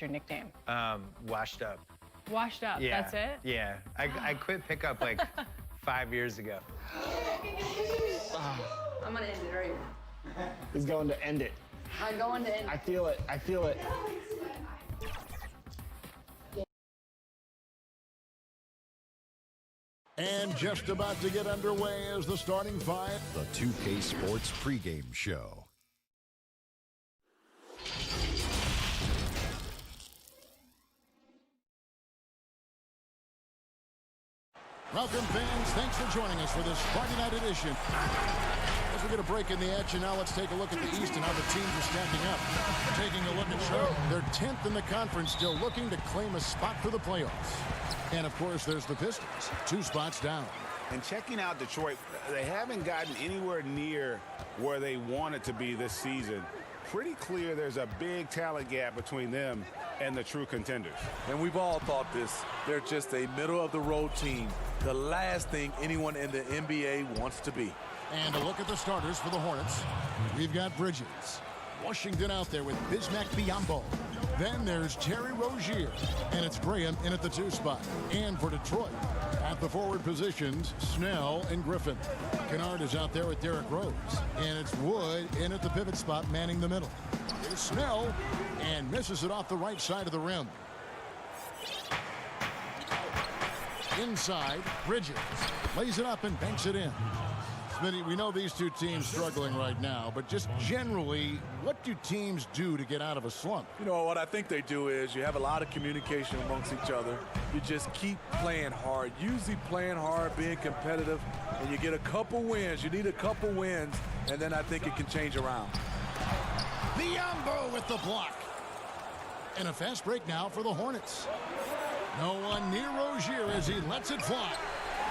your nickname? Washed up. Washed up, Yeah. that's it? Yeah. I quit pickup like 5 years ago. I'm gonna end it right now. He's going to end it. I'm going to end it. I feel it. I feel it. And just about to get underway is the starting five. The 2K Sports pregame show. Welcome, fans. Thanks for joining us for this Friday night edition. As we get a break in the action, now let's take a look at the East and how the teams are stacking up. Taking a look at Charlotte, they're 10th in the conference, still looking to claim a spot for the playoffs. And, of course, there's the Pistons, 2 spots down. And checking out Detroit, they haven't gotten anywhere near where they wanted to be this season. Pretty clear there's a big talent gap between them and the true contenders. And we've all thought this. They're just a middle-of-the-road team. The last thing anyone in the NBA wants to be. And a look at the starters for the Hornets. We've got Bridges. Washington out there with Bismack Biyombo. Then there's Terry Rozier. And it's Graham in at the 2 spot. And for Detroit, at the forward positions, Snell and Griffin. Kennard is out there with Derrick Rose. And it's Wood in at the pivot spot, manning the middle. Here's Snell, and misses it off the right side of the rim. Inside, Bridges lays it up and banks it in. Smitty, we know these two teams struggling right now, but just generally, what do teams do to get out of a slump? You know, what I think they do is you have a lot of communication amongst each other. You just keep playing hard, usually playing hard, being competitive, and you get a couple wins. You need a couple wins, and then I think it can change around. Biyombo with the block. And a fast break now for the Hornets. No one near Rozier as he lets it fly.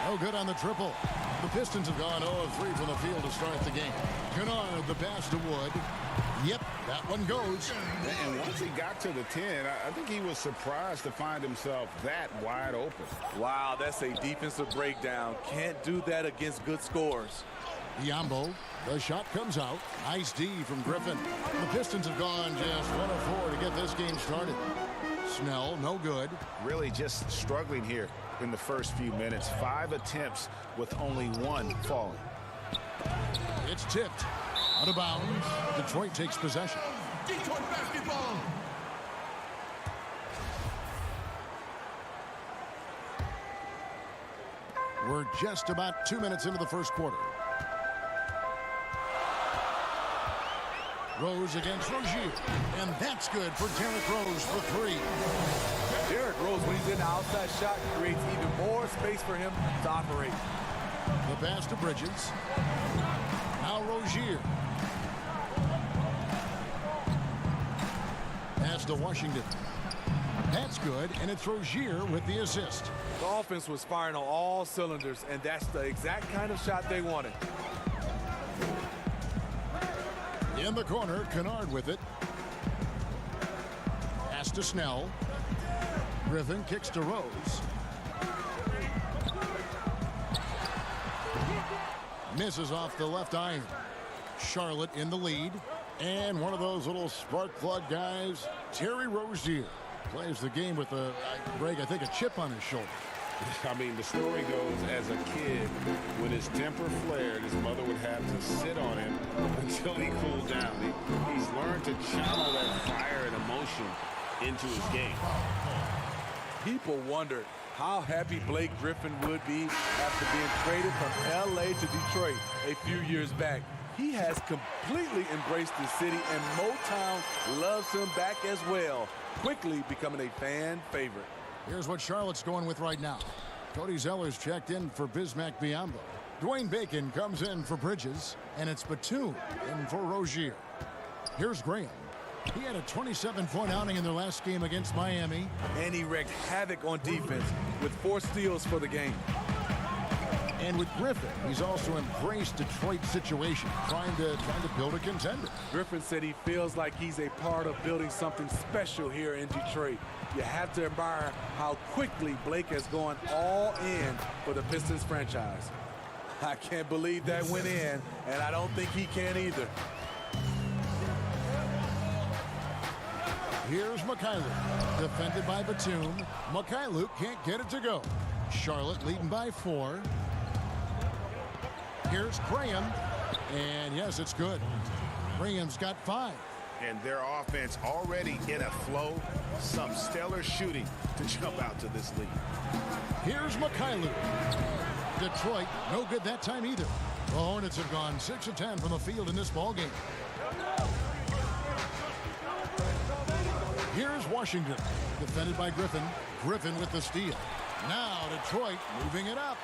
No good on the triple. The Pistons have gone 0-3 from the field to start the game. Kennard, the pass to Wood. Yep, that one goes. And once he got to the 10, I think he was surprised to find himself that wide open. Wow, that's a defensive breakdown. Can't do that against good scores. Biyombo, the shot comes out. Nice D from Griffin. The Pistons have gone just 1 of 4 to get this game started. Snell, no good. Really just struggling here in the first few minutes. 5 attempts with only 1 falling. It's tipped. Out of bounds. Detroit takes possession. Detroit basketball. We're just about 2 minutes into the first quarter. Rose against Rozier. And that's good for Derrick Rose for 3. Derrick Rose, when he's in the outside shot, creates even more space for him to operate. The pass to Bridges. Now Rozier. Pass to Washington. That's good, and it's Rozier with the assist. The offense was firing on all cylinders, and that's the exact kind of shot they wanted. In the corner, Kennard with it. Pass to Snell. Griffin kicks to Rose. Misses off the left iron. Charlotte in the lead. And one of those little spark plug guys, Terry Rozier, plays the game with a, Greg, I think, a chip on his shoulder. I mean, the story goes, as a kid, when his temper flared, his mother would have to sit on him until he cooled down. He's learned to channel that fire and emotion into his game. People wondered how happy Blake Griffin would be after being traded from LA to Detroit a few years back. He has completely embraced the city, and Motown loves him back as well, quickly becoming a fan favorite. Here's what Charlotte's going with right now. Cody Zeller's checked in for Bismack Biyombo. Dwayne Bacon comes in for Bridges, and it's Batum in for Rozier. Here's Graham. He had a 27-point outing in their last game against Miami. And he wreaked havoc on defense with 4 steals for the game. And with Griffin, he's also embraced Detroit's situation, trying to build a contender. Griffin said he feels like he's a part of building something special here in Detroit. You have to admire how quickly Blake has gone all in for the Pistons franchise. I can't believe that went in, and I don't think he can either. Here's Mikhailuk, defended by Batum. Mikhailuk can't get it to go. Charlotte leading by 4. Here's Graham, and yes, it's good. Graham's got 5. And their offense already in a flow. Some stellar shooting to jump out to this lead. Here's Mikhailuk. Detroit, no good that time either. The Hornets have gone 6 of 10 from the field in this ballgame. Here's Washington, defended by Griffin. Griffin with the steal. Now Detroit moving it up.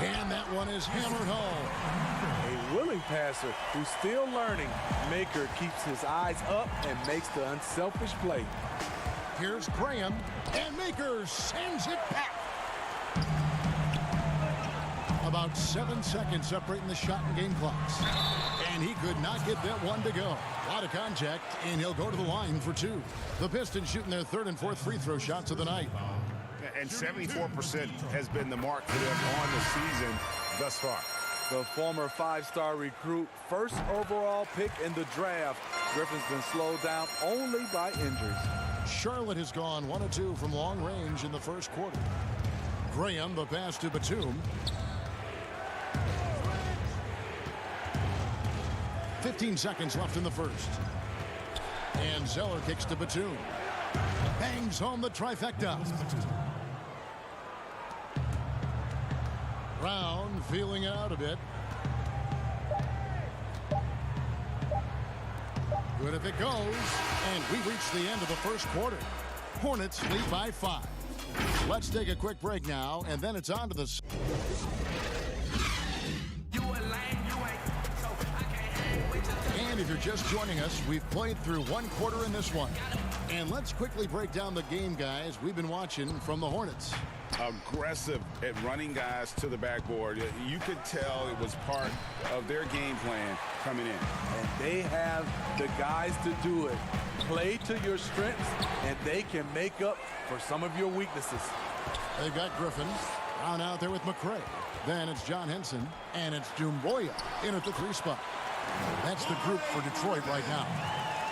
And that one is hammered home. A willing passer who's still learning. Maker keeps his eyes up and makes the unselfish play. Here's Graham, and Maker sends it back. About 7 seconds separating the shot and game clocks. And he could not get that one to go. A lot of contact, and he'll go to the line for 2. The Pistons shooting their 3rd and 4th free throw shots of the night. And 74% has been the mark for them on the season thus far. The former 5-star recruit, first overall pick in the draft. Griffin's been slowed down only by injuries. Charlotte has gone 1 of 2 from long range in the first quarter. Graham, the pass to Batum. 15 seconds left in the first. And Zeller kicks to Batum. Bangs home the trifecta. Brown feeling it out a bit. Good if it goes. And we reach the end of the first quarter. Hornets lead by 5. Let's take a quick break now, and then it's on to the... And if you're just joining us, we've played through 1 quarter in this one. And let's quickly break down the game, guys, we've been watching from the Hornets. Aggressive at running guys to the backboard. You could tell it was part of their game plan coming in. And they have the guys to do it. Play to your strengths, and they can make up for some of your weaknesses. They've got Griffin. Brown out there with McRae. Then it's John Henson, and it's Dumboya in at the 3 spot. That's the group for Detroit right now.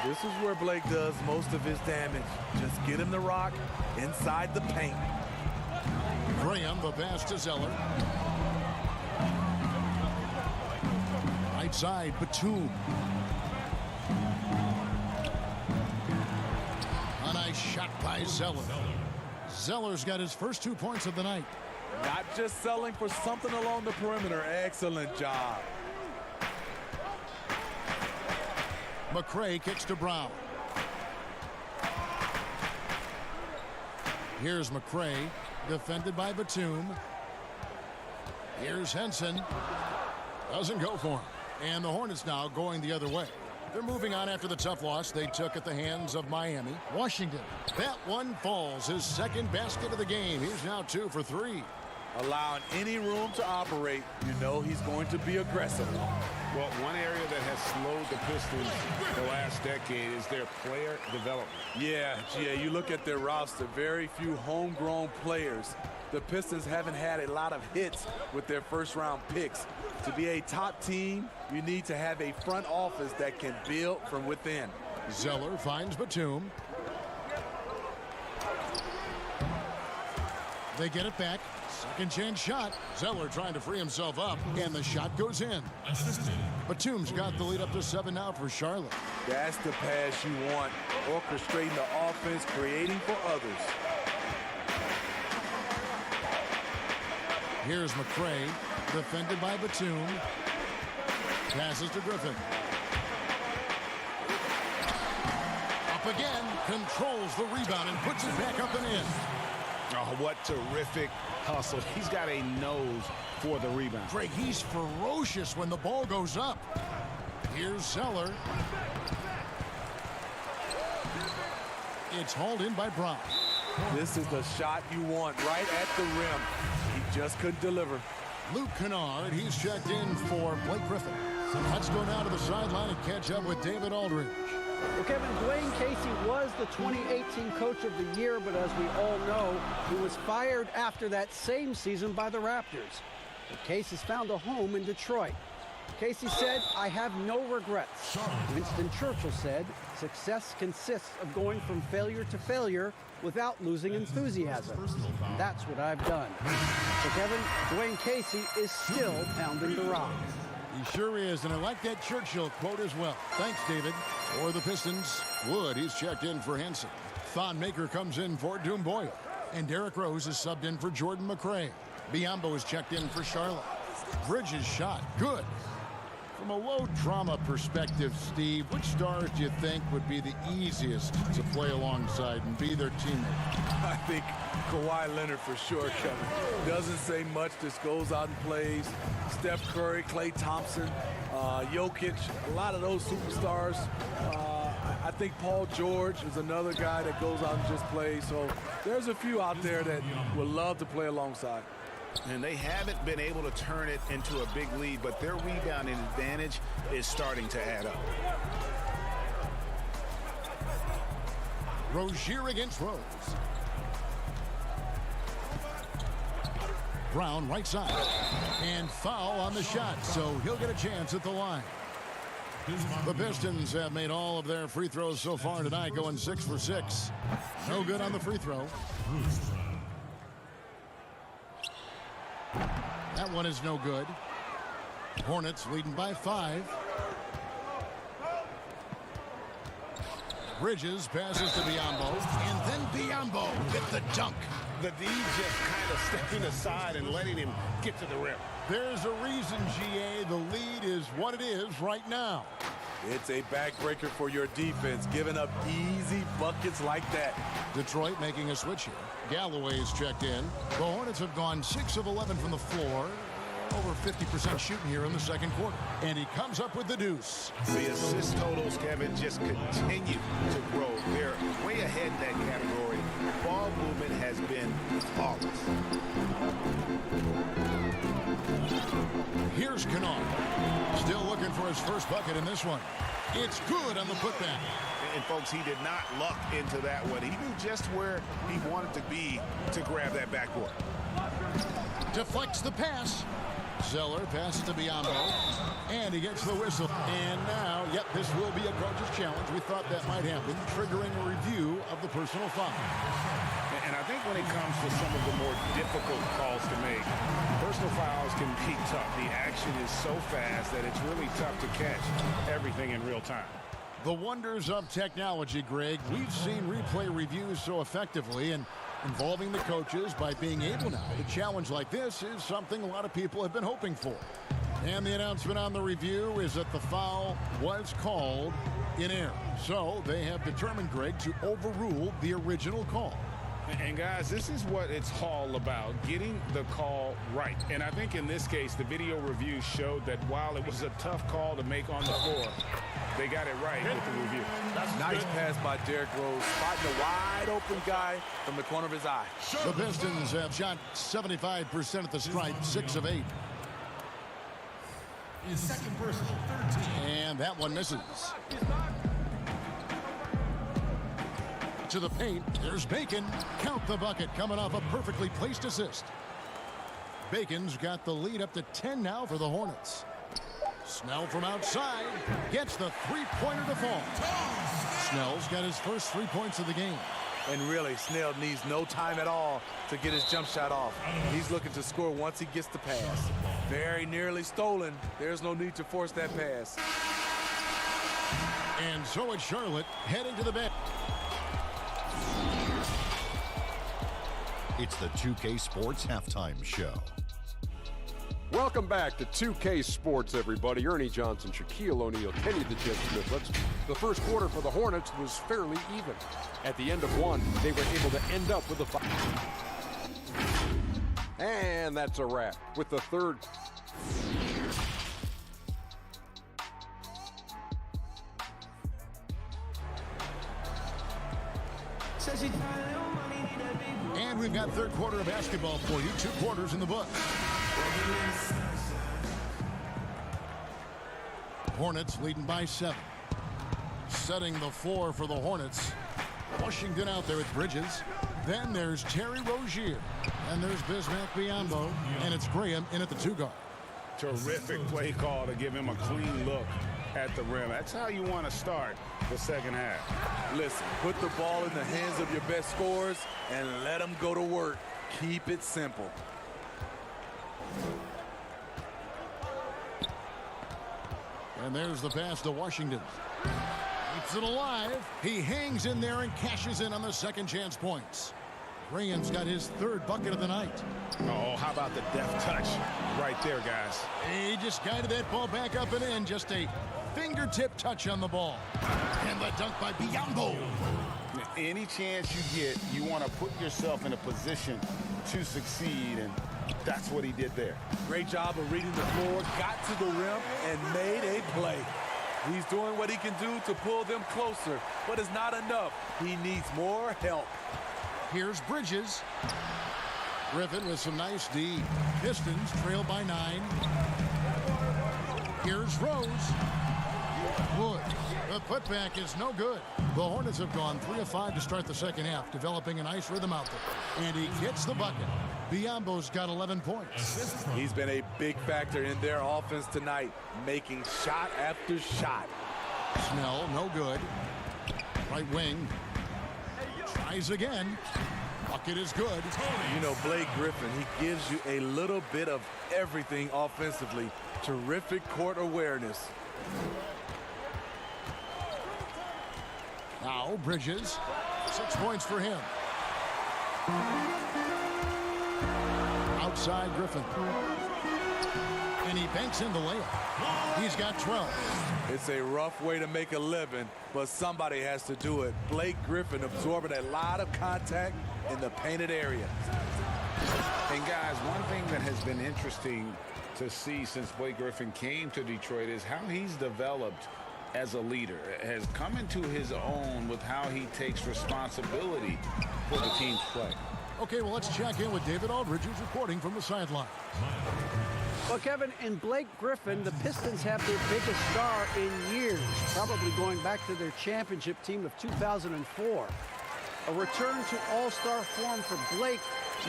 This is where Blake does most of his damage. Just get him the rock inside the paint. Graham, the pass to Zeller. Right side, Batum. A nice shot by Zeller. Zeller's got his first 2 points of the night. Not just selling for something along the perimeter. Excellent job. McRae kicks to Brown. Here's McRae, defended by Batum. Here's Henson. Doesn't go for him. And the Hornets now going the other way. They're moving on after the tough loss they took at the hands of Miami. Washington. That one falls. His second basket of the game. He's now 2 for 3. Allowing any room to operate, you know he's going to be aggressive. Well, one area that has slowed the Pistons the last decade is their player development. Yeah, you look at their roster, very few homegrown players. The Pistons haven't had a lot of hits with their first-round picks. To be a top team, you need to have a front office that can build from within. Zeller finds Batum. They get it back. Second chance shot. Zeller trying to free himself up, and the shot goes in. Batum's got the lead up to 7 now for Charlotte. That's the pass you want. Orchestrating the offense, creating for others. Here's McRae, defended by Batum. Passes to Griffin. Up again, controls the rebound and puts it back up and in. Oh, what terrific hustle. He's got a nose for the rebound. Craig, he's ferocious when the ball goes up. Here's Zeller. It's hauled in by Brown. This is the shot you want right at the rim. He just couldn't deliver. Luke Kennard, he's checked in for Blake Griffin. Let's go down to the sideline and catch up with David Aldridge. Well, Kevin, Dwayne Casey was the 2018 Coach of the Year, but as we all know, he was fired after that same season by the Raptors. But Casey's found a home in Detroit. Casey said, "I have no regrets." Winston Churchill said, "Success consists of going from failure to failure without losing enthusiasm." And that's what I've done. So Kevin, Dwayne Casey is still pounding the rock. He sure is, and I like that Churchill quote as well. Thanks, David. For the Pistons, Wood, he's checked in for Henson. Thon Maker comes in for Doom Boyle. And Derrick Rose is subbed in for Jordan McRae. Biombo is checked in for Charlotte. Bridges shot, good. From a low trauma perspective, Steve, which stars do you think would be the easiest to play alongside and be their teammate? I think Kawhi Leonard for sure, Kevin. Doesn't say much, just goes out and plays. Steph Curry, Klay Thompson, Jokic, a lot of those superstars. I think Paul George is another guy that goes out and just plays. So there's a few out there that would love to play alongside. And they haven't been able to turn it into a big lead, but their rebounding advantage is starting to add up. Rozier against Rose. Brown right side. And foul on the shot, so he'll get a chance at the line. The Pistons have made all of their free throws so far tonight, going 6 for 6. No good on the free throw. That one is no good. Hornets leading by 5. Bridges passes to Biombo, and then Biombo with the dunk. The D just kind of stepping aside and letting him get to the rim. There's a reason, GA, the lead is what it is right now. It's a backbreaker for your defense, giving up easy buckets like that. Detroit making a switch here. Galloway is checked in. The Hornets have gone 6 of 11 from the floor. Over 50% shooting here in the second quarter. And he comes up with the deuce. The assist totals, Kevin, just continue to grow. They're way ahead in that category. Ball movement has been flawless. Here's Kennard. Still looking for his first bucket in this one. It's good on the putback. And folks, he did not luck into that one. He knew just where he wanted to be to grab that backboard. Deflects the pass. Zeller passes to Biombo, and he gets the whistle. And now, yep, this will be a coach's challenge. We thought that might happen, triggering a review of the personal foul. And I think when it comes to some of the more difficult calls to make, personal fouls can be tough. The action is so fast that it's really tough to catch everything in real time. The wonders of technology, Greg. We've seen replay reviews so effectively, and involving the coaches by being able now to challenge like this is something a lot of people have been hoping for. And the announcement on the review is that the foul was called in error. So they have determined, Greg, to overrule the original call. And guys, this is what it's all about, getting the call right. And I think in this case, the video review showed that while it was a tough call to make on the floor, they got it right with the review. Nice pass by Derrick Rose, spotting a wide open guy from the corner of his eye. The Pistons have shot 75% at the stripe, 6 of 8. His second personal, 13. And that one misses. To the paint, there's Bacon. Count the bucket, coming off a perfectly placed assist. Bacon's got the lead up to 10 now for the Hornets. Snell from outside gets the three-pointer to fall. Snell's got his first 3 points of the game. And really, Snell needs no time at all to get his jump shot off. He's looking to score once he gets the pass. Very nearly stolen. There's no need to force that pass. And so it's Charlotte heading to the bench. It's the 2K Sports Halftime Show. Welcome back to 2K Sports, everybody. Ernie Johnson, Shaquille O'Neal, Kenny the Jet Smith. The first quarter for the Hornets was fairly even. At the end of one, they were able to end up with a 5. And that's a wrap with the third. And we've got third quarter of basketball for you. 2 quarters in the book. Hornets leading by 7. Setting the floor for the Hornets. Washington out there with Bridges. Then there's Terry Rozier. And there's Bismack Biyombo. And it's Graham in at the 2 guard. Terrific play call to give him a clean look at the rim. That's how you want to start the second half. Listen, put the ball in the hands of your best scorers and let them go to work. Keep it simple. And there's the pass to Washington. Keeps it alive. He hangs in there and cashes in on the second chance points. Graham's got his third bucket of the night. Oh, how about the deft touch right there, guys? He just guided that ball back up and in. Just a fingertip touch on the ball. And the dunk by Biyombo. Any chance you get, you want to put yourself in a position to succeed, and that's what he did there. Great job of reading the floor, got to the rim, and made a play. He's doing what he can do to pull them closer, but it's not enough. He needs more help. Here's Bridges. Griffin with some nice D. Pistons trail by 9. Here's Rose. Wood. The putback is no good. The Hornets have gone 3 of 5 to start the second half, developing a nice rhythm out there. And he gets the bucket. Biyombo's got 11 points. He's been a big factor in their offense tonight, making shot after shot. Snell, no good. Right wing. Tries again. Bucket is good. You know, Blake Griffin, he gives you a little bit of everything offensively. Terrific court awareness. Now Bridges. 6 points for him. Outside Griffin. And he banks in the layup. He's got 12. It's a rough way to make a living, but somebody has to do it. Blake Griffin absorbing a lot of contact in the painted area. And guys, one thing that has been interesting to see since Blake Griffin came to Detroit is how he's developed as a leader, has come into his own with how he takes responsibility for the team's play. Okay, well, let's check in with David Aldridge, who's reporting from the sideline. Well, Kevin, in Blake Griffin, the Pistons have their biggest star in years, probably going back to their championship team of 2004. A return to all-star form for Blake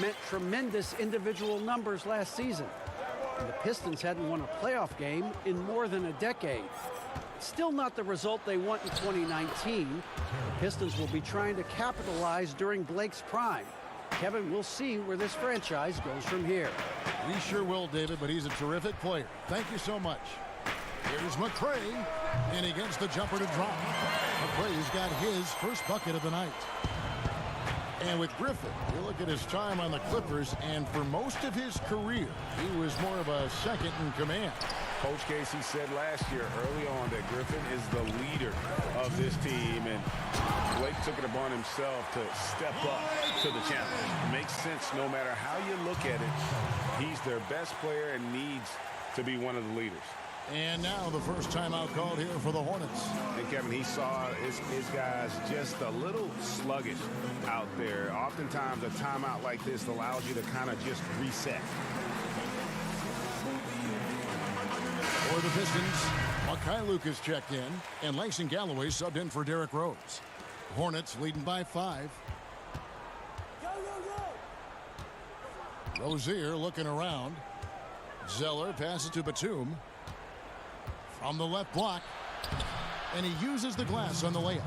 meant tremendous individual numbers last season. And the Pistons hadn't won a playoff game in more than a decade. Still not the result they want in 2019. The Pistons will be trying to capitalize during Blake's prime. Kevin, we'll see where this franchise goes from here. We sure will, David, but he's a terrific player. Thank you so much. Here's McCray, and he gets the jumper to drop. McCray's got his first bucket of the night. And with Griffin, you look at his time on the Clippers, and for most of his career, he was more of a second in command. Coach Casey said last year early on that Griffin is the leader of this team, and Blake took it upon himself to step up to the challenge. Makes sense no matter how you look at it. He's their best player and needs to be one of the leaders. And now the first timeout called here for the Hornets. And Kevin, he saw his guys just a little sluggish out there. Oftentimes a timeout like this allows you to kind of just reset. For the Pistons, Makai Lucas checked in, and Langston Galloway subbed in for Derrick Rose. Hornets leading by 5. Rozier looking around. Zeller passes to Batum. From the left block. And he uses the glass on the layup.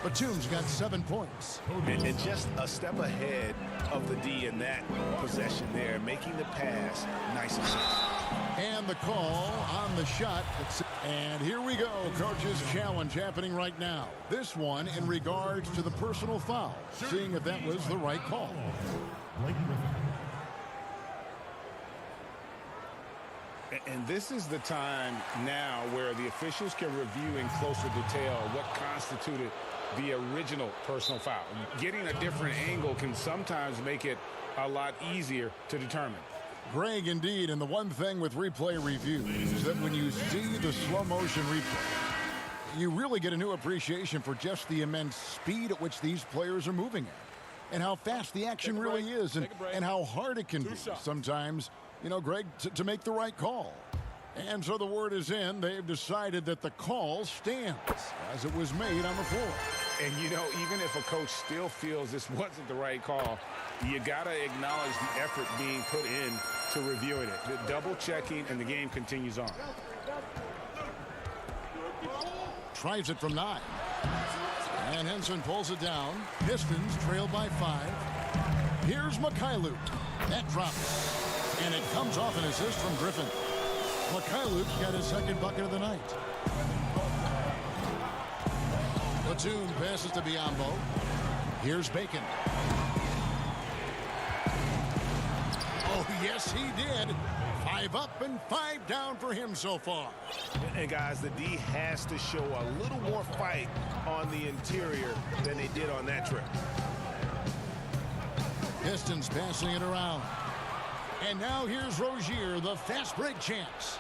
Batum's got 7 points. And just a step ahead of the D in that possession there, making the pass nice and safe. And the call on the shot. And here we go. Coach's challenge happening right now. This one in regards to the personal foul. Seeing if that was the right call. And this is the time now where the officials can review in closer detail what constituted the original personal foul. Getting a different angle can sometimes make it a lot easier to determine. Greg, indeed, and the one thing with replay review is that when you see the slow motion replay, you really get a new appreciation for just the immense speed at which these players are moving at, and how fast the action really is, and how hard it can be sometimes, you know, Greg, to make the right call. And so the word is in. They've decided that the call stands as it was made on the floor. And, you know, even if a coach still feels this wasn't the right call, you got to acknowledge the effort being put in to reviewing it. The double checking, and the game continues on. Tries it from 9. And Henson pulls it down. Pistons trail by 5. Here's Mikhailuk. That drops. And it comes off an assist from Griffin. Mikhailuk got his second bucket of the night. Batum passes to Biyombo. Here's Bacon. Oh, yes, he did. 5 up and 5 down for him so far. And, guys, the D has to show a little more fight on the interior than they did on that trip. Pistons passing it around. And now here's Rozier, the fast break chance.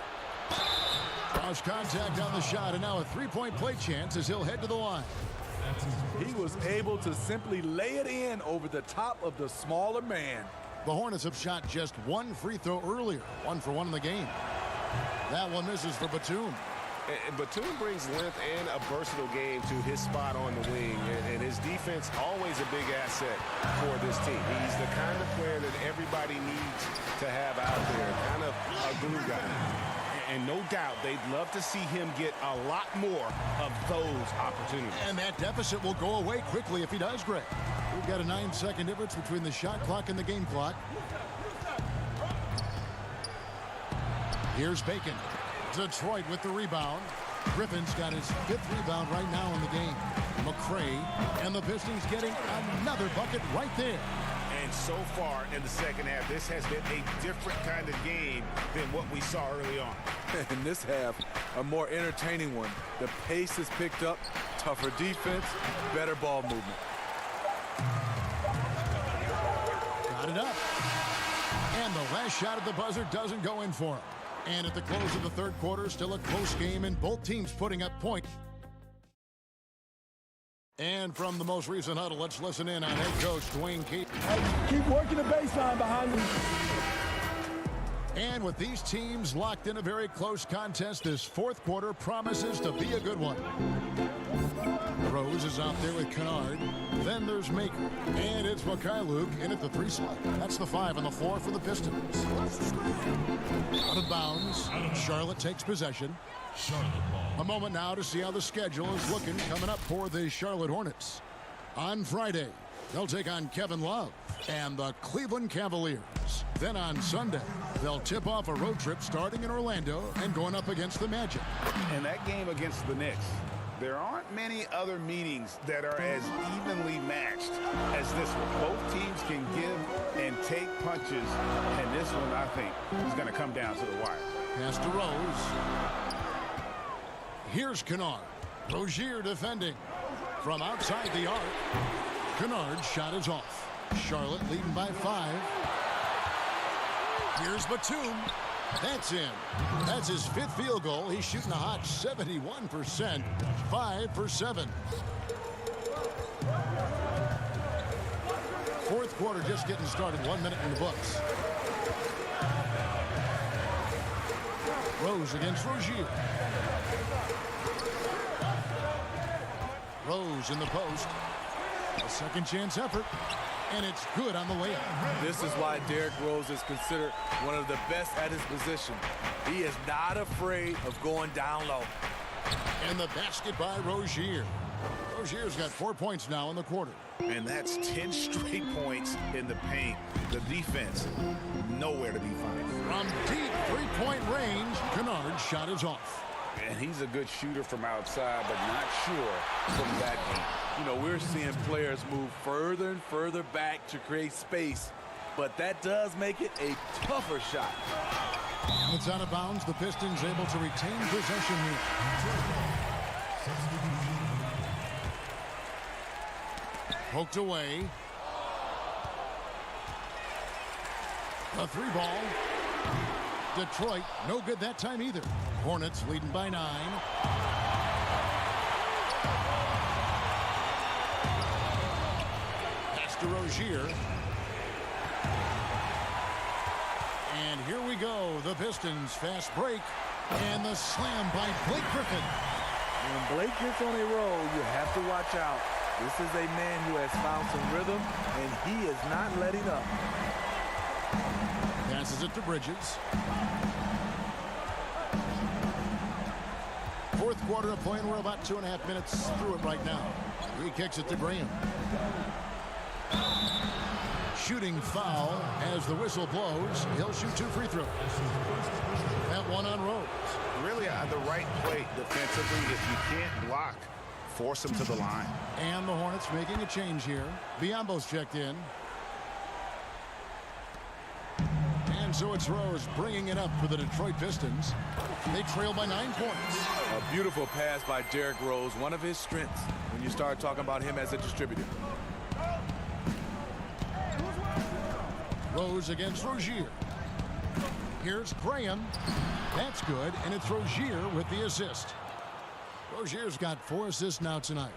Cross contact on the shot, and now a three-point play chance as he'll head to the line. He was able to simply lay it in over the top of the smaller man. The Hornets have shot just one free throw earlier, 1 for 1 in the game. That one misses for Batum. And Batum brings length and a versatile game to his spot on the wing, and his defense always a big asset for this team. He's the kind of player that everybody needs to have out there, kind of a glue guy. And no doubt they'd love to see him get a lot more of those opportunities. And that deficit will go away quickly if he does, Greg. We've got a 9-second difference between the shot clock and the game clock. Here's Bacon. Detroit with the rebound. Griffin's got his 5th rebound right now in the game. McCray and the Pistons getting another bucket right there. And so far in the second half, this has been a different kind of game than what we saw early on. In this half, a more entertaining one. The pace has picked up, tougher defense, better ball movement. Got it up. And the last shot at the buzzer doesn't go in for him. And at the close of the third quarter, still a close game, and both teams putting up points. And from the most recent huddle, let's listen in on head coach Dwayne Keith. Keep working the baseline behind them. And with these teams locked in a very close contest, this fourth quarter promises to be a good one. Rose is out there with Kennard. Then there's Maker. And it's Mikhailuk in at the 3 spot. That's the 5 on the floor for the Pistons. Out of bounds. Charlotte takes possession. A moment now to see how the schedule is looking coming up for the Charlotte Hornets. On Friday, they'll take on Kevin Love and the Cleveland Cavaliers. Then on Sunday, they'll tip off a road trip starting in Orlando and going up against the Magic. In that game against the Knicks, there aren't many other meetings that are as evenly matched as this one. Both teams can give and take punches, and this one, I think, is going to come down to the wire. Pass to Rose. Here's Kennard. Rozier defending. From outside the arc, Kennard's shot is off. Charlotte leading by 5. Here's Batum. That's in. That's his 5th field goal. He's shooting a hot 71%. 5 for 7. Fourth quarter just getting started. 1 minute in the books. Rose against Rozier. Rose in the post. A second chance effort. And it's good on the layup. This is why Derrick Rose is considered one of the best at his position. He is not afraid of going down low. And the basket by Rozier. Rozier's got 4 points now in the quarter. And that's 10 straight points in the paint. The defense, nowhere to be found. From deep three-point range, Kennard's shot is off. And he's a good shooter from outside, but not sure from back end. You know, we're seeing players move further and further back to create space, but that does make it a tougher shot. It's out of bounds. The Pistons able to retain possession here. Poked away. A 3 ball. Detroit, no good that time either. Hornets leading by 9. Pass to Rozier. And here we go. The Pistons fast break. And the slam by Blake Griffin. When Blake gets on a roll, you have to watch out. This is a man who has found some rhythm, and he is not letting up. Passes it to Bridges. Fourth quarter of play, and we're about 2.5 minutes through it right now. He kicks it to Graham. Shooting foul as the whistle blows. He'll shoot 2 free throws. That one on Rose. Really at the right play defensively. If you can't block, force him to the line. And the Hornets making a change here. Biombo's checked in. And so it's Rose bringing it up for the Detroit Pistons. They trail by 9 points. A beautiful pass by Derrick Rose, one of his strengths when you start talking about him as a distributor. Rose against Rozier. Here's Graham. That's good, and it's Rozier with the assist. Rozier's got 4 assists now tonight.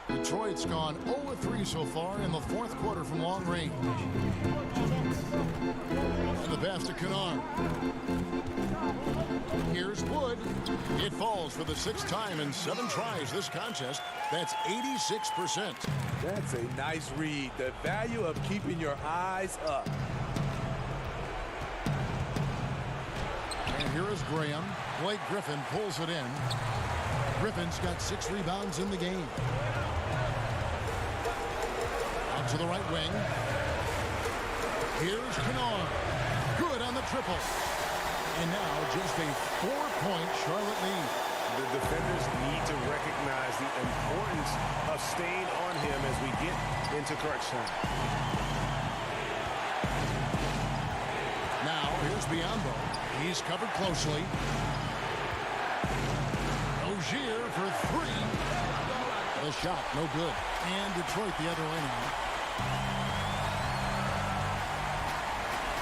Detroit's gone 0-3 so far in the fourth quarter from long range. And the pass to Kennard. Here's Wood. It falls for the 6th time in 7 tries this contest. That's 86%. That's a nice read. The value of keeping your eyes up. And here is Graham. Blake Griffin pulls it in. Griffin's got 6 rebounds in the game. Out to the right wing. Here's Kennard. Good on the triple. And now just a 4-point Charlotte lead. The defenders need to recognize the importance of staying on him as we get into crunch time. Now here's Biombo. He's covered closely. Rozier for 3. The shot, no good. And Detroit the other way now.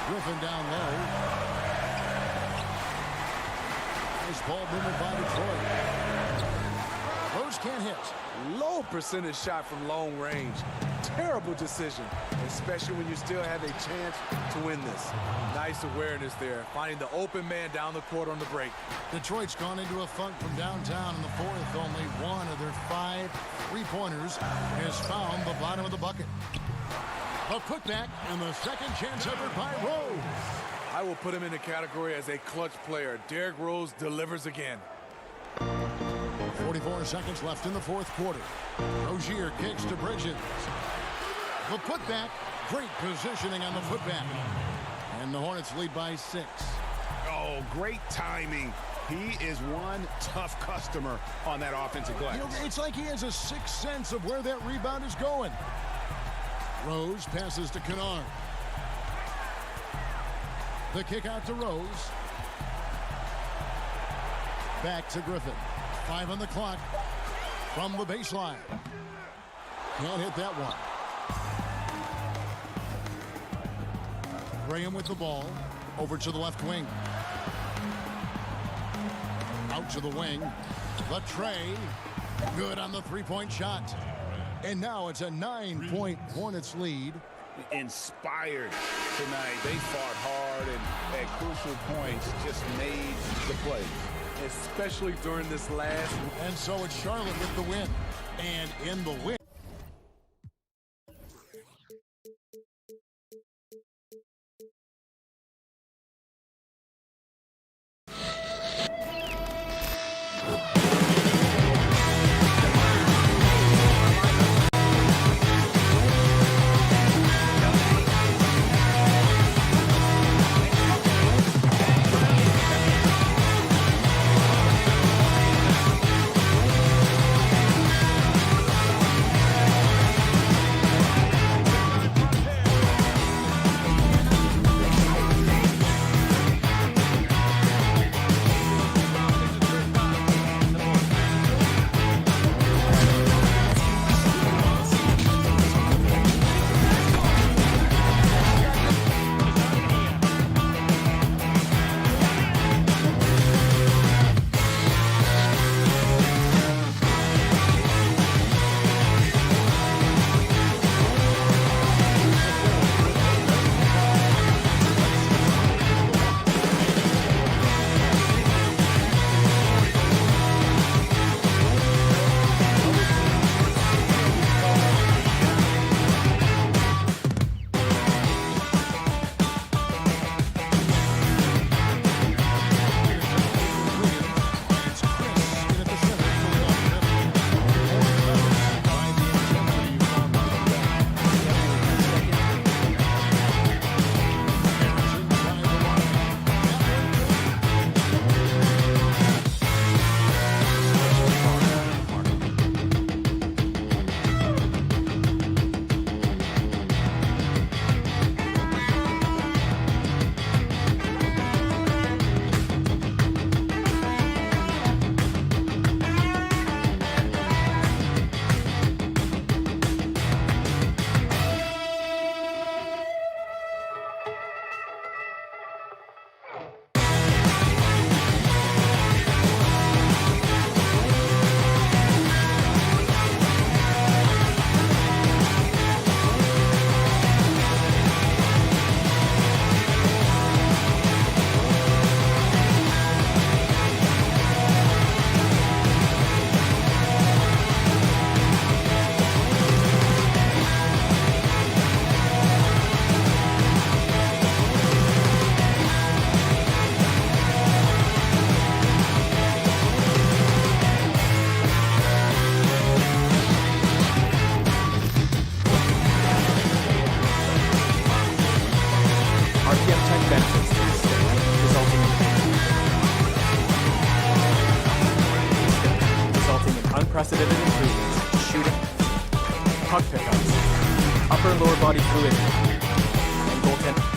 Griffin down low. Nice ball movement by Detroit. Rose can't hit. Low percentage shot from long range. Terrible decision, especially when you still have a chance to win this. Nice awareness there, finding the open man down the court on the break. Detroit's gone into a funk from downtown in the fourth. Only one of their 5 3-pointers has found the bottom of the bucket. A putback and the second chance effort by Rose. I will put him in the category as a clutch player. Derrick Rose delivers again. 44 seconds left in the fourth quarter. Rozier kicks to Bridges. The putback. Great positioning on the putback. And the Hornets lead by 6. Oh, great timing. He is one tough customer on that offensive glass. You know, it's like he has a 6th sense of where that rebound is going. Rose passes to Kennard. The kick out to Rose. Back to Griffin. 5 on the clock from the baseline. Can't hit that one. Graham with the ball. Over to the left wing. Out to the wing. The tray. Good on the 3-point shot. And now it's a 9-point Hornets lead. Inspired tonight. They fought hard and at crucial points just made the play. Especially during this last. And so it's Charlotte with the win. And in the win. unprecedented improvements, shooting, puck pickups, upper and lower body fluidity, and goaltending.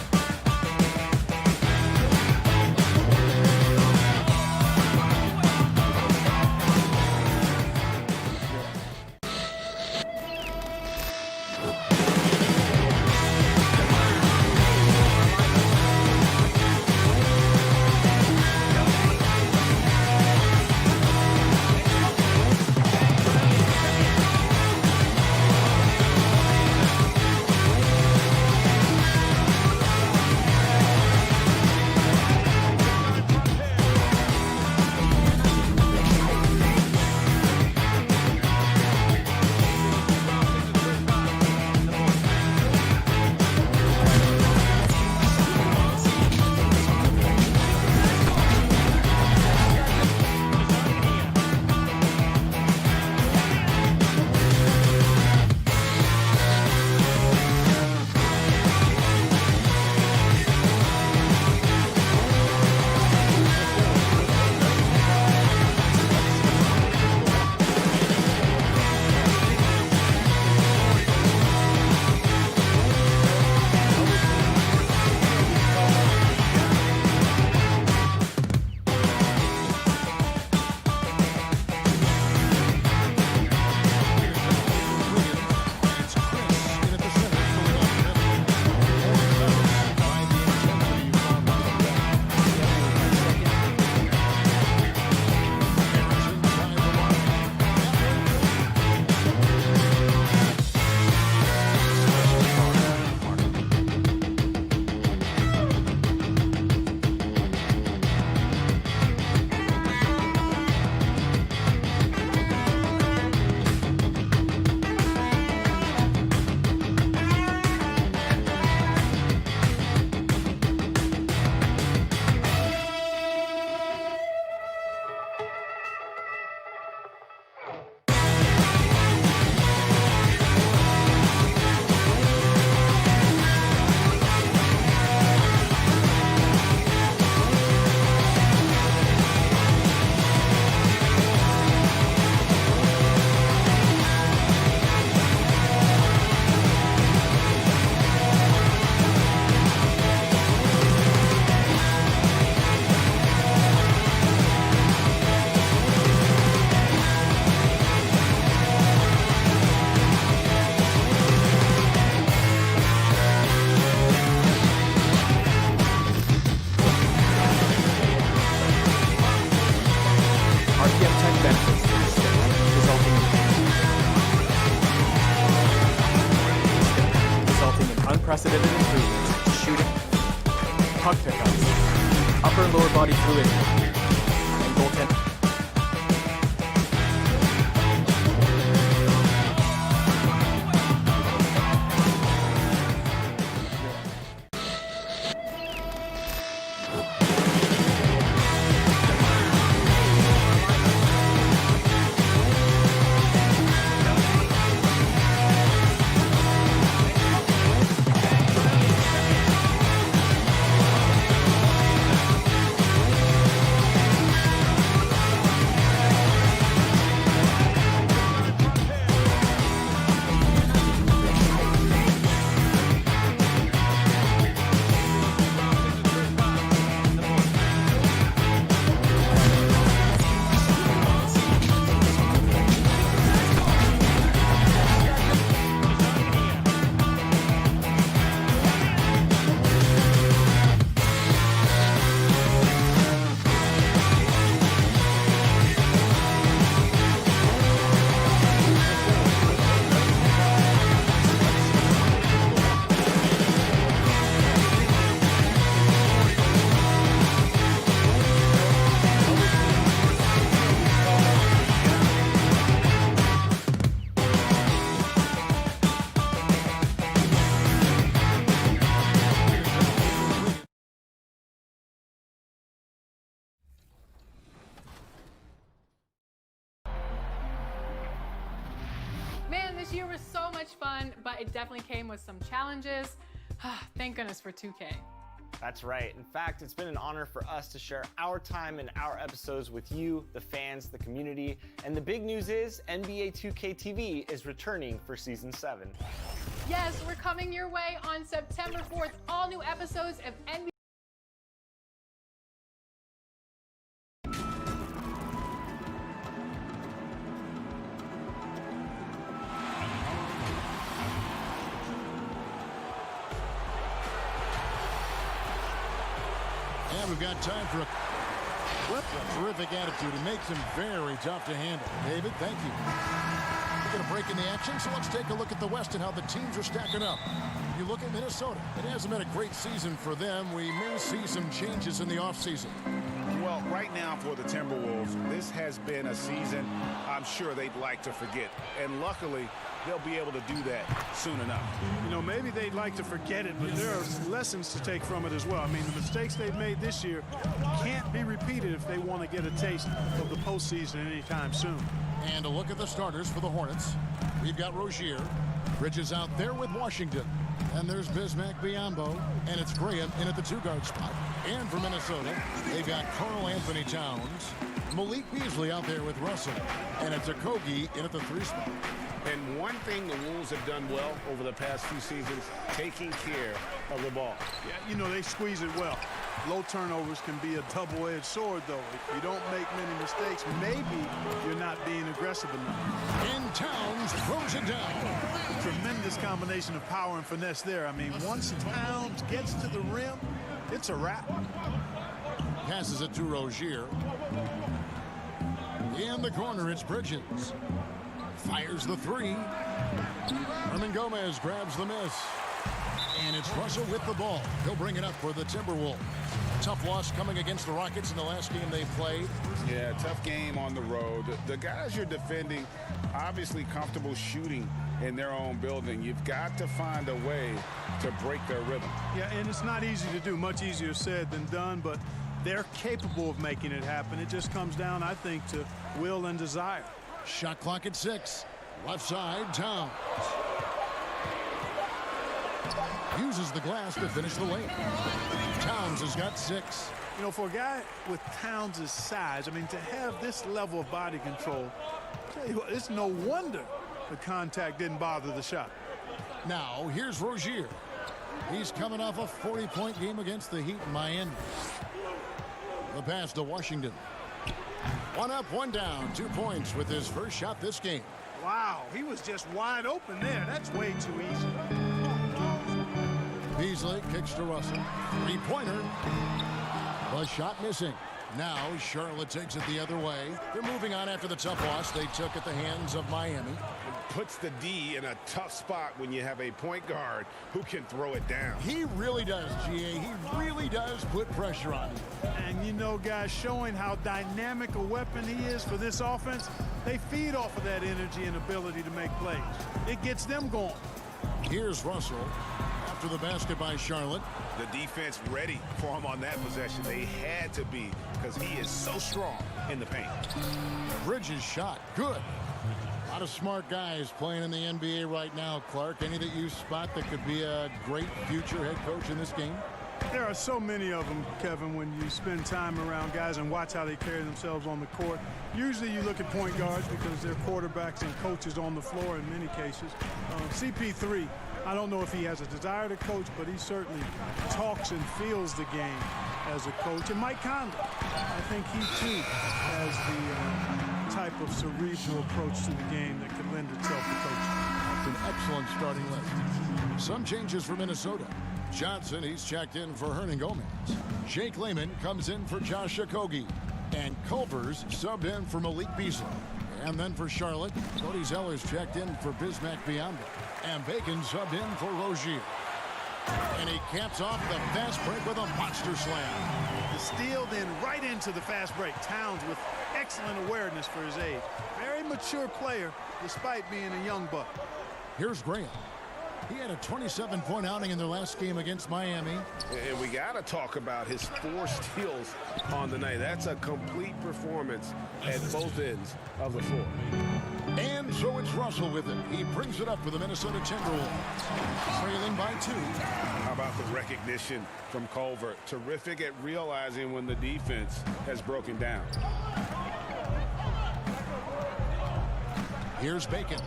Unprecedented improvements, shooting, puck pickups, upper and lower body fluidity, and goaltending. Man, this year was so much fun, but it definitely came with some challenges. Thank goodness for 2K. That's right. In fact, it's been an honor for us to share our time and our episodes with you, the fans, the community. And the big news is NBA 2K TV is returning for Season 7. Yes, we're coming your way on September 4th. All new episodes of NBA. And we've got time for a terrific attitude. It makes him very tough to handle. David, thank you. We're going to break in the action, so let's take a look at the West and how the teams are stacking up. You look at Minnesota. It hasn't been a great season for them. We may see some changes in the offseason. Well, right now for the Timberwolves, this has been a season I'm sure they'd like to forget. And luckily, they'll be able to do that soon enough. You know, maybe they'd like to forget it, but there are lessons to take from it as well. I mean, the mistakes they've made this year can't be repeated if they want to get a taste of the postseason anytime soon. And a look at the starters for the Hornets. We've got Rozier. Bridges out there with Washington. And there's Bismack Biyombo. And it's Graham in at the two-guard spot. And for Minnesota, they've got Karl Anthony Towns. Malik Beasley out there with Russell. And it's Okogie in at the three spot. And one thing the Wolves have done well over the past few seasons, taking care of the ball. Yeah, you know, they squeeze it well. Low turnovers can be a double-edged sword, though. If you don't make many mistakes, maybe you're not being aggressive enough. And Towns throws it down. Tremendous combination of power and finesse there. I mean, once Towns gets to the rim, it's a wrap. Passes it to Rozier. In the corner, it's Bridges. Fires the three. Hernan Gomez grabs the miss. And it's Russell with the ball. He'll bring it up for the Timberwolves. Tough loss coming against the Rockets in the last game they played. Yeah, tough game on the road. The guys you're defending, obviously comfortable shooting in their own building. You've got to find a way to break their rhythm. Yeah, and it's not easy to do. Much easier said than done, but they're capable of making it happen. It just comes down, I think, to will and desire. Shot clock at 6. Left side, Towns. Uses the glass to finish the lane. Towns has got 6. You know, for a guy with Towns' size, I mean, to have this level of body control, tell you what, it's no wonder the contact didn't bother the shot. Now, here's Rozier. He's coming off a 40-point game against the Heat in Miami. The pass to Washington. 1 up, 1 down. 2 points with his first shot this game. Wow, he was just wide open there. That's way too easy. Beasley kicks to Russell. 3-pointer. The shot missing. Now Charlotte takes it the other way. They're moving on after the tough loss they took at the hands of Miami. Puts the D in a tough spot when you have a point guard who can throw it down. He really does, GA. He really does put pressure on him. And you know, guys, showing how dynamic a weapon he is for this offense, they feed off of that energy and ability to make plays. It gets them going. Here's Russell after the basket by Charlotte. The defense ready for him on that possession. They had to be because he is so strong in the paint. Bridges shot. Good. A lot of smart guys playing in the NBA right now, Clark. Any that you spot that could be a great future head coach in this game? There are so many of them, Kevin, when you spend time around guys and watch how they carry themselves on the court. Usually you look at point guards because they're quarterbacks and coaches on the floor in many cases. CP3, I don't know if he has a desire to coach, but he certainly talks and feels the game as a coach. And Mike Conley, I think he too has the type of cerebral approach to the game that could lend itself to coaching. That's an excellent starting list. Some changes for Minnesota. Johnson, he's checked in for Hernan Gomez. Jake Layman comes in for Josh Okogie. And Culver's subbed in for Malik Beasley. And then for Charlotte, Cody Zeller's checked in for Bismack Biyombo. And Bacon subbed in for Rozier. And he caps off the fast break with a monster slam. The steal then right into the fast break. Towns with excellent awareness for his age. Very mature player despite being a young buck. Here's Graham. He had a 27-point outing in their last game against Miami. And we got to talk about his 4 steals on the night. That's a complete performance at both ends of the floor. And so it's Russell with it. He brings it up for the Minnesota Timberwolves. Trailing by 2. about the recognition from Culver? Terrific at realizing when the defense has broken down. Here's Bacon,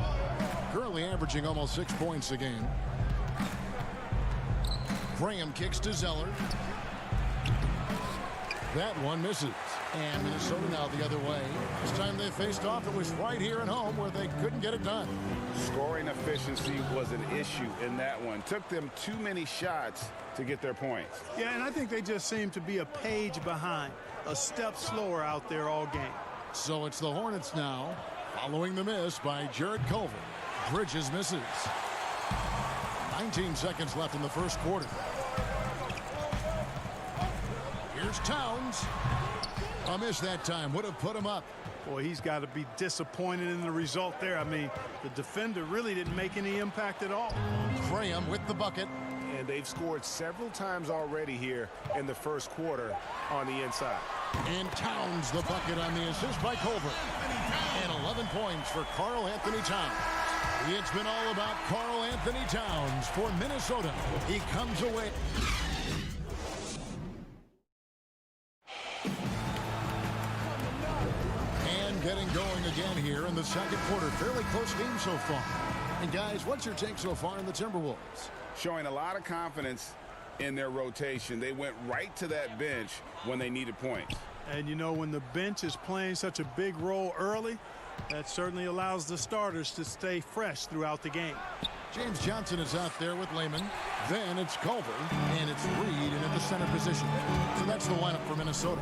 currently averaging almost 6 points a game. Graham kicks to Zeller. That one misses. And Minnesota now the other way. This time they faced off, it was right here at home where they couldn't get it done. Scoring efficiency was an issue in that one. Took them too many shots to get their points. Yeah, and I think they just seem to be a page behind, a step slower out there all game. So it's the Hornets now, following the miss by Jared Culver. Bridges misses. 19 seconds left in the first quarter. Here's Towns. A miss that time. Would have put him up. Boy, he's got to be disappointed in the result there. I mean, the defender really didn't make any impact at all. Graham with the bucket. And they've scored several times already here in the first quarter on the inside. And Towns the bucket on the assist by Culver. And 11 points for Karl Anthony Towns. It's been all about Karl Anthony Towns for Minnesota. He comes away. And getting going again here in the second quarter. Fairly close game so far. And guys, what's your take so far in the Timberwolves? Showing a lot of confidence in their rotation. They went right to that bench when they needed points. And you know, when the bench is playing such a big role early, that certainly allows the starters to stay fresh throughout the game. James Johnson is out there with Lehman. Then it's Culver, and it's Reed in at the center position. So that's the lineup for Minnesota.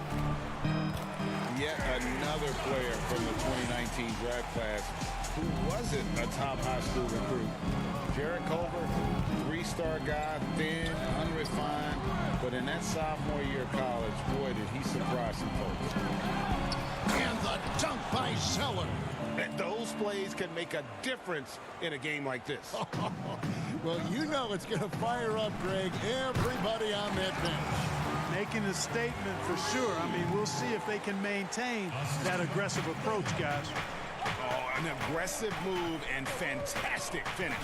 Yet another player from the 2019 draft class who wasn't a top high school recruit. Jared Culver, three-star guy, thin, unrefined, but in that sophomore year of college, boy, did he surprise some folks. And the dunk by Zeller. And those plays can make a difference in a game like this. Well, you know it's going to fire up, Greg, everybody on that bench. Making a statement for sure. I mean, we'll see if they can maintain that aggressive approach, guys. Oh, an aggressive move and fantastic finish.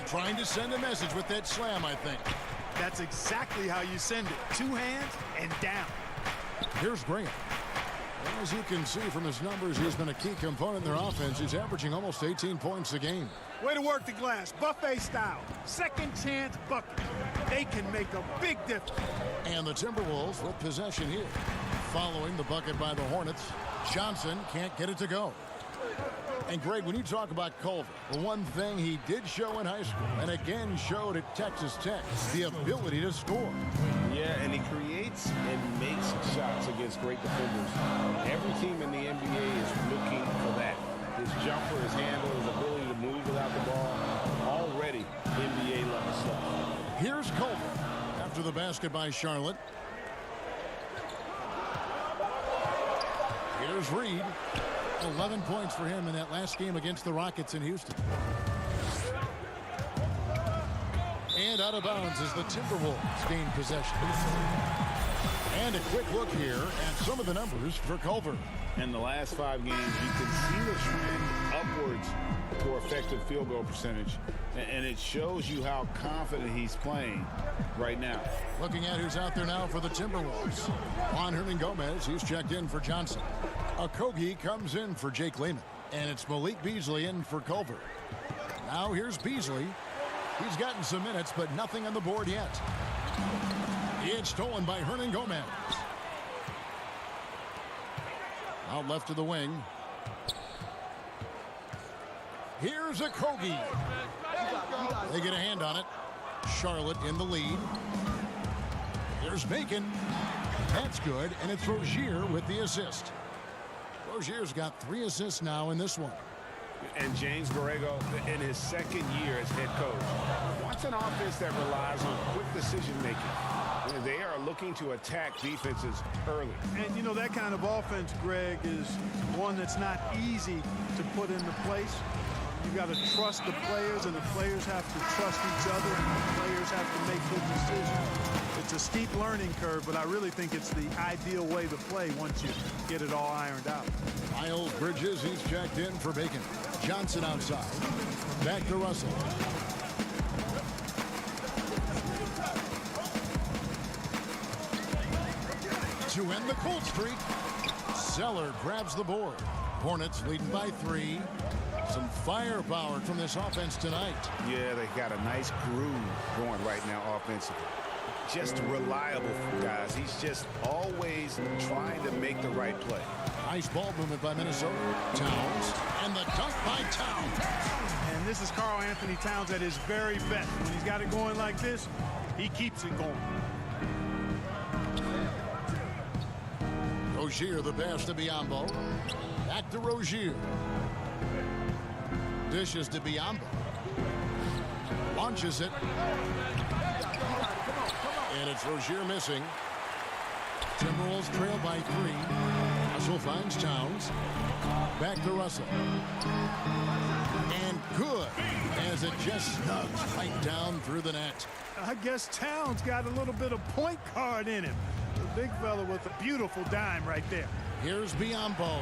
Trying to send a message with that slam, I think. That's exactly how you send it. Two hands and down. Here's Graham. As you can see from his numbers, he's been a key component in their offense. He's averaging almost 18 points a game. Way to work the glass, buffet style. Second chance bucket. They can make a big difference. And the Timberwolves with possession here. Following the bucket by the Hornets, Johnson can't get it to go. And Greg, when you talk about Culver, the one thing he did show in high school and again showed at Texas Tech, the ability to score. Yeah, and he creates and makes shots against great defenders. Every team in the NBA is looking for that. His jumper, his handle, his ability to move without the ball, already NBA level stuff. Here's Culver after the basket by Charlotte. Here's Reed. 11 points for him in that last game against the Rockets in Houston. And out of bounds as the Timberwolves gain possession. And a quick look here at some of the numbers for Culver. In the last 5 games, you can see the trend upwards for effective field goal percentage. And it shows you how confident he's playing right now. Looking at who's out there now for the Timberwolves. Juan Hernangomez, he's checked in for Johnson. Okogie comes in for Jake Lehman. And it's Malik Beasley in for Culver. Now here's Beasley. He's gotten some minutes, but nothing on the board yet. It's stolen by Hernangomez. Out left to the wing. Here's Okogie. They get a hand on it. Charlotte in the lead. Here's Bacon. That's good, and it's Rozier with the assist. Rozier's got 3 assists now in this one. And James Borrego, in his second year as head coach, wants an offense that relies on quick decision-making. They are looking to attack defenses early. And, you know, that kind of offense, Greg, is one that's not easy to put into place. You got to trust the players, and the players have to trust each other, and the players have to make good decisions. It's a steep learning curve, but I really think it's the ideal way to play once you get it all ironed out. Miles Bridges, he's checked in for Bacon. Johnson outside. Back to Russell. to end the cold streak. Zeller grabs the board. Hornets leading by 3. Some firepower from this offense tonight. Yeah, they got a nice groove going right now offensively. Just reliable, guys. He's just always trying to make the right play. Nice ball movement by Minnesota. Towns, and the dunk by Towns. And this is Karl Anthony Towns at his very best. When he's got it going like this, he keeps it going. Rozier the pass to Biyombo. Back to Rozier. Dishes to Biyombo. Launches it. And it's Rozier missing. Timberwolves trail by 3. Russell finds Towns. Back to Russell. And good, as it just snugs right down through the net. I guess Towns got a little bit of point guard in him. The big fella with a beautiful dime right there. Here's Biyombo,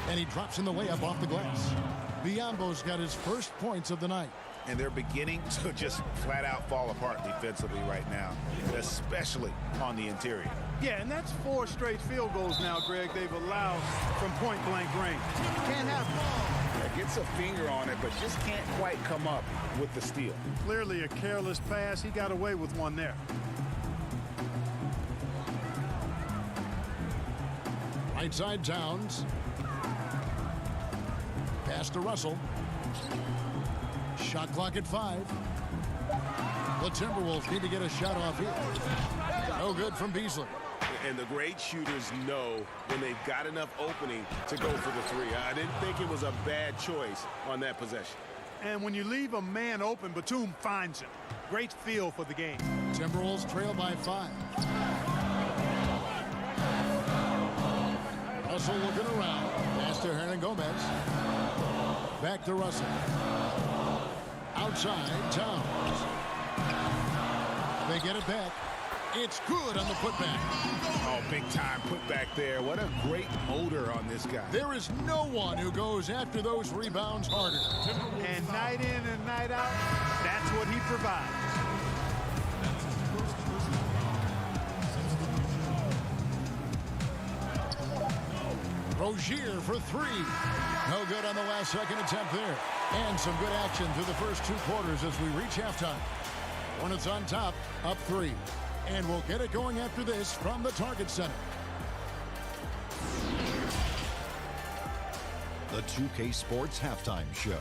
and he drops in the layup off the glass. Biyombo's got his first points of the night. And they're beginning to just flat out fall apart defensively right now, especially on the interior. Yeah, and that's 4 straight field goals now, Greg, they've allowed from point-blank range. Can't have ball. Yeah, gets a finger on it, but just can't quite come up with the steal. Clearly a careless pass. He got away with one there. Right side Towns. Pass to Russell. Shot clock at 5. The Timberwolves need to get a shot off here. No good from Beasley. And the great shooters know when they've got enough opening to go for the 3. I didn't think it was a bad choice on that possession. And when you leave a man open, Batum finds him. Great feel for the game. Timberwolves trail by 5. Russell looking around. Pass to Hernan Gomez. Back to Russell. Outside, Towns. They get it back. It's good on the putback. Oh, big time putback there. What a great motor on this guy. There is no one who goes after those rebounds harder. And night in and night out, that's what he provides. Rozier for 3. No good on the last second attempt there. And some good action through the first 2 quarters as we reach halftime. Hornets on top, up 3. And we'll get it going after this from the Target Center. The 2K Sports Halftime Show.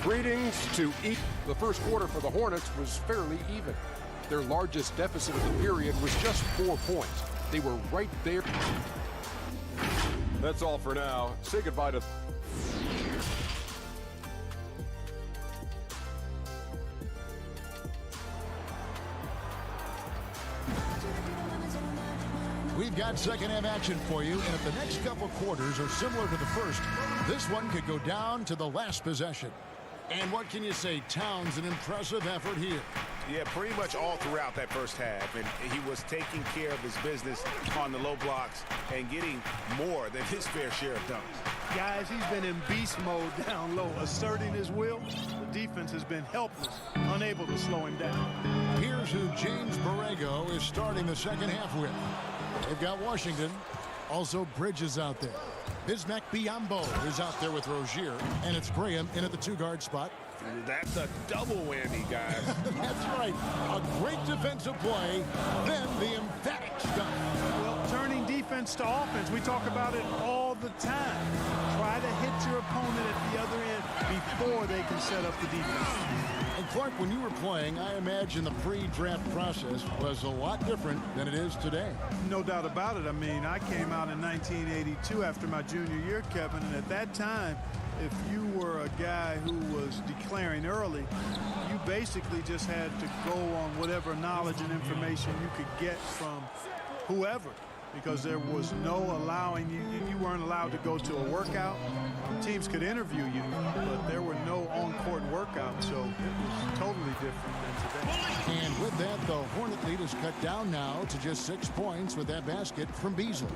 Greetings to each. The first quarter for the Hornets was fairly even. Their largest deficit of the period was just 4 points. They were right there. That's all for now. Say goodbye to... We've got second half action for you, and if the next couple quarters are similar to the first, this one could go down to the last possession. And what can you say? Towns, an impressive effort here. Yeah, pretty much all throughout that first half. And he was taking care of his business on the low blocks and getting more than his fair share of dunks. Guys, he's been in beast mode down low, asserting his will. The defense has been helpless, unable to slow him down. Here's who James Borrego is starting the second half with. They've got Washington, also Bridges out there. Bismack Biyombo is out there with Rozier, and it's Graham in at the 2-guard spot. That's a double whammy, guys. That's right. A great defensive play, then the emphatic stuff. Well, turning defense to offense, we talk about it all the time. Try to hit your opponent at the other end before they can set up the defense. And Clark, when you were playing, I imagine the pre-draft process was a lot different than it is today. No doubt about it. I mean, I came out in 1982 after my junior year, Kevin, and at that time, if you were a guy who was declaring early, you basically just had to go on whatever knowledge and information you could get from whoever, because there was no allowing you weren't allowed to go to a workout. Teams could interview you, but there were no on-court workouts, so it was totally different than today. And with that, the Hornet lead is cut down now to just 6 points with that basket from Beasley.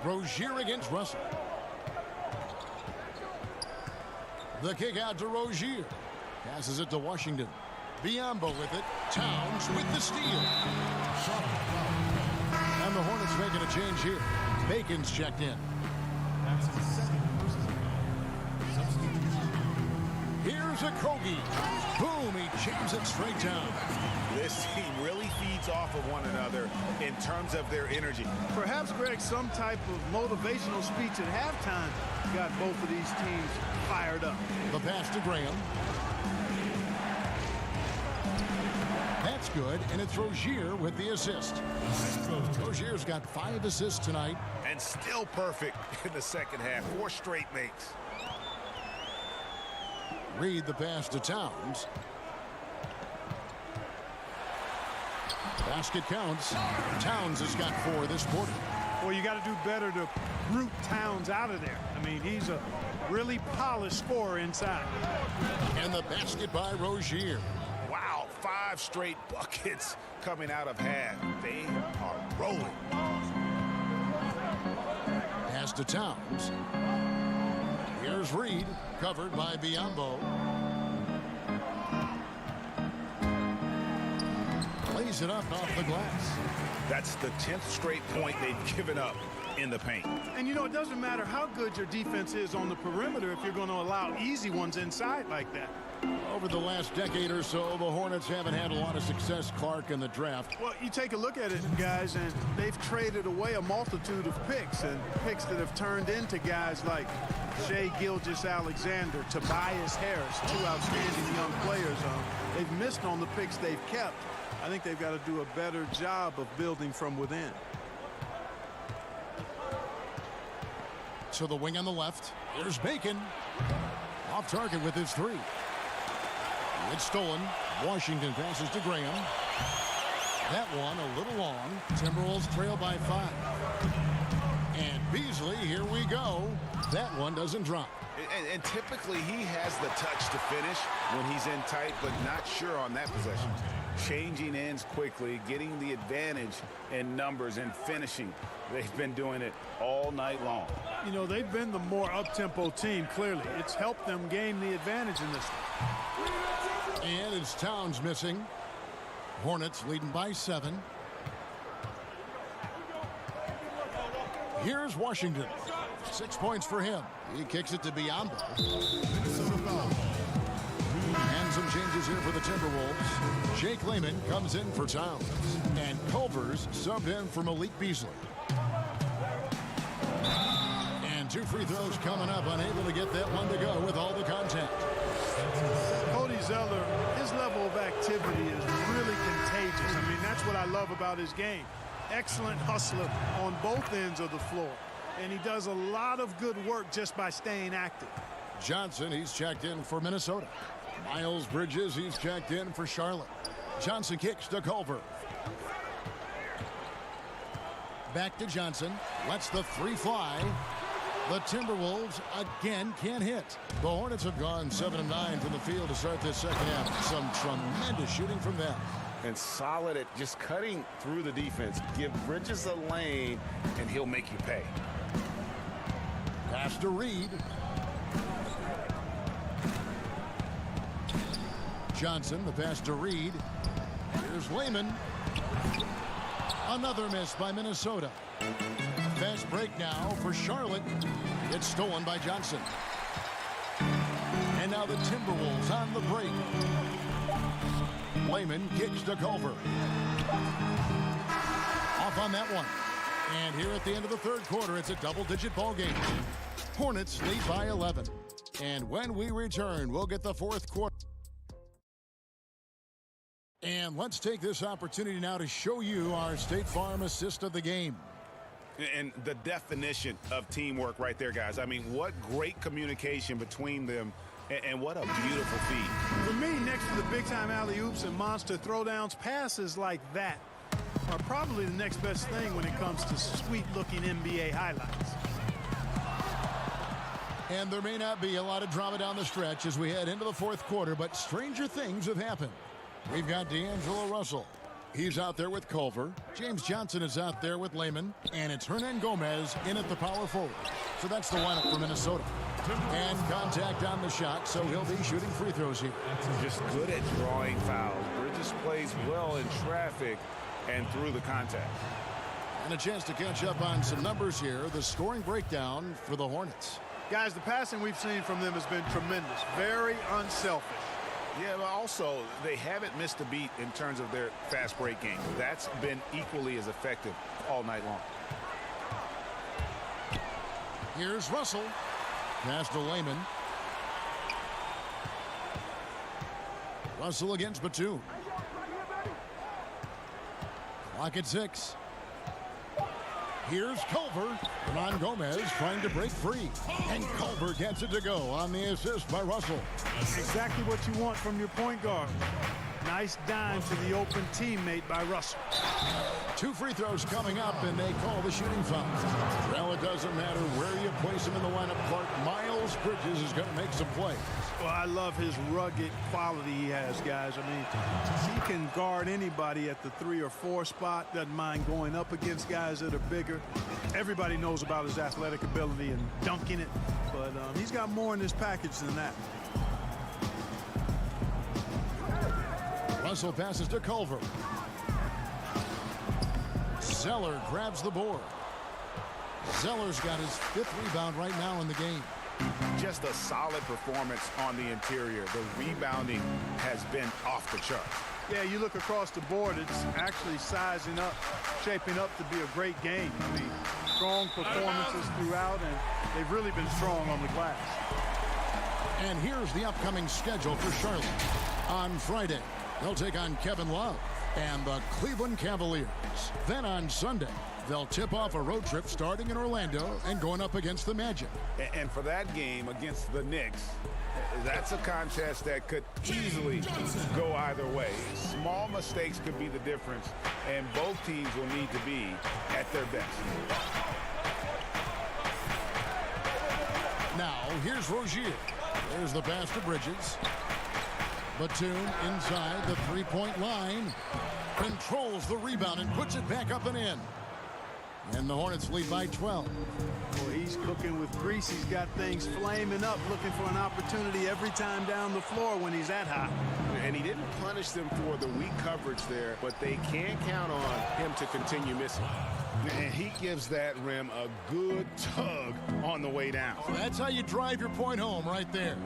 Rozier against Russell. The kick out to Rozier. Passes it to Washington. Biyombo with it. Towns with the steal. And the Hornets making a change here. Bacon's checked in. Here's a Kogi. Boom, he jams it straight down. This team really feeds off of one another in terms of their energy. Perhaps, Greg, some type of motivational speech at halftime got both of these teams fired up. The pass to Graham. That's good, and it's Rozier with the assist. Rozier's got 5 assists tonight. And still perfect in the second half. 4 straight makes. Reed the pass to Towns. Basket counts. Towns has got 4 this quarter. Well, you got to do better to root Towns out of there. I mean, he's a really polished scorer inside. And the basket by Rozier. Wow, 5 straight buckets coming out of half. They are rolling. Pass to Towns. Here's Reed, covered by Biyombo. Plays it up off the glass. That's the 10th straight point they've given up in the paint. And, you know, it doesn't matter how good your defense is on the perimeter if you're going to allow easy ones inside like that. Over the last decade or so, the Hornets haven't had a lot of success, Clark, in the draft. Well, you take a look at it, guys, and they've traded away a multitude of picks, and picks that have turned into guys like Shai Gilgeous-Alexander, Tobias Harris, 2 outstanding young players. They've missed on the picks they've kept. I think they've got to do a better job of building from within. To the wing on the left. Here's Bacon. Off target with his 3. It's stolen. Washington passes to Graham. That one a little long. Timberwolves trail by 5. And Beasley, here we go. That one doesn't drop. And typically he has the touch to finish when he's in tight, but not sure on that possession. Changing ends quickly, getting the advantage in numbers and finishing. They've been doing it all night long. You know, they've been the more up-tempo team, clearly. It's helped them gain the advantage in this one. And it's Towns missing. Hornets leading by 7. Here's Washington. 6 points for him. He kicks it to Biyombo. And some changes here for the Timberwolves. Jake Layman comes in for Towns. And Culver's subbed in for Malik Beasley. And 2 free throws coming up. Unable to get that one to go with all the contact. Cody Zeller, his level of activity is really contagious. I mean, that's what I love about his game. Excellent hustler on both ends of the floor. And he does a lot of good work just by staying active. Johnson, he's checked in for Minnesota. Miles Bridges, he's checked in for Charlotte. Johnson kicks to Culver. Back to Johnson. Lets the 3 fly. The Timberwolves again can't hit. The Hornets have gone 7 of 9 from the field to start this second half. Some tremendous shooting from them. And solid at just cutting through the defense. Give Bridges a lane, and he'll make you pay. Pass to Reed. Johnson, the pass to Reed. Here's Layman. Another miss by Minnesota. Fast break now for Charlotte. It's stolen by Johnson. And now the Timberwolves on the break. Layman kicks to Culver. Off on that one. And here at the end of the third quarter, it's a double-digit ball game. Hornets lead by 11. And when we return, we'll get the fourth quarter. And let's take this opportunity now to show you our State Farm assist of the game. And the definition of teamwork right there, guys. I mean, what great communication between them, and what a beautiful feed. For me, next to the big-time alley-oops and monster throwdowns, passes like that are probably the next best thing when it comes to sweet-looking NBA highlights. And there may not be a lot of drama down the stretch as we head into the fourth quarter, but stranger things have happened. We've got D'Angelo Russell. He's out there with Culver. James Johnson is out there with Layman. And it's Hernan Gomez in at the power forward. So that's the lineup for Minnesota. And contact on the shot, so he'll be shooting free throws here. Just good at drawing fouls. Bridges plays well in traffic and through the contact. And a chance to catch up on some numbers here. The scoring breakdown for the Hornets. Guys, the passing we've seen from them has been tremendous. Very unselfish. Yeah, but also, they haven't missed a beat in terms of their fast break game. That's been equally as effective all night long. Here's Russell. Pass to Layman. Russell against Batum. Clock at 6. Here's Culver. Ron Gomez trying to break free. And Culver gets it to go on the assist by Russell. Exactly what you want from your point guard. Nice dime to the open teammate by Russell. 2 free throws coming up, and they call the shooting foul. Well, it doesn't matter where you place him in the lineup, Clark. Miles Bridges is going to make some plays. Well, I love his rugged quality he has, guys. I mean, he can guard anybody at the 3 or 4 spot. Doesn't mind going up against guys that are bigger. Everybody knows about his athletic ability and dunking it, but he's got more in his package than that. Russell passes to Culver. Zeller grabs the board. Zeller's got his 5th rebound right now in the game. Just a solid performance on the interior. The rebounding has been off the charts. Yeah, you look across the board, it's actually sizing up, shaping up to be a great game. I mean, strong performances throughout, and they've really been strong on the glass. And here's the upcoming schedule for Charlotte. On Friday, they'll take on Kevin Love and the Cleveland Cavaliers. Then on Sunday, they'll tip off a road trip starting in Orlando and going up against the Magic. And for that game against the Knicks, that's a contest that could easily go either way. Small mistakes could be the difference, and both teams will need to be at their best. Now, here's Rozier. There's the pass to Bridges. Batum inside the 3-point line. Controls the rebound and puts it back up and in. And the Hornets lead by 12. Boy, he's cooking with grease. He's got things flaming up, looking for an opportunity every time down the floor when he's that hot. And he didn't punish them for the weak coverage there, but they can't count on him to continue missing. And he gives that rim a good tug on the way down. That's how you drive your point home right there.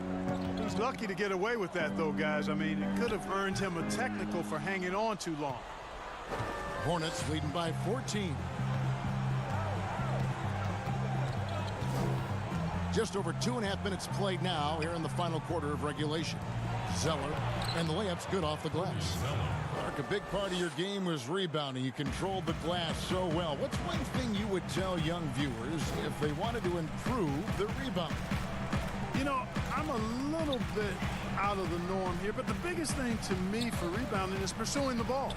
He's lucky to get away with that, though, guys. I mean, it could have earned him a technical for hanging on too long. Hornets leading by 14. Just over 2.5 minutes played now here in the final quarter of regulation. Zeller, and the layup's good off the glass. Mark, a big part of your game was rebounding. You controlled the glass so well. What's one thing you would tell young viewers if they wanted to improve the rebound? You know, I'm a little bit out of the norm here, but the biggest thing to me for rebounding is pursuing the ball.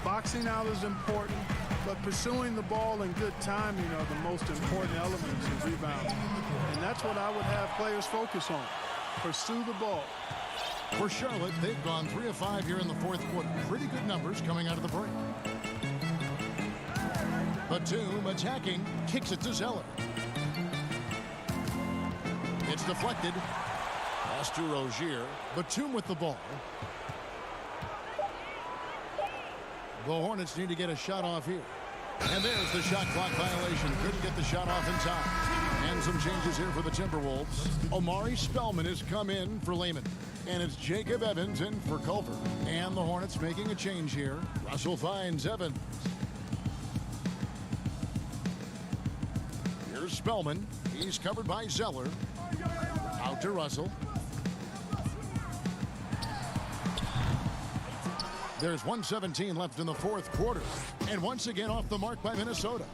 Boxing out is important, but pursuing the ball and good timing are the most important elements of rebounding. And that's what I would have players focus on. Pursue the ball. For Charlotte, they've gone 3 of 5 here in the 4th quarter. Pretty good numbers coming out of the break. Batum attacking, kicks it to Zeller. It's deflected. Pass to Rozier. Batum with the ball. The Hornets need to get a shot off here. And there's the shot clock violation. Couldn't get the shot off in time. And some changes here for the Timberwolves. Omari Spellman has come in for Layman. And it's Jacob Evans in for Culver. And the Hornets making a change here. Russell finds Evans. Here's Spellman. He's covered by Zeller. Out to Russell. There's 1:17 left in the 4th quarter. And once again off the mark by Minnesota.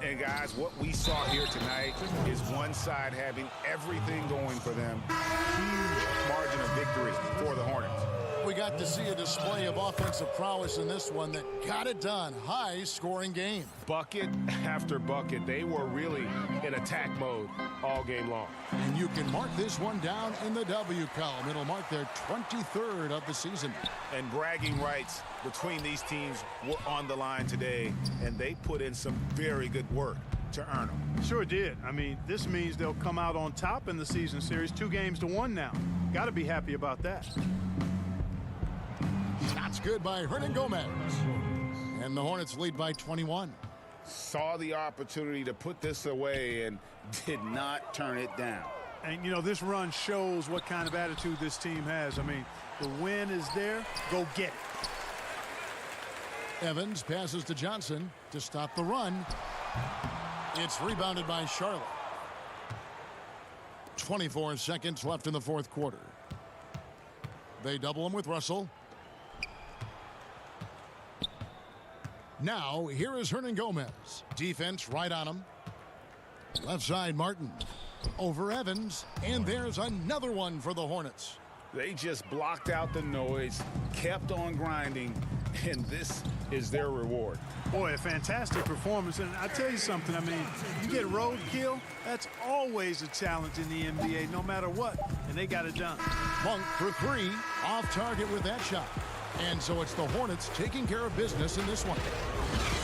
And guys, what we saw here tonight is one side having everything going for them. Huge margin of victory for the Hornets. We got to see a display of offensive prowess in this one that got it done. High-scoring game. Bucket after bucket. They were really in attack mode all game long. And you can mark this one down in the W column. It'll mark their 23rd of the season. And bragging rights between these teams were on the line today, and they put in some very good work to earn them. Sure did. I mean, this means they'll come out on top in the season series, 2-1 now. Got to be happy about that. Shots good by Hernan Gomez. And the Hornets lead by 21. Saw the opportunity to put this away and did not turn it down. And, you know, this run shows what kind of attitude this team has. I mean, the win is there. Go get it. Evans passes to Johnson to stop the run. It's rebounded by Charlotte. 24 seconds left in the fourth quarter. They double him with Russell. Now, here is Hernan Gomez. Defense right on him. Left side, Martin. Over Evans. And there's another one for the Hornets. They just blocked out the noise, kept on grinding, and this is their reward. Boy, a fantastic performance. And I tell you something, I mean, you get roadkill, that's always a challenge in the NBA, no matter what. And they got it done. Monk for three, off target with that shot. And so it's the Hornets taking care of business in this one.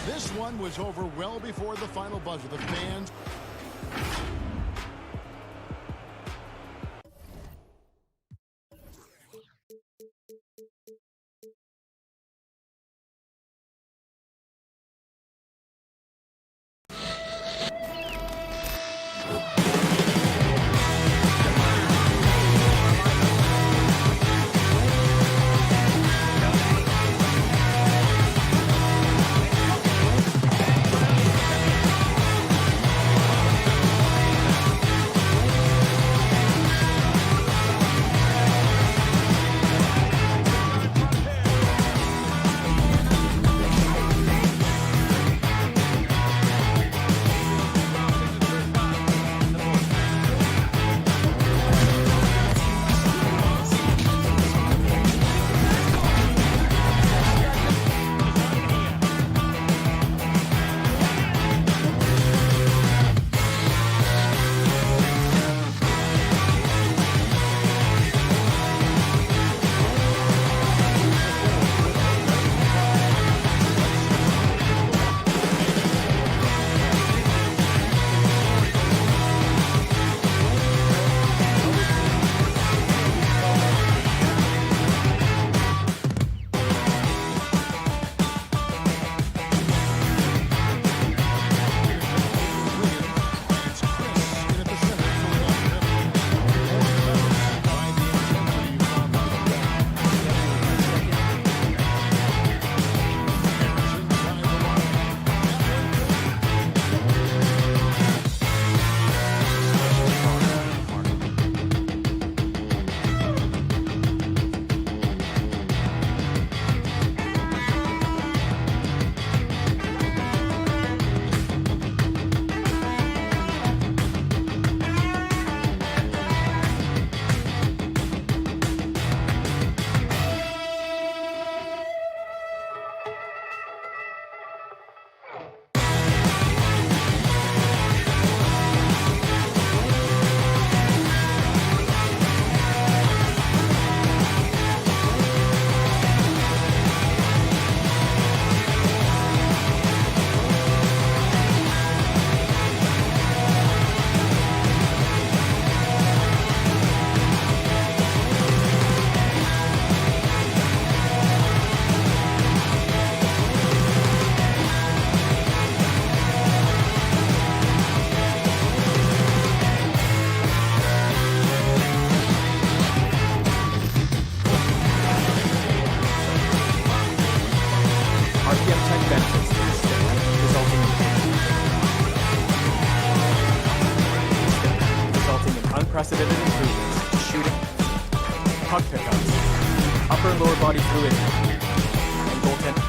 This one was over well before the final buzzer. The fans... unprecedented improvements to shooting, puck pickups, upper and lower body fluidity, and goaltending.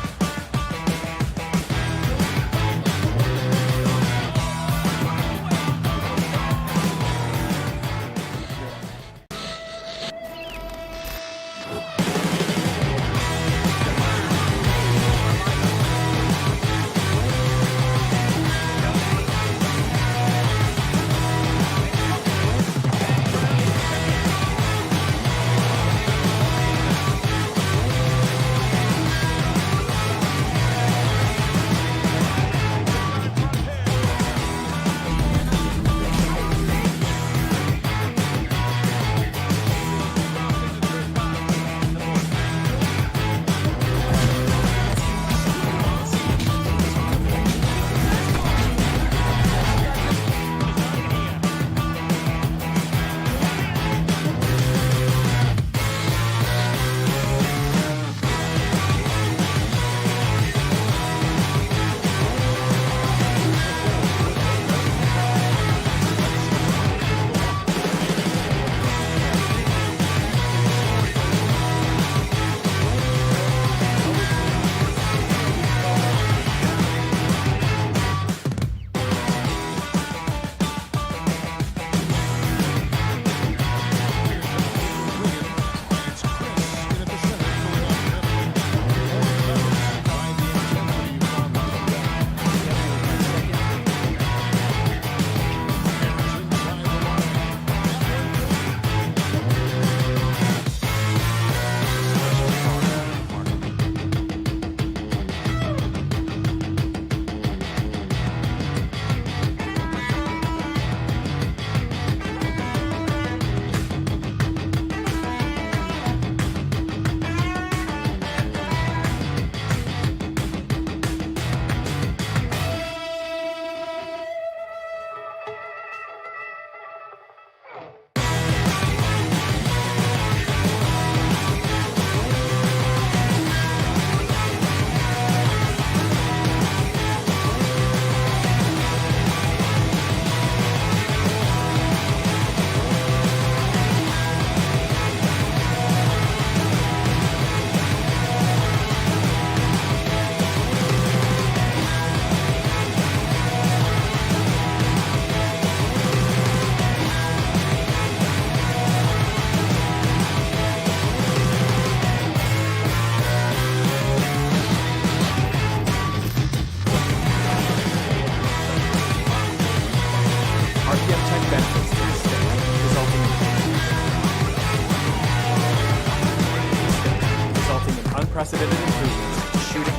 unprecedented improvements, shooting,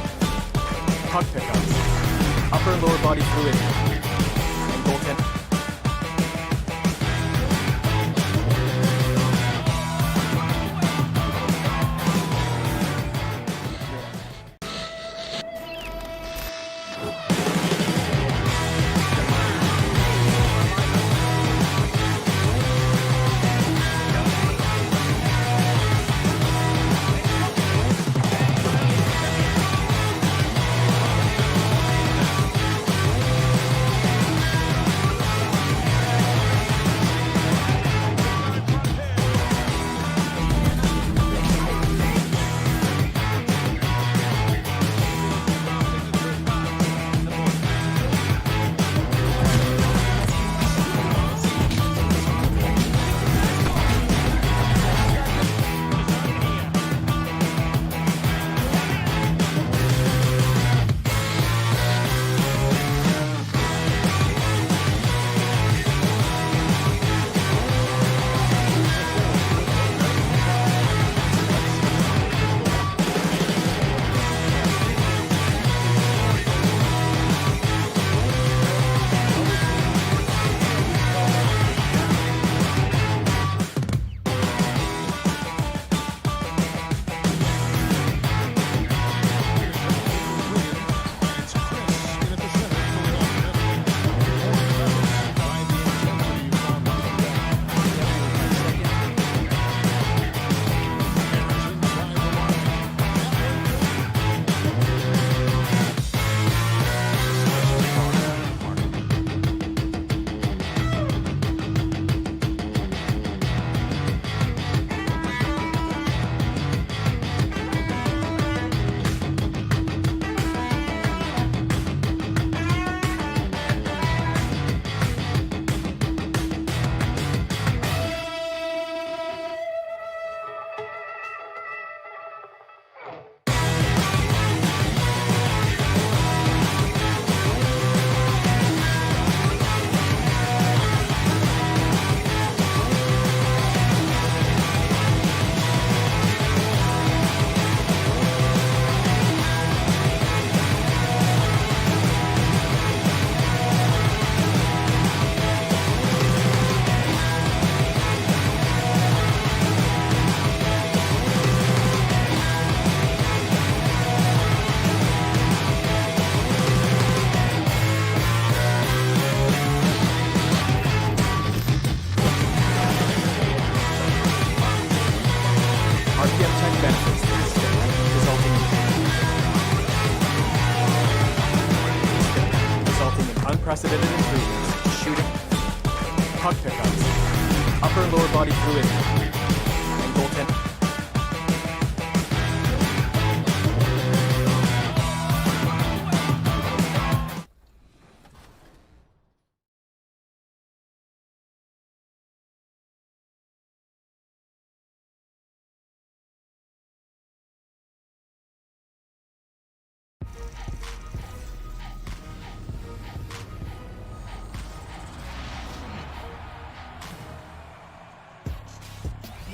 puck pickups, upper and lower body fluidity, and goaltending. Unprecedented improvements, shooting, puck pickups, upper and lower body fluidity, and goaltending.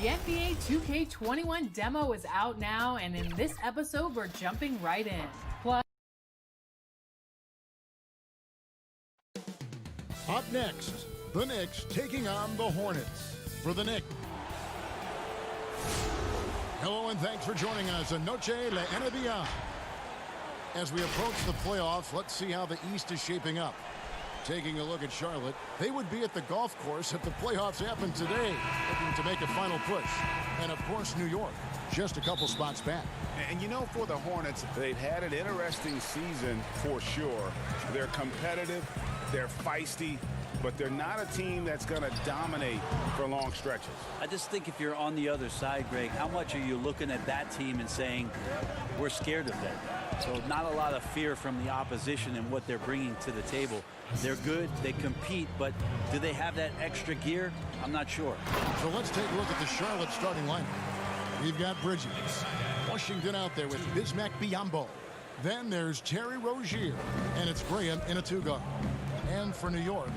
The NBA 2K21 demo is out now, and in this episode, we're jumping right in. Plus, up next, the Knicks taking on the Hornets. For the Knicks. Hello and thanks for joining us. Noche la NBA. As we approach the playoffs, let's see how the East is shaping up. Taking a look at Charlotte, they would be at the golf course if the playoffs happened today, looking to make a final push. And of course, New York, just a couple spots back. And you know, for the Hornets, they've had an interesting season for sure. They're competitive, they're feisty, but they're not a team that's going to dominate for long stretches. I just think if you're on the other side, Greg, how much are you looking at that team and saying, we're scared of them? So not a lot of fear from the opposition and what they're bringing to the table. They're good, they compete, but do they have that extra gear? I'm not sure. So let's take a look at the Charlotte starting lineup. We've got Bridges, Washington out there with Bismack Biyombo. Then there's Terry Rozier, and it's Graham in a two-guard. And for New York,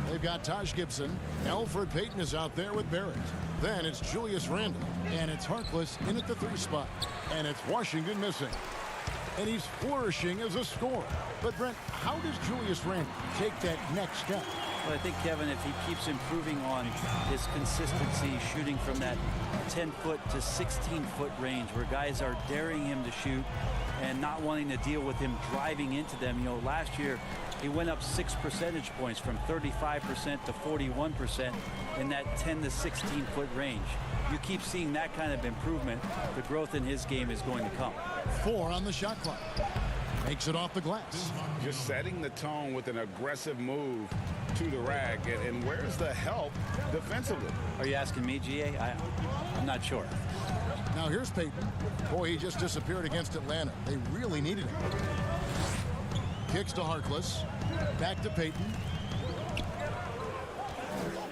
They've got Taj Gibson. Alfred Payton is out there with Barrett. Then it's Julius Randle. And it's Harkless in at the 3 spot. And it's Washington missing. And he's flourishing as a scorer. But, Brent, how does Julius Randle take that next step? Well, I think, Kevin, if he keeps improving on his consistency, shooting from that 10-foot to 16-foot range where guys are daring him to shoot and not wanting to deal with him driving into them. You know, last year he went up 6 percentage points from 35% to 41% in that 10 to 16-foot range. You keep seeing that kind of improvement, the growth in his game is going to come. 4 on the shot clock. Makes it off the glass. Just setting the tone with an aggressive move to the rack. And where's the help defensively? Are you asking me, GA? I'm not sure. Now here's Payton. Boy, he just disappeared against Atlanta. They really needed him. Kicks to Harkless. Back to Payton.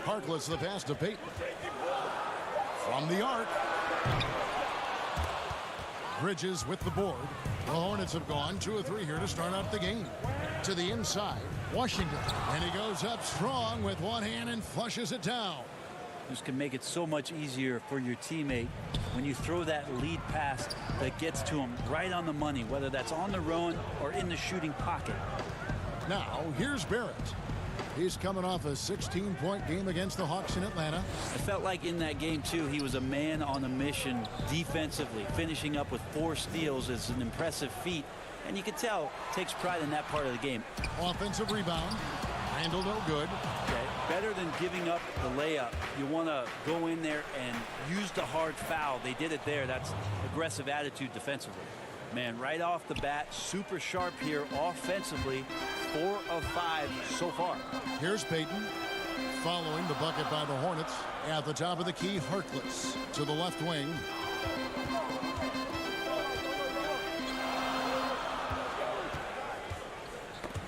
Harkless the pass to Payton. From the arc. Bridges with the board. The Hornets have gone 2 of 3 here to start out the game. To the inside, Washington. And he goes up strong with one hand and flushes it down. This can make it so much easier for your teammate when you throw that lead pass that gets to him right on the money, whether that's on the run or in the shooting pocket. Now, here's Barrett. He's coming off a 16-point game against the Hawks in Atlanta. I felt like in that game, too, he was a man on a mission defensively. Finishing up with 4 steals is an impressive feat. And you can tell, takes pride in that part of the game. Offensive rebound. Handle no good. Okay. Better than giving up the layup. You want to go in there and use the hard foul. They did it there. That's aggressive attitude defensively. Man, right off the bat, super sharp here offensively. 4 of 5 so far. Here's Payton. Following the bucket by the Hornets. At the top of the key, Harkless to the left wing.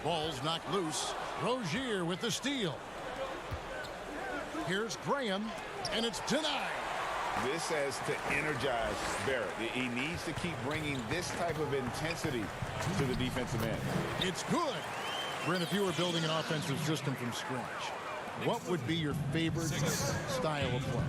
Ball's knocked loose. Rozier with the steal. Here's Graham, and it's denied. This has to energize Barrett. He needs to keep bringing this type of intensity to the defensive end. It's good. Brent, if you were building an offensive system from scratch, what would be your favorite style of play?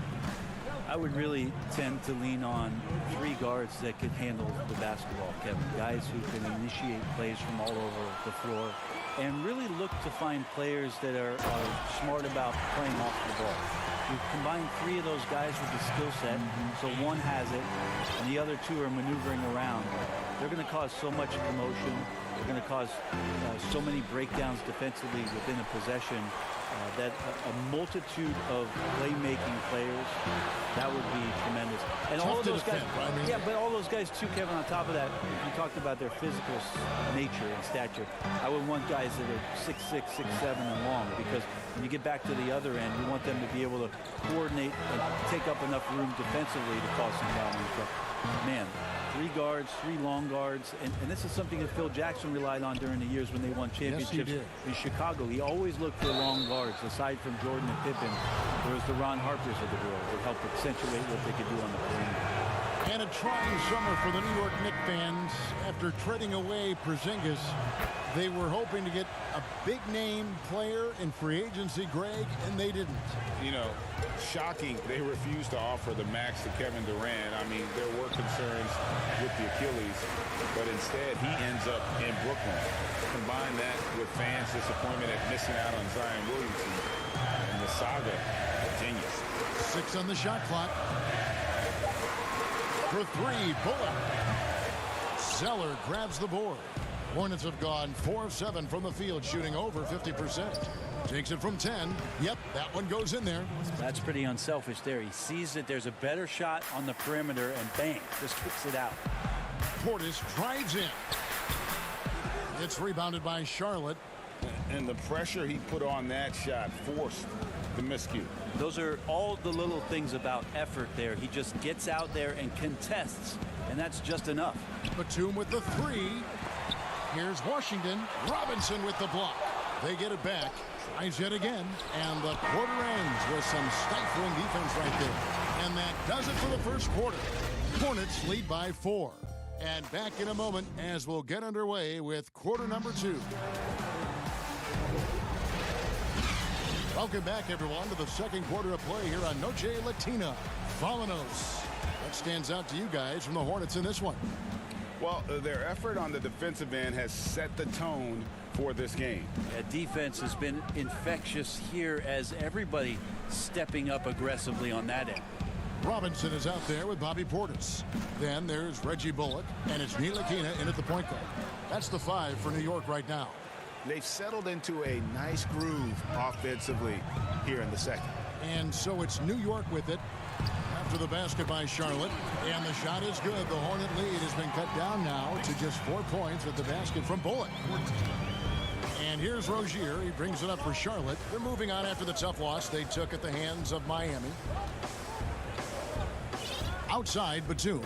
I would really tend to lean on 3 guards that can handle the basketball, Kevin. Guys who can initiate plays from all over the floor and really look to find players that are smart about playing off the ball. You combine 3 of those guys with the skill set, so one has it, and the other 2 are maneuvering around. They're going to cause so much commotion. They're going to cause so many breakdowns defensively within a possession that a multitude of playmaking players, that would be tremendous. And all of those guys, yeah, but all those guys too, Kevin, on top of that, you talked about their physical nature and stature. I would want guys that are 6'6", 6'7", and long, because when you get back to the other end, you want them to be able to coordinate and take up enough room defensively to cause some problems. But man, 3 guards, 3 long guards, and this is something that Phil Jackson relied on during the years when they won championships in Chicago. He always looked for long guards. Aside from Jordan and Pippen, there was the Ron Harpers of the world that helped accentuate what they could do on the perimeter. And a trying summer for the New York Knicks fans. After trading away Porzingis, they were hoping to get a big-name player in free agency, Greg, and they didn't. You know, shocking they refused to offer the max to Kevin Durant. I mean, there were concerns with the Achilles, but instead he ends up in Brooklyn. Combine that with fans' disappointment at missing out on Zion Williamson, and the saga continues. 6 on the shot clock. For 3, Bullock. Zeller grabs the board. Hornets have gone 4 of 7 from the field, shooting over 50%. Takes it from 10. Yep, that one goes in there. That's pretty unselfish there. He sees that there's a better shot on the perimeter, and bang, just kicks it out. Portis drives in. It's rebounded by Charlotte. And the pressure he put on that shot forced the miscue. Those are all the little things about effort there. He just gets out there and contests, and that's just enough. Batum with the 3. Here's Washington. Robinson with the block. They get it back. Tries yet again. And the quarter ends with some stifling defense right there. And that does it for the first quarter. Hornets lead by 4. And back in a moment as we'll get underway with quarter number 2. Welcome back, everyone, to the second quarter of play here on Noche Latina. Vámonos. What stands out to you guys from the Hornets in this one? Well, their effort on the defensive end has set the tone for this game. Yeah, defense has been infectious here as everybody stepping up aggressively on that end. Robinson is out there with Bobby Portis. Then there's Reggie Bullock, and it's Ntilikina in at the point guard. That's the 5 for New York right now. They've settled into a nice groove offensively here in the second. And so it's New York with it after the basket by Charlotte. And the shot is good. The Hornet lead has been cut down now to just 4 points with the basket from Bullock. And here's Rozier. He brings it up for Charlotte. They're moving on after the tough loss they took at the hands of Miami. Outside, Batum.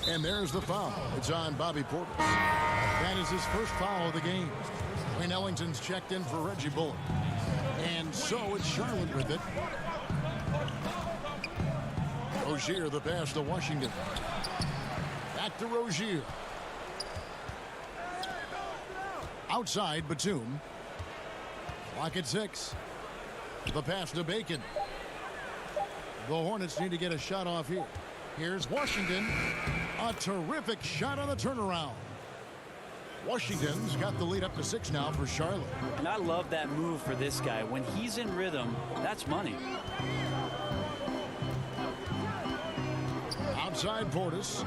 And there's the foul. It's on Bobby Portis. That is his first foul of the game. Wayne Ellington's checked in for Reggie Bullock. And so it's Charlotte with it. Rozier, the pass to Washington. Back to Rozier. Outside, Batum. Clock at 6. The pass to Bacon. The Hornets need to get a shot off here. Here's Washington. A terrific shot on the turnaround. Washington's got the lead up to 6 now for Charlotte. And I love that move for this guy. When he's in rhythm, that's money. Outside Portis.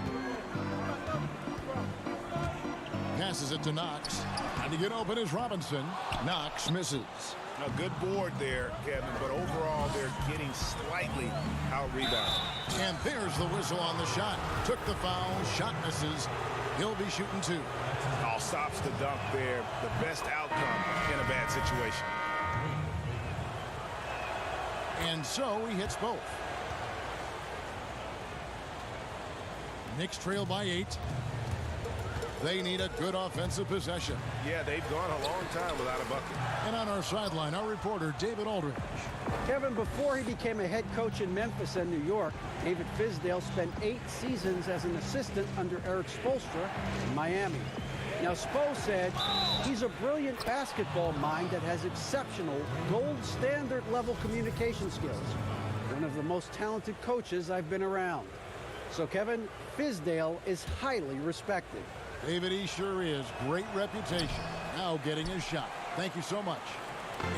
Passes it to Knox. And to get open is Robinson. Knox misses. A good board there, Kevin, but overall they're getting slightly out-rebounded. And there's the whistle on the shot. Took the foul. Shot misses. He'll be shooting 2. All stops the dunk there. The best outcome in a bad situation. And so he hits both. Knicks trail by 8. They need a good offensive possession. Yeah, they've gone a long time without a bucket. And on our sideline, our reporter, David Aldridge. Kevin, before he became a head coach in Memphis and New York, David Fizdale spent 8 seasons as an assistant under Eric Spoelstra in Miami. Now, Spo said he's a brilliant basketball mind that has exceptional gold standard level communication skills. One of the most talented coaches I've been around. So, Kevin, Fizdale is highly respected. David, he sure is. Great reputation. Now getting his shot. Thank you so much.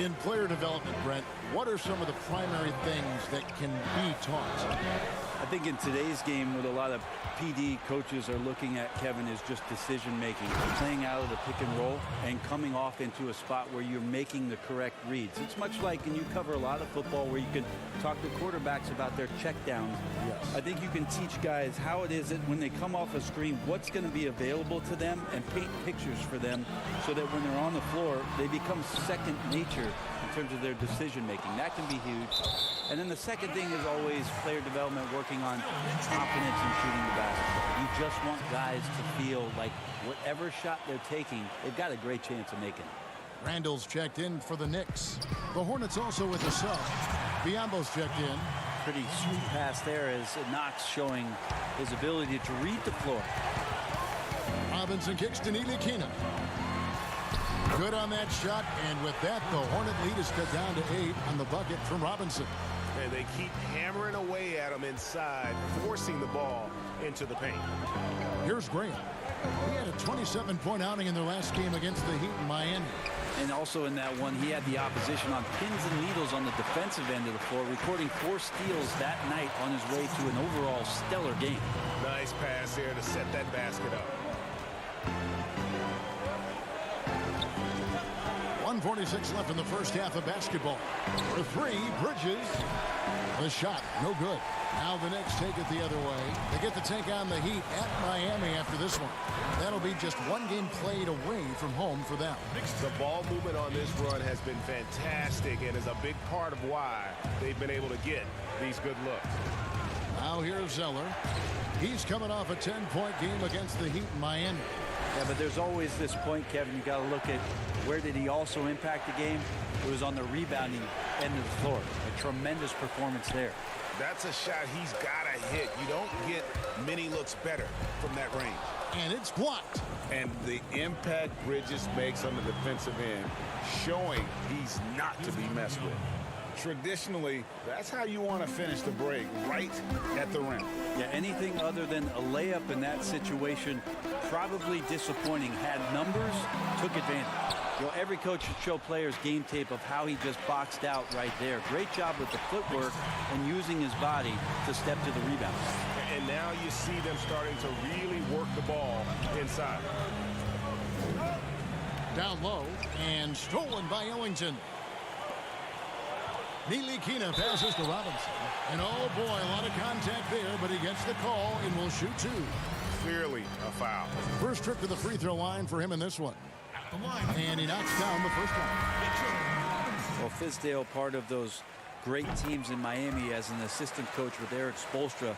In player development, Brent, what are some of the primary things that can be taught? I think in today's game, what a lot of PD coaches are looking at, Kevin, is just decision making, playing out of the pick and roll and coming off into a spot where you're making the correct reads. It's much like, and you cover a lot of football, where you can talk to quarterbacks about their check downs. Yes. I think you can teach guys how it is that when they come off a screen, what's going to be available to them, and paint pictures for them so that when they're on the floor, they become second nature in terms of their decision making. That can be huge. And then the second thing is always player development, working on confidence in shooting the basketball. You just want guys to feel like whatever shot they're taking, they've got a great chance of making it. Randall's checked in for the Knicks. The Hornets also with the sub. Biombo's checked in. Pretty sweet pass there as Knox showing his ability to read the floor. Robinson kicks to Ntilikina. Good on that shot, and with that, the Hornet lead is cut down to 8 on the bucket from Robinson. And they keep hammering away at him inside, forcing the ball into the paint. Here's Graham. He had a 27-point outing in their last game against the Heat in Miami. And also in that one, he had the opposition on pins and needles on the defensive end of the floor, recording 4 steals that night on his way to an overall stellar game. Nice pass there to set that basket up. 1:46 left in the first half of basketball. For 3, Bridges. The shot, no good. Now the Knicks take it the other way. They get to take on the Heat at Miami after this one. That'll be just 1 game played away from home for them. The ball movement on this run has been fantastic and is a big part of why they've been able to get these good looks. Now here's Zeller. He's coming off a 10-point game against the Heat in Miami. Yeah, but there's always this point, Kevin, you got to look at where did he also impact the game. It was on the rebounding end of the floor. A tremendous performance there. That's a shot he's got to hit. You don't get many looks better from that range. And it's blocked. And the impact Bridges makes on the defensive end, showing he's not to be messed with. Traditionally, that's how you want to finish the break, right at the rim. Yeah, anything other than a layup in that situation, probably disappointing. Had numbers, took advantage. You know, every coach should show players game tape of how he just boxed out right there. Great job with the footwork and using his body to step to the rebound. And now you see them starting to really work the ball inside. Down low and stolen by Ellington. Nilikina passes to Robinson. And oh boy, a lot of contact there, but he gets the call and will shoot two. Clearly a foul. First trip to the free throw line for him in this one. And he knocks down the first one. Well, Fizdale, part of those great teams in Miami as an assistant coach with Eric Spoelstra.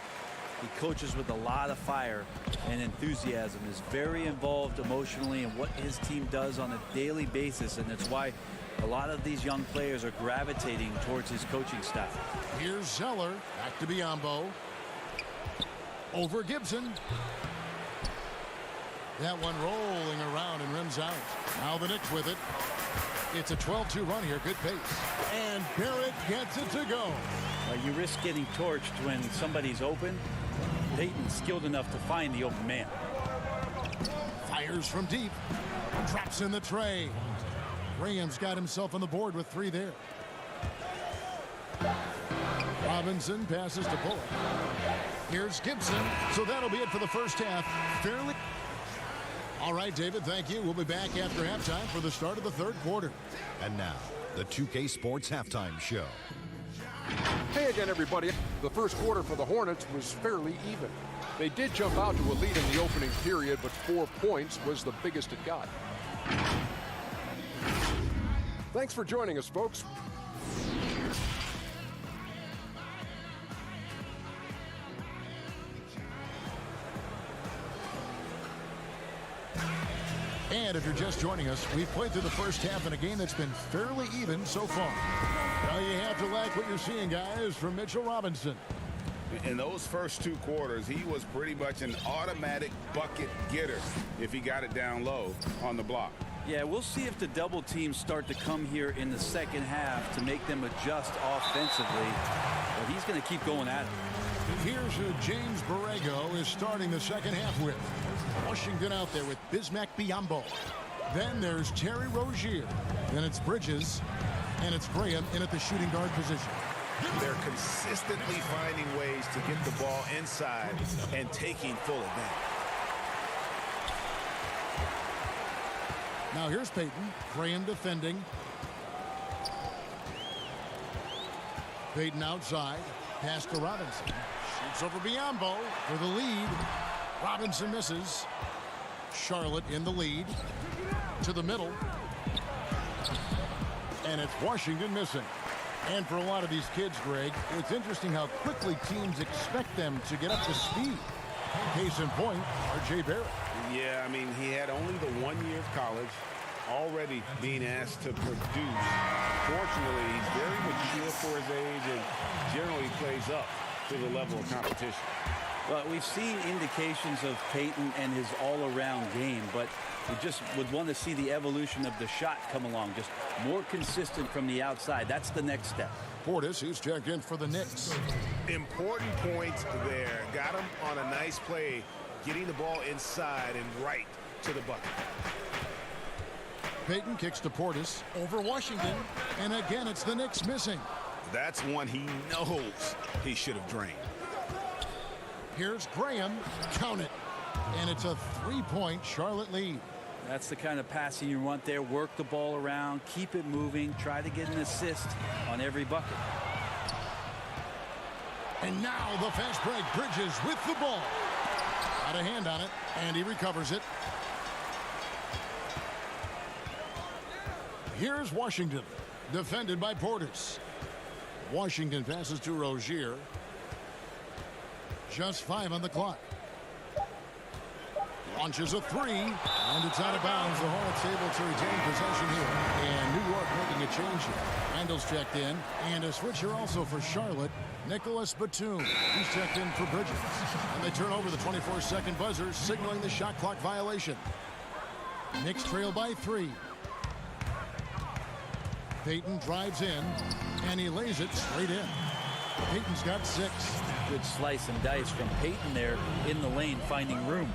He coaches with a lot of fire and enthusiasm, is very involved emotionally in what his team does on a daily basis, and it's why a lot of these young players are gravitating towards his coaching style. Here's Zeller, back to Biyombo. Over Gibson. That one rolling around and rims out. Now the Knicks with it. It's a 12-2 run here, good pace. And Barrett gets it to go. You risk getting torched when somebody's open. Payton's skilled enough to find the open man. Fires from deep. Drops in the tray. Graham's got himself on the board with three there. Robinson passes to Bullock. Here's Gibson. So that'll be it for the first half. Fairly. All right, David, thank you. We'll be back after halftime for the start of the third quarter. And now, the 2K Sports Halftime Show. Hey again, everybody. The first quarter for the Hornets was fairly even. They did jump out to a lead in the opening period, but 4 points was the biggest it got. Thanks for joining us, folks. And if you're just joining us, we've played through the first half in a game that's been fairly even so far. Well, you have to like what you're seeing, guys, from Mitchell Robinson. In those first 2 quarters, he was pretty much an automatic bucket getter if he got it down low on the block. Yeah, we'll see if the double teams start to come here in the second half to make them adjust offensively. But he's going to keep going at it. Here's who James Borrego is starting the second half with. Washington out there with Bismack Biyombo. Then there's Terry Rozier. Then it's Bridges. And it's Graham in at the shooting guard position. They're consistently finding ways to get the ball inside and taking full advantage. Now here's Payton. Graham defending. Payton outside. Pass to Robinson. Shoots over Biyombo for the lead. Robinson misses. Charlotte in the lead. To the middle. And it's Washington missing. And for a lot of these kids, Greg, it's interesting how quickly teams expect them to get up to speed. Case in point, R.J. Barrett. Yeah, I mean, he had only the 1 year of college, already being asked to produce. Fortunately, he's very mature for his age and generally plays up to the level of competition. Well, we've seen indications of Payton and his all-around game, but we just would want to see the evolution of the shot come along, just more consistent from the outside. That's the next step. Portis, who's checked in for the Knicks. Important points there. Got him on a nice play, getting the ball inside and right to the bucket. Payton kicks to Portis over Washington, and again it's the Knicks missing. That's one he knows he should have drained. Here's Graham. Count it. And it's a 3-point Charlotte lead. That's the kind of passing you want there. Work the ball around, keep it moving, try to get an assist on every bucket. And now the fast break. Bridges with the ball. Got a hand on it, and he recovers it. Here's Washington, defended by Portis. Washington passes to Rozier. Just 5 on the clock. Launches a three, and it's out of bounds. The Hornets able to retain possession here. And New York making a change here. Randall's checked in, and a switch here also for Charlotte. Nicholas Batum. He's checked in for Bridges. And they turn over the 24-second buzzer, signaling the shot clock violation. Knicks trail by 3. Payton drives in, and he lays it straight in. Payton's got 6. Good slice and dice from Payton there in the lane, finding room.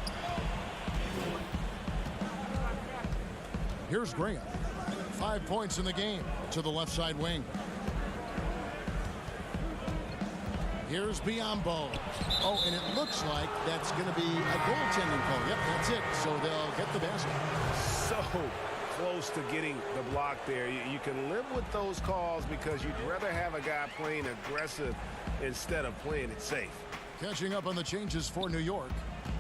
Here's Graham. 5 points in the game to the left side wing. Here's Biyombo. Oh, and it looks like that's going to be a goaltending call. Yep, that's it. So they'll get the basket. So close to getting the block there. You can live with those calls because you'd rather have a guy playing aggressive instead of playing it safe. Catching up on the changes for New York.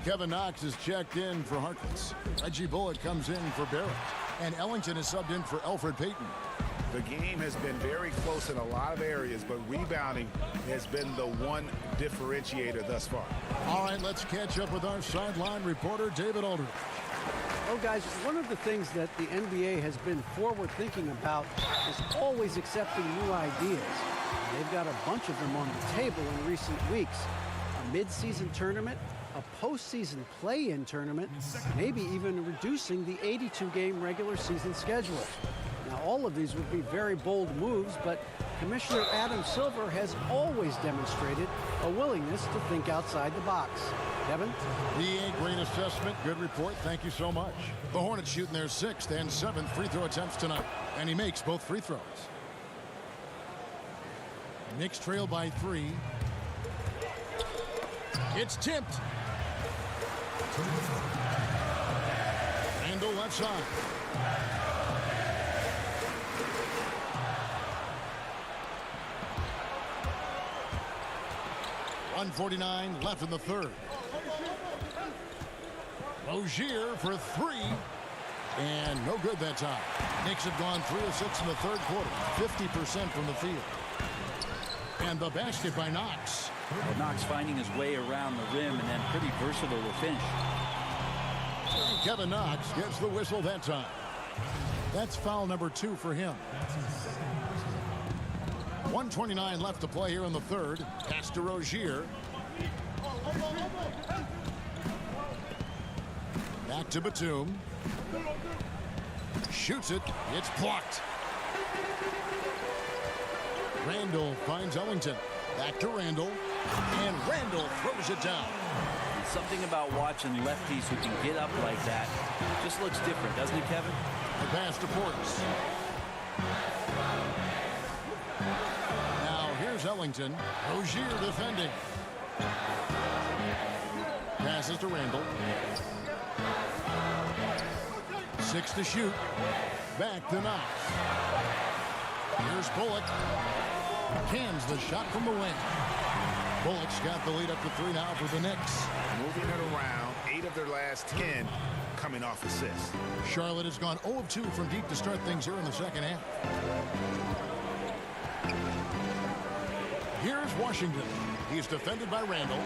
Kevin Knox is checked in for Harkless. Reggie Bullock comes in for Barrett. And Ellington is subbed in for Elfrid Payton. The game has been very close in a lot of areas, but rebounding has been the one differentiator thus far. All right, let's catch up with our sideline reporter, David Aldridge. Well, guys, one of the things that the NBA has been forward-thinking about is always accepting new ideas. They've got a bunch of them on the table in recent weeks. A mid-season tournament, a postseason play-in tournament, maybe even reducing the 82-game regular season schedule. Now, all of these would be very bold moves, but Commissioner Adam Silver has always demonstrated a willingness to think outside the box. Kevin? The great assessment. Good report. Thank you so much. The Hornets shooting their 6th and 7th free throw attempts tonight, and he makes both free throws. Knicks trail by 3. It's tipped. Randall left side. .149 left in the third. Rozier for 3. And no good that time. Knicks have gone 3 of 6 in the third quarter. 50% from the field. And the basket by Knox. Well, Knox finding his way around the rim and then pretty versatile to finish. Kevin Knox gets the whistle that time. That's foul number 2 for him. 1:29 left to play here in the third. Pass to Rozier. Back to Batum. Shoots it. It's blocked. Randall finds Ellington. Back to Randall. And Randall throws it down. Something about watching lefties who can get up like that just looks different, doesn't it, Kevin? The pass to Portis. Now here's Ellington. Rozier defending. Passes to Randall. 6 to shoot. Back to Knox. Here's Bullock. Cans the shot from the wing. Bullock's got the lead up to 3 now for the Knicks. Moving it around, 8 of their last 10 coming off assists. Charlotte has gone 0 of 2 from deep to start things here in the second half. Here's Washington. He's defended by Randall.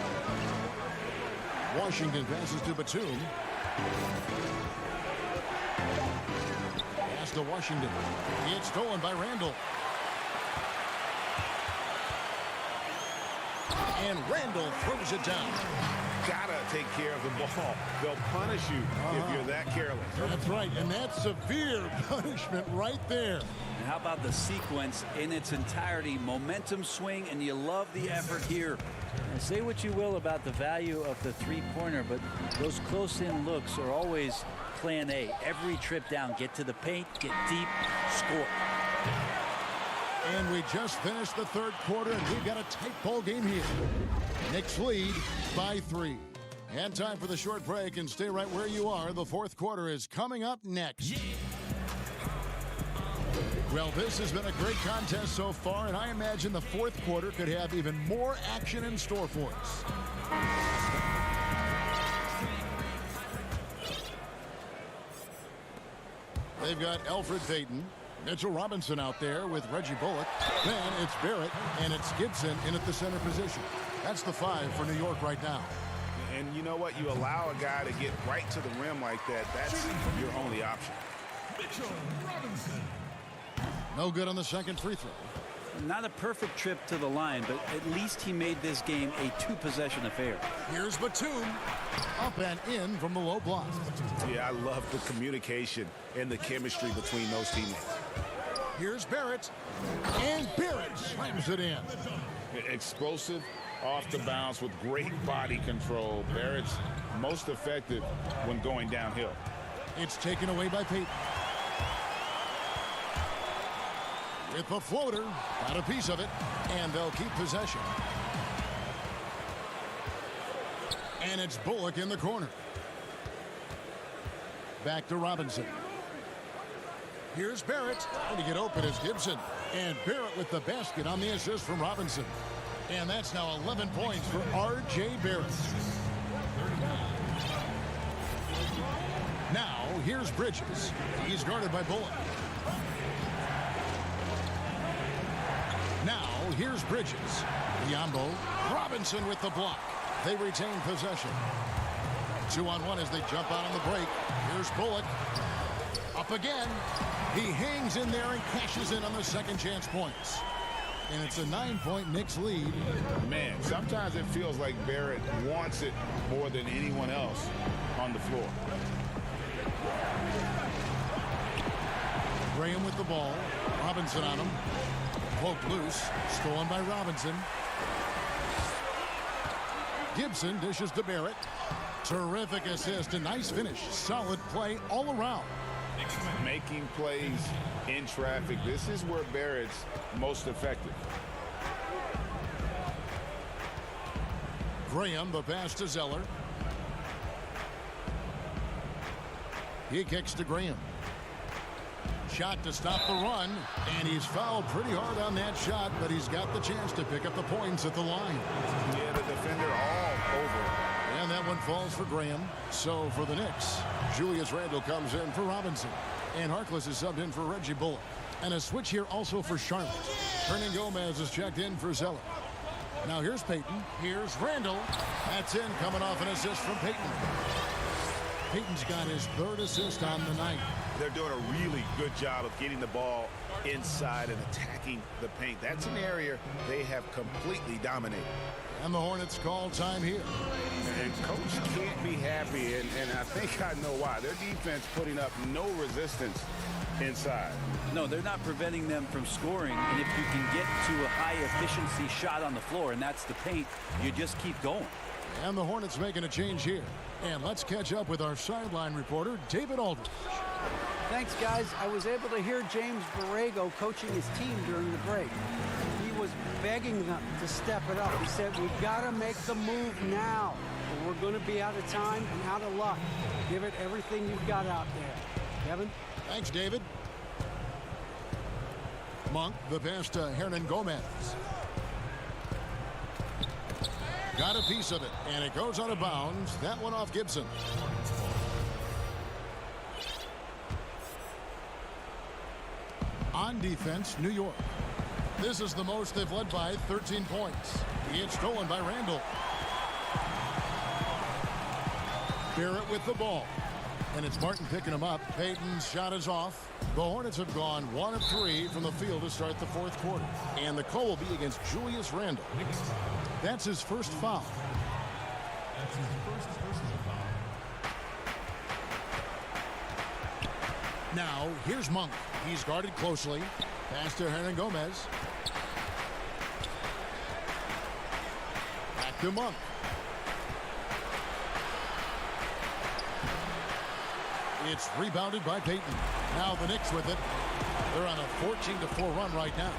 Washington passes to Batum. Pass to Washington. It's stolen by Randall. And Randall throws it down. Gotta take care of the ball. They'll punish you if you're that careless. That's right, and that's severe punishment right there. And how about the sequence in its entirety? Momentum swing, and you love the effort here. And say what you will about the value of the three-pointer, but those close-in looks are always plan A. Every trip down, get to the paint, get deep, score. And we just finished the third quarter, and we've got a tight ball game here. Knicks lead by 3. And time for the short break, and stay right where you are. The fourth quarter is coming up next. Yeah. Well, this has been a great contest so far, and I imagine the fourth quarter could have even more action in store for us. They've got Elfrid Payton, Mitchell Robinson out there with Reggie Bullock. Then it's Barrett, and it's Gibson in at the center position. That's the 5 for New York right now. And you know what? You allow a guy to get right to the rim like that. That's your only option. No good on the second free throw. Not a perfect trip to the line, but at least he made this game a two-possession affair. Here's Batum. Up and in from the low block. Yeah, I love the communication and the chemistry between those teammates. Here's Barrett. And Barrett slams it in. Explosive off the bounce with great body control. Barrett's most effective when going downhill. It's taken away by Payton. With the floater, got a piece of it, and they'll keep possession. And it's Bullock in the corner. Back to Robinson. Here's Barrett. Trying to get open is Gibson. And Barrett with the basket on the assist from Robinson. And that's now 11 points for R.J. Barrett. Now, here's Bridges. He's guarded by Bullock. Now, here's Bridges. Biombo. Robinson with the block. They retain possession. 2-on-1 as they jump out on the break. Here's Bullock. Up again. He hangs in there and cashes in on the second chance points. And it's a 9-point Knicks lead. Man, sometimes it feels like Barrett wants it more than anyone else on the floor. Graham with the ball. Robinson on him. Poked loose. Stolen by Robinson. Gibson dishes to Barrett. Terrific assist. A nice finish. Solid play all around. Making plays in traffic. This is where Barrett's most effective. Graham, the pass to Zeller. He kicks to Graham. Shot to stop the run, and he's fouled pretty hard on that shot, but he's got the chance to pick up the points at the line. Yeah, the defender all over. And that one falls for Graham. So for the Knicks, Julius Randle comes in for Robinson. And Harkless is subbed in for Reggie Bullock. And a switch here also for Charlotte. Hernangomez is checked in for Zeller. Now here's Payton. Here's Randle. That's in, coming off an assist from Payton. Payton's got his third assist on the night. They're doing a really good job of getting the ball inside and attacking the paint. That's an area they have completely dominated. And the Hornets call time here. And coach can't be happy, and I think I know why. Their defense putting up no resistance inside. No, they're not preventing them from scoring. And if you can get to a high-efficiency shot on the floor, and that's the paint, you just keep going. And the Hornets making a change here. And let's catch up with our sideline reporter, David Aldridge. Thanks, guys. I was able to hear James Borrego coaching his team during the break. He was begging them to step it up. He said, we've got to make the move now, or we're going to be out of time and out of luck. Give it everything you've got out there. Kevin? Thanks, David. Monk, the pass to Hernangomez. Got a piece of it, and it goes out of bounds. That one off Gibson. On defense, New York. This is the most they've led by 13 points. It's stolen by Randle. Barrett with the ball. And it's Martin picking him up. Payton's shot is off. The Hornets have gone 1 of 3 from the field to start the fourth quarter. And the call will be against Julius Randle. That's his first foul. That's his first personal foul. Now, here's Monk. He's guarded closely. Pass to Hernangomez. Back to Monk. It's rebounded by Payton. Now the Knicks with it. They're on a 14-4 run right now.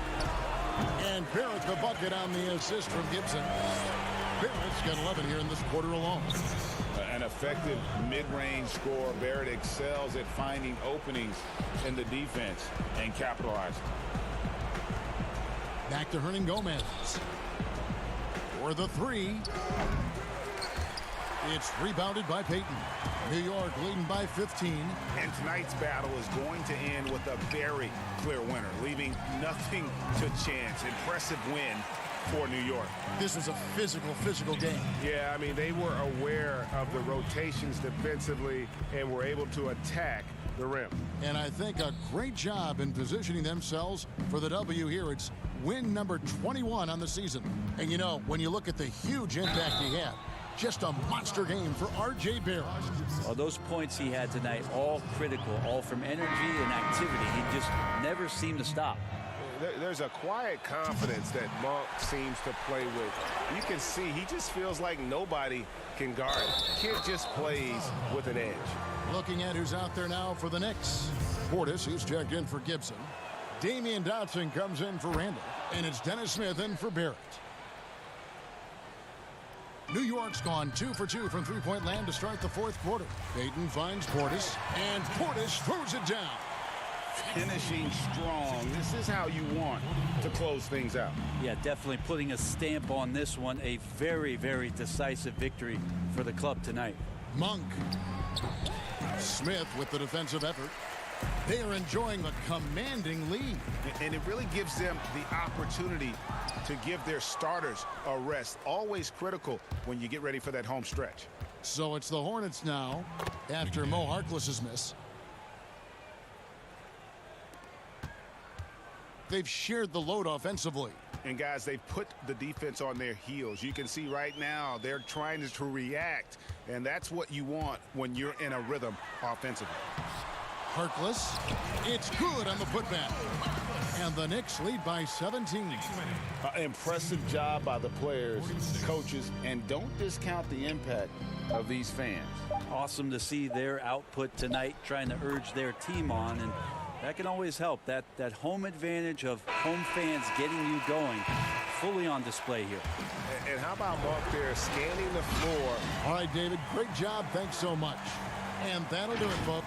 And Barrett the bucket on the assist from Gibson. Barrett's got 11 here in this quarter alone. An effective mid-range scorer. Barrett excels at finding openings in the defense and capitalizing. Back to Hernangomez. For the three. It's rebounded by Payton. New York leading by 15. And tonight's battle is going to end with a very clear winner, leaving nothing to chance. Impressive win for New York. This was a physical game. Yeah, I mean, they were aware of the rotations defensively and were able to attack the rim. And I think a great job in positioning themselves for the W here. It's win number 21 on the season. And you know, when you look at the huge impact he had, just a monster game for R.J. Barrett. Well, those points he had tonight, all critical, all from energy and activity. He just never seemed to stop. There's a quiet confidence that Monk seems to play with. You can see he just feels like nobody can guard him. Kid just plays with an edge. Looking at who's out there now for the Knicks. Portis, he's checked in for Gibson. Damian Dotson comes in for Randall. And it's Dennis Smith in for Barrett. New York's gone 2 for 2 from three-point land to start the fourth quarter. Payton finds Portis, and Portis throws it down. Finishing strong. This is how you want to close things out. Yeah, definitely putting a stamp on this one. A very, very decisive victory for the club tonight. Monk. Smith with the defensive effort. They are enjoying a commanding lead. And it really gives them the opportunity to give their starters a rest. Always critical when you get ready for that home stretch. So it's the Hornets now after Mo Harkless's miss. They've shared the load offensively. And guys, they've put the defense on their heels. You can see right now they're trying to react. And that's what you want when you're in a rhythm offensively. Harkless. It's good on the putback. And the Knicks lead by 17. Impressive job by the players, coaches, and don't discount the impact of these fans. Awesome to see their output tonight, trying to urge their team on, and that can always help. That home advantage of home fans getting you going, fully on display here. And how about Monk there scanning the floor? All right, David, great job. Thanks so much. And that'll do it, folks.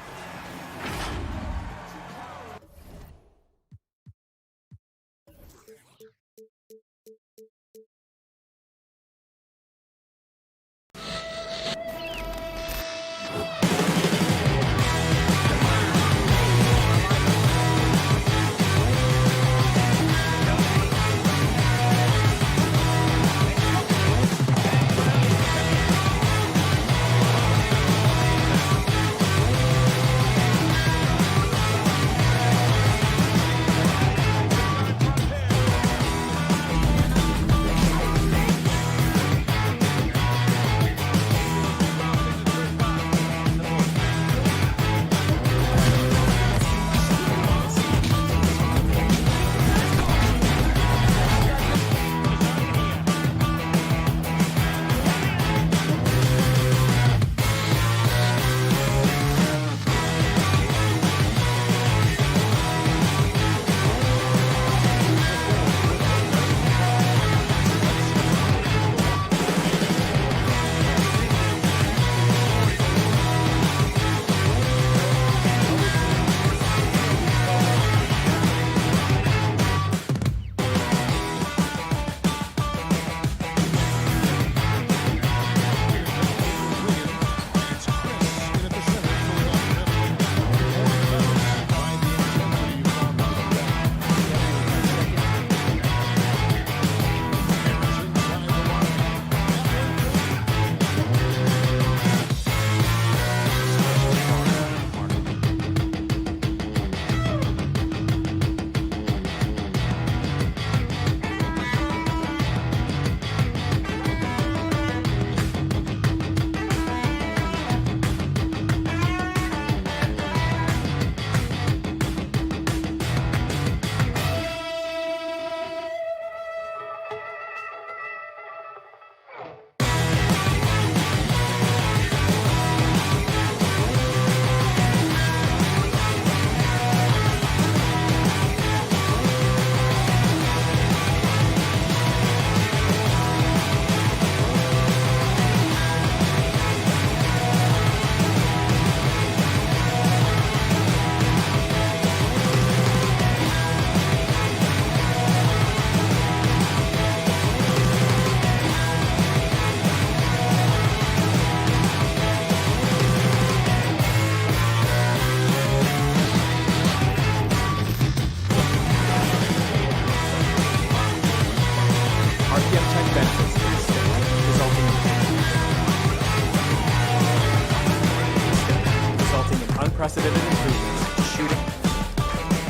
unprecedented improvements, shooting,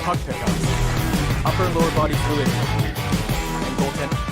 puck pickups, upper and lower body fluidity, and goaltending.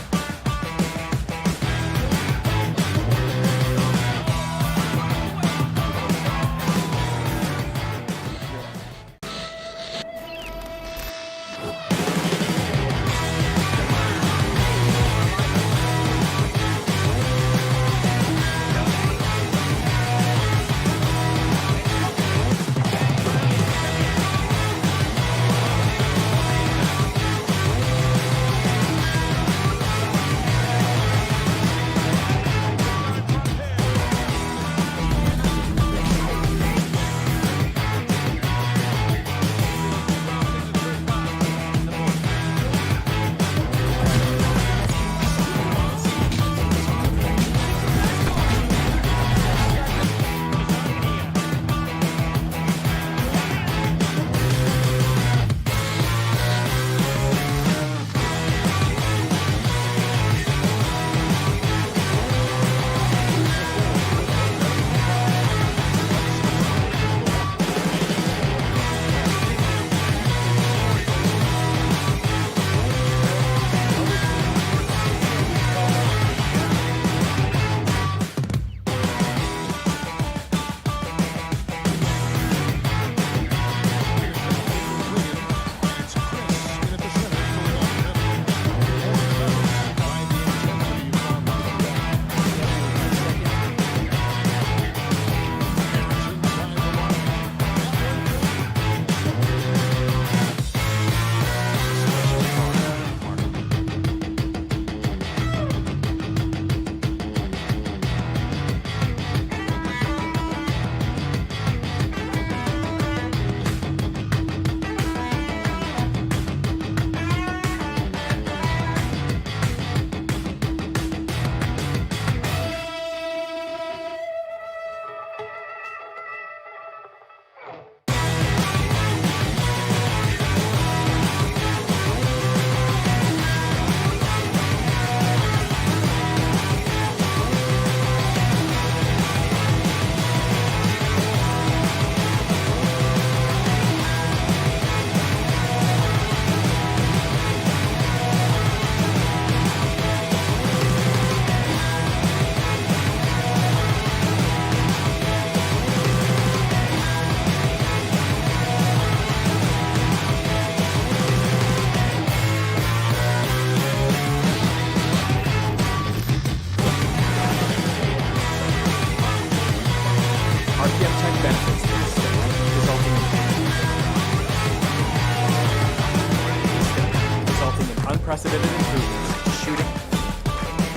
Unprecedented improvements, shooting,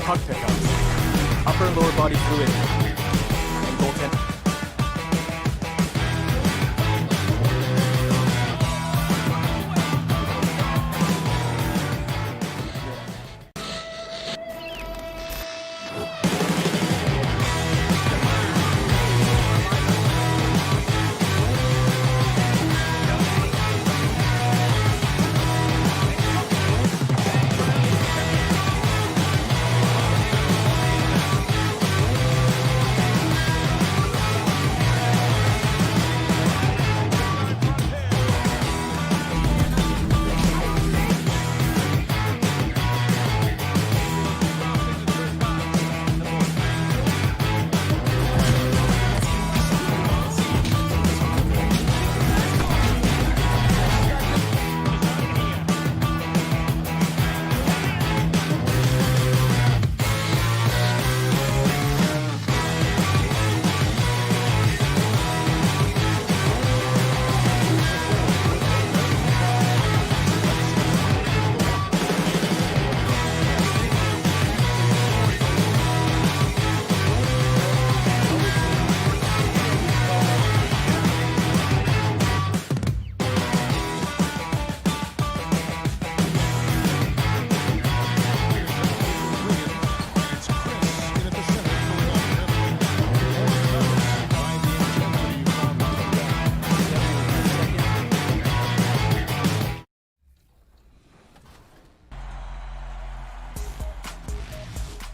puck pickups, upper and lower body fluidity, and goaltending.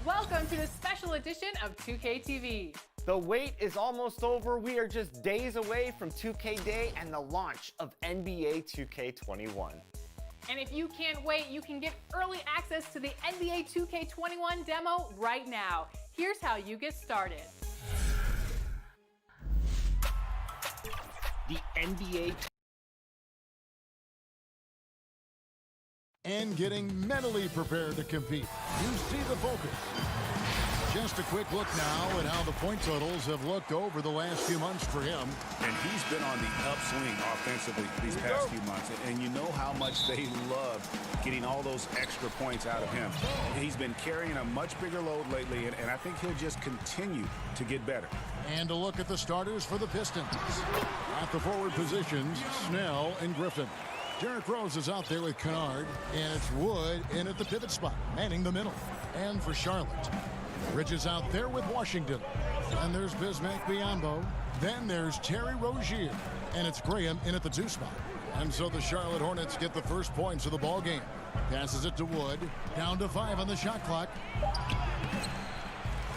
Welcome to the special edition of 2K TV. The wait is almost over. We are just days away from 2K Day and the launch of NBA 2K21. And if you can't wait, you can get early access to the NBA 2K21 demo right now. Here's how you get started. The NBA and getting mentally prepared to compete. You see the focus. Just a quick look now at how the point totals have looked over the last few months for him. And he's been on the upswing offensively these past few months. And you know how much they love getting all those extra points out of him. He's been carrying a much bigger load lately, and I think he'll just continue to get better. And a look at the starters for the Pistons. At the forward positions, Snell and Griffin. Derrick Rose is out there with Kennard, and it's Wood in at the pivot spot, manning the middle. And for Charlotte, Bridges out there with Washington. And there's Bismack Biyombo. Then there's Terry Rozier, and it's Graham in at the 2 spot. And so the Charlotte Hornets get the first points of the ball game. Passes it to Wood, down to 5 on the shot clock.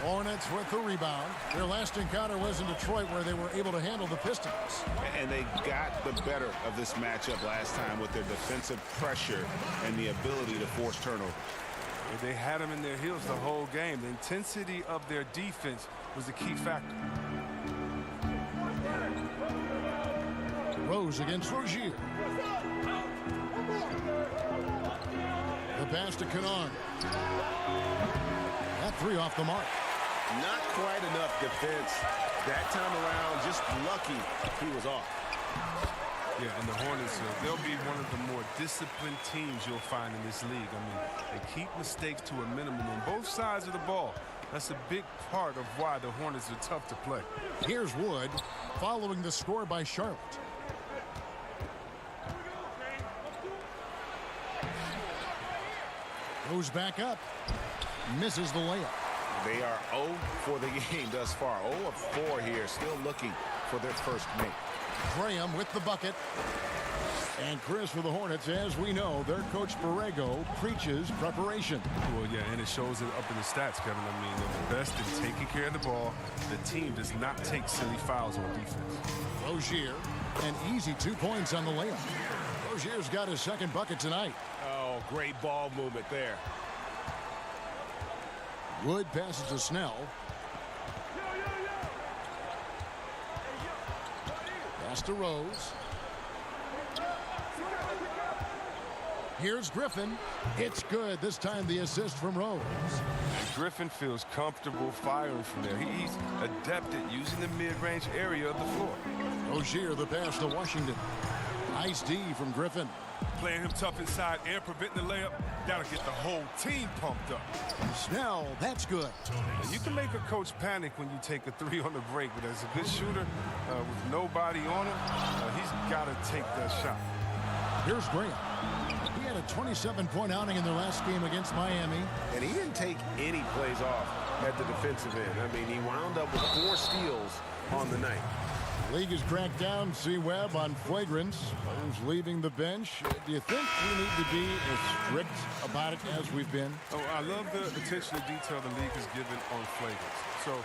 Hornets with the rebound. Their last encounter was in Detroit, where they were able to handle the Pistons. And they got the better of this matchup last time with their defensive pressure and the ability to force turnover. They had them in their heels the whole game. The intensity of their defense was the key factor. Rose against Rozier. The pass to Kennard. That 3 off the mark. Not quite enough defense. That time around, just lucky he was off. Yeah, and the Hornets, they'll be one of the more disciplined teams you'll find in this league. I mean, they keep mistakes to a minimum on both sides of the ball. That's a big part of why the Hornets are tough to play. Here's Wood following the score by Charlotte. Goes back up. Misses the layup. They are 0 for the game thus far. 0 of 4 here, still looking for their first make. Graham with the bucket. And Chris, for the Hornets, as we know, their coach Borrego preaches preparation. Well, yeah, and it shows it up in the stats, Kevin. I mean, they're the best in taking care of the ball. The team does not take silly fouls on defense. Rozier, an easy 2 points on the layup. Rozier's got his second bucket tonight. Oh, great ball movement there. Wood passes to Snell. Pass to Rose. Here's Griffin. It's good. This time the assist from Rose. And Griffin feels comfortable firing from there. He's adept at using the mid-range area of the floor. Rozier, the pass to Washington. Nice D from Griffin. Playing him tough inside and preventing the layup, that'll get the whole team pumped up. Snell, that's good. And you can make a coach panic when you take a 3 on the break, but as a good shooter with nobody on him, he's got to take that shot. Here's Graham. He had a 27-point outing in their last game against Miami. And he didn't take any plays off at the defensive end. I mean, he wound up with 4 steals on the night. The league has cracked down C-Webb on flagrants. Who's leaving the bench? Do you think we need to be as strict about it as we've been? Oh, I love the attention to detail the league has given on flagrants. So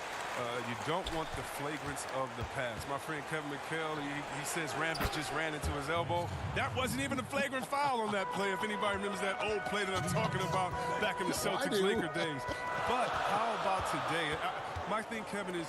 you don't want the flagrants of the past. My friend Kevin McHale, he says Rambis just ran into his elbow. That wasn't even a flagrant foul on that play, if anybody remembers that old play that I'm talking about back in the Celtics-Laker days. But how about today? My thing, Kevin, is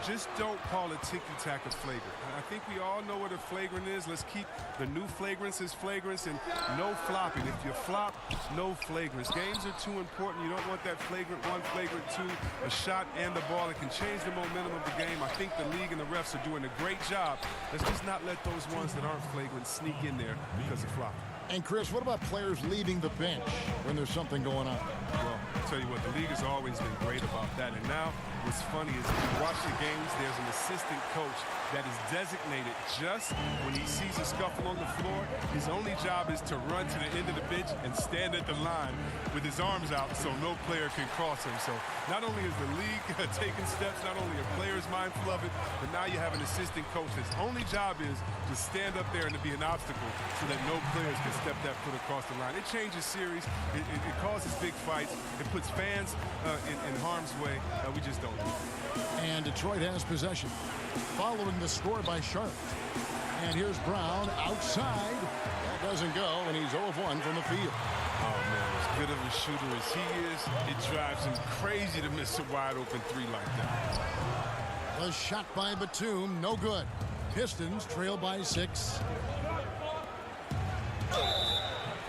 just don't call a ticky-tack a flagrant. I think we all know what a flagrant is. Let's keep the new flagrants as flagrants and no flopping. If you flop, no flagrants. Games are too important. You don't want that flagrant 1, flagrant 2, a shot and the ball. It can change the momentum of the game. I think the league and the refs are doing a great job. Let's just not let those ones that aren't flagrant sneak in there because of flopping. And Chris, what about players leaving the bench when there's something going on? Well, I'll tell you what, the league has always been great about that. And now what's funny is if you watch the games, there's an assistant coach that is designated just when he sees a scuffle on the floor. His only job is to run to the end of the bench and stand at the line with his arms out so no player can cross him. So not only is the league taking steps, not only are players mindful of it, but now you have an assistant coach. His only job is to stand up there and to be an obstacle so that no players can step that foot across the line. It changes series. It causes big fights. It puts puts fans in harm's way, we just don't do it. And Detroit has possession. Following the score by Charlotte. And here's Brown outside. That doesn't go, and he's 0 of 1 from the field. Oh, man, as good of a shooter as he is, it drives him crazy to miss a wide-open three like that. The shot by Batum, no good. Pistons trail by 6.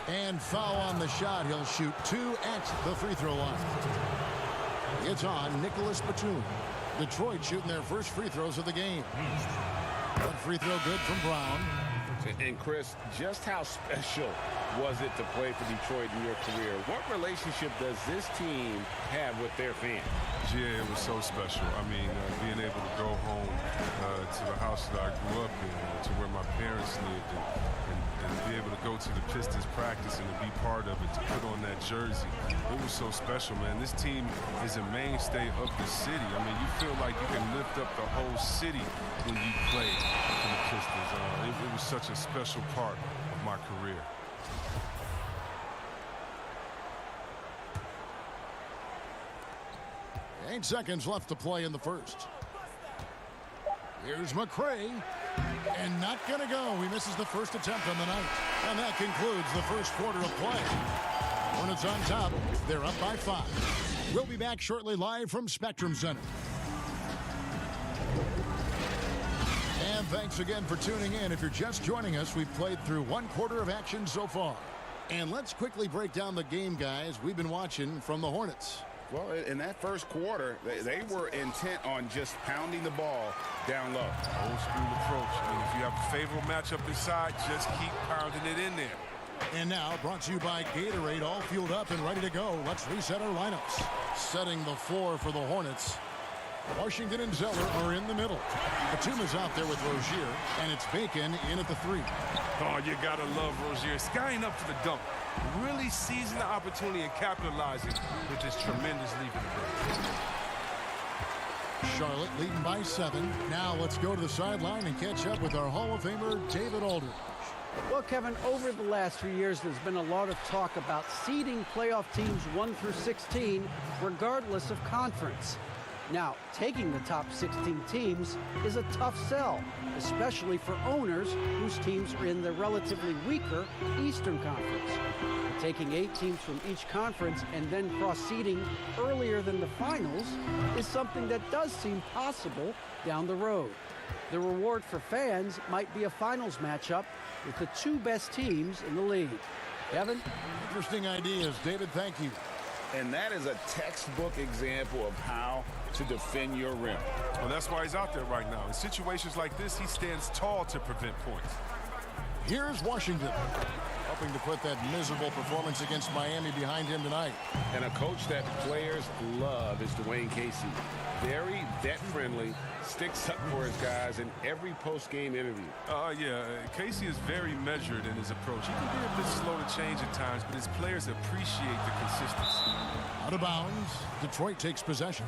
And foul on the shot. He'll shoot 2 at the free throw line. It's on Nicholas Batum. Detroit shooting their first free throws of the game. That free throw good from Brown. And Chris, just how special was it to play for Detroit in your career? What relationship does this team have with their fans? Yeah, it was so special. I mean, being able to go home to the house that I grew up in, to where my parents lived, and be able to go to the Pistons practice and to be part of it, to put on that jersey. It was so special, man. This team is a mainstay of the city. I mean, you feel like you can lift up the whole city when you play for the Pistons. It was such a special part of my career. 8 seconds left to play in the first. Here's McRae. And not going to go. He misses the first attempt on the night. And that concludes the first quarter of play. Hornets on top. They're up by 5. We'll be back shortly live from Spectrum Center. And thanks again for tuning in. If you're just joining us, we've played through 1 quarter of action so far. And let's quickly break down the game, guys, we've been watching from the Hornets. Well, in that first quarter, they were intent on just pounding the ball down low. Old school approach. I mean, if you have a favorable matchup inside, just keep pounding it in there. And now, brought to you by Gatorade, all fueled up and ready to go. Let's reset our lineups. Setting the floor for the Hornets. Washington and Zeller are in the middle. Batum is out there with Rozier, and it's Bacon in at the 3. Oh, you gotta love Rozier. Skying up for the dunk. Really seizing the opportunity and capitalizing with this tremendous lead in the game. Charlotte leading by 7. Now let's go to the sideline and catch up with our Hall of Famer, David Aldridge. Well, Kevin, over the last few years, there's been a lot of talk about seeding playoff teams 1 through 16, regardless of conference. Now, taking the top 16 teams is a tough sell, especially for owners whose teams are in the relatively weaker Eastern Conference. Taking 8 teams from each conference and then cross-seeding earlier than the finals is something that does seem possible down the road. The reward for fans might be a finals matchup with the 2 best teams in the league. Kevin? Interesting ideas. David, thank you. And that is a textbook example of how to defend your rim. Well, that's why he's out there right now. In situations like this, he stands tall to prevent points. Here's Washington, hoping to put that miserable performance against Miami behind him tonight. And a coach that players love is Dwayne Casey. Very vet-friendly, sticks up for his guys in every post-game interview. Casey is very measured in his approach. He can be a bit slow to change at times, but his players appreciate the consistency. Out of bounds, Detroit takes possession.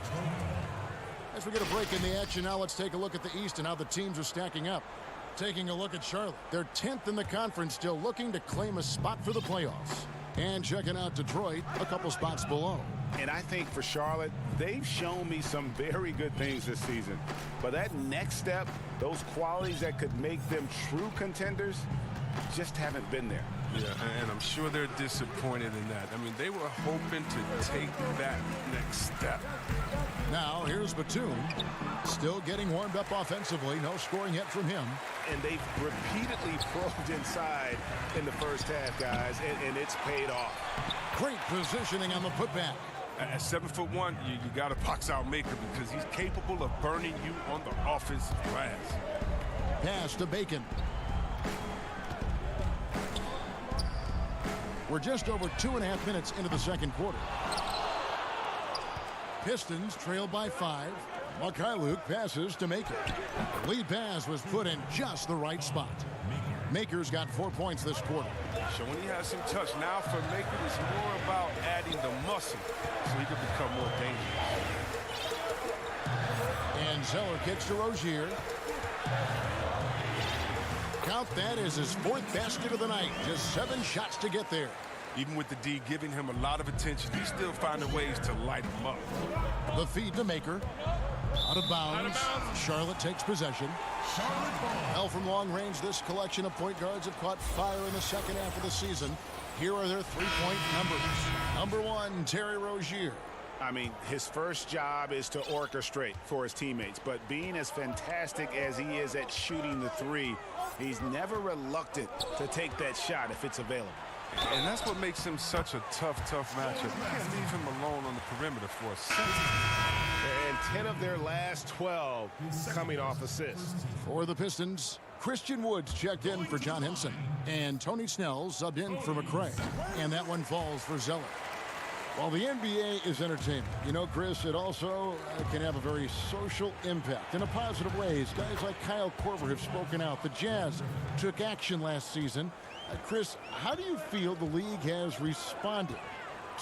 As we get a break in the action, now let's take a look at the East and how the teams are stacking up. Taking a look at Charlotte. They're 10th in the conference, still looking to claim a spot for the playoffs. And checking out Detroit, a couple spots below. And I think for Charlotte, they've shown me some very good things this season. But that next step, those qualities that could make them true contenders, just haven't been there. Yeah, and I'm sure they're disappointed in that. I mean, they were hoping to take that next step. Now, here's Batum. Still getting warmed up offensively. No scoring yet from him. And they've repeatedly probed inside in the first half, guys, and it's paid off. Great positioning on the putback. At 7'1", you got to box out Maker because he's capable of burning you on the offensive glass. Pass to Bacon. We're just over 2.5 minutes into the second quarter. Pistons trail by 5. Luke passes to Maker. The lead pass was put in just the right spot. Maker's got 4 points this quarter. So when he has some touch, now for Maker, it's more about adding the muscle so he can become more dangerous. And Zeller kicks to Rozier. Count that as his 4th basket of the night. Just 7 shots to get there. Even with the D giving him a lot of attention, he's still finding ways to light him up. The feed to Maker. Out of bounds. Charlotte takes possession. Well, from long range, this collection of point guards have caught fire in the second half of the season. Here are their three-point numbers. Number 1, Terry Rozier. I mean, his first job is to orchestrate for his teammates, but being as fantastic as he is at shooting the three, he's never reluctant to take that shot if it's available. And that's what makes him such a tough matchup. You can't leave him alone on the perimeter for a second. And 10 of their last 12 coming off assists. For the Pistons, Christian Woods checked in for John Henson. And Tony Snell subbed in for McRae. And that one falls for Zeller. While the NBA is entertainment, you know, Chris, it also can have a very social impact in a positive ways. Guys like Kyle Korver have spoken out. The Jazz took action last season. Chris, how do you feel the league has responded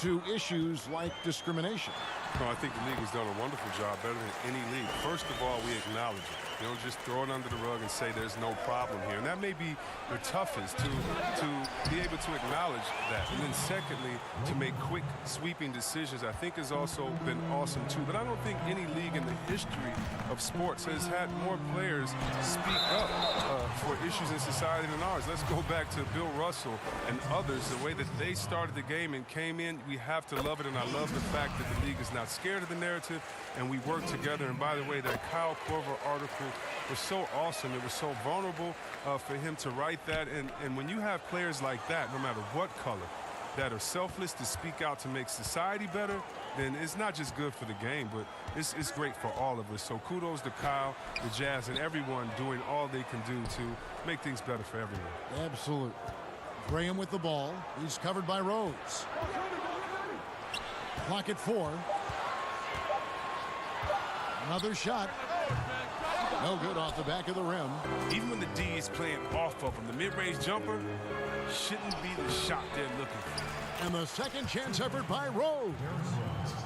to issues like discrimination? No, I think the league has done a wonderful job, better than any league. First of all, we acknowledge it. You don't just throw it under the rug and say there's no problem here. And that may be the toughest, to be able to acknowledge that. And then secondly, to make quick, sweeping decisions, I think has also been awesome too. But I don't think any league in the history of sports has had more players speak up for issues in society than ours. Let's go back to Bill Russell and others, the way that they started the game and came in. We have to love it, and I love the fact that the league is not scared of the narrative, and we work together. And by the way, that Kyle Korver article was so awesome. It was so vulnerable for him to write that. And when you have players like that, no matter what color, that are selfless to speak out to make society better, then it's not just good for the game, but it's great for all of us. So kudos to Kyle, the Jazz, and everyone doing all they can do to make things better for everyone. Absolutely. Graham with the ball. He's covered by Rhodes. Clock at 4. Another shot. No good off the back of the rim. Even when the D is playing off of him, the mid-range jumper shouldn't be the shot they're looking for. And the second chance effort by Rose.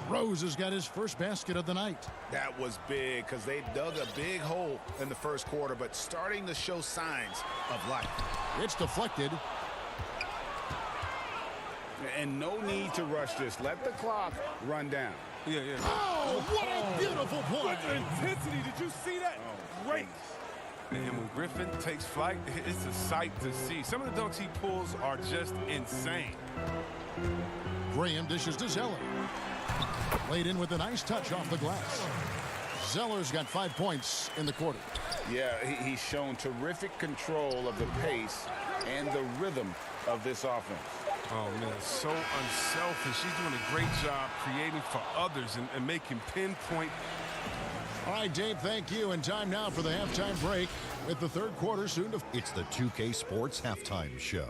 Rose has got his first basket of the night. That was big because they dug a big hole in the first quarter, but starting to show signs of life. It's deflected. And no need to rush this. Let the clock run down. Yeah. Oh, what a beautiful point. What intensity. Did you see that? Great. And when Griffin takes flight, it's a sight to see. Some of the dunks he pulls are just insane. Graham dishes to Zeller. Laid in with a nice touch off the glass. Zeller's got 5 points in the quarter. Yeah, he's shown terrific control of the pace and the rhythm of this offense. Oh, man, so unselfish. He's doing a great job creating for others and making pinpoint. All right, Dave, thank you. And time now for the halftime break with the third quarter soon to... It's the 2K Sports Halftime Show.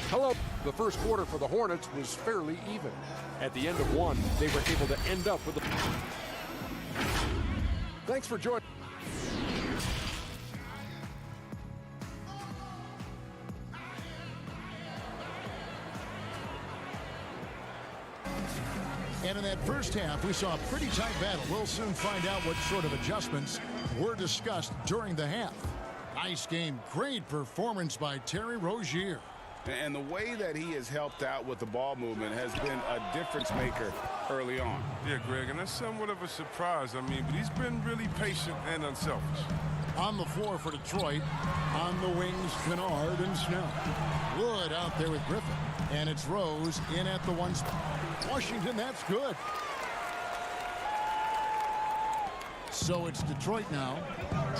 Hello. The first quarter for the Hornets was fairly even. At the end of one, they were able to end up with the... Thanks for joining. And in that first half, we saw a pretty tight battle. We'll soon find out what sort of adjustments were discussed during the half. Nice game. Great performance by Terry Rozier. And the way that he has helped out with the ball movement has been a difference maker early on. Yeah, Greg, and that's somewhat of a surprise. I mean, but he's been really patient and unselfish. On the floor for Detroit, on the wings, Kennard and Snell. Wood out there with Griffin. And it's Rose in at the one spot. Washington, that's good. So it's Detroit now,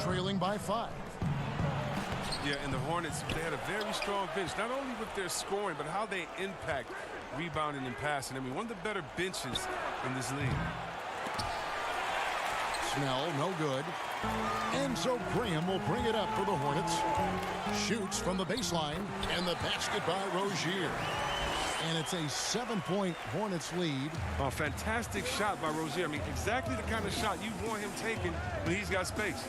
trailing by 5. Yeah, and the Hornets, they had a very strong bench, not only with their scoring, but how they impact rebounding and passing. I mean, one of the better benches in this league. Snell, no good. And so Graham will bring it up for the Hornets. Shoots from the baseline, and the basket by Rozier. And it's a 7-point Hornets lead. A fantastic shot by Rozier. I mean, exactly the kind of shot you want him taking when he's got space.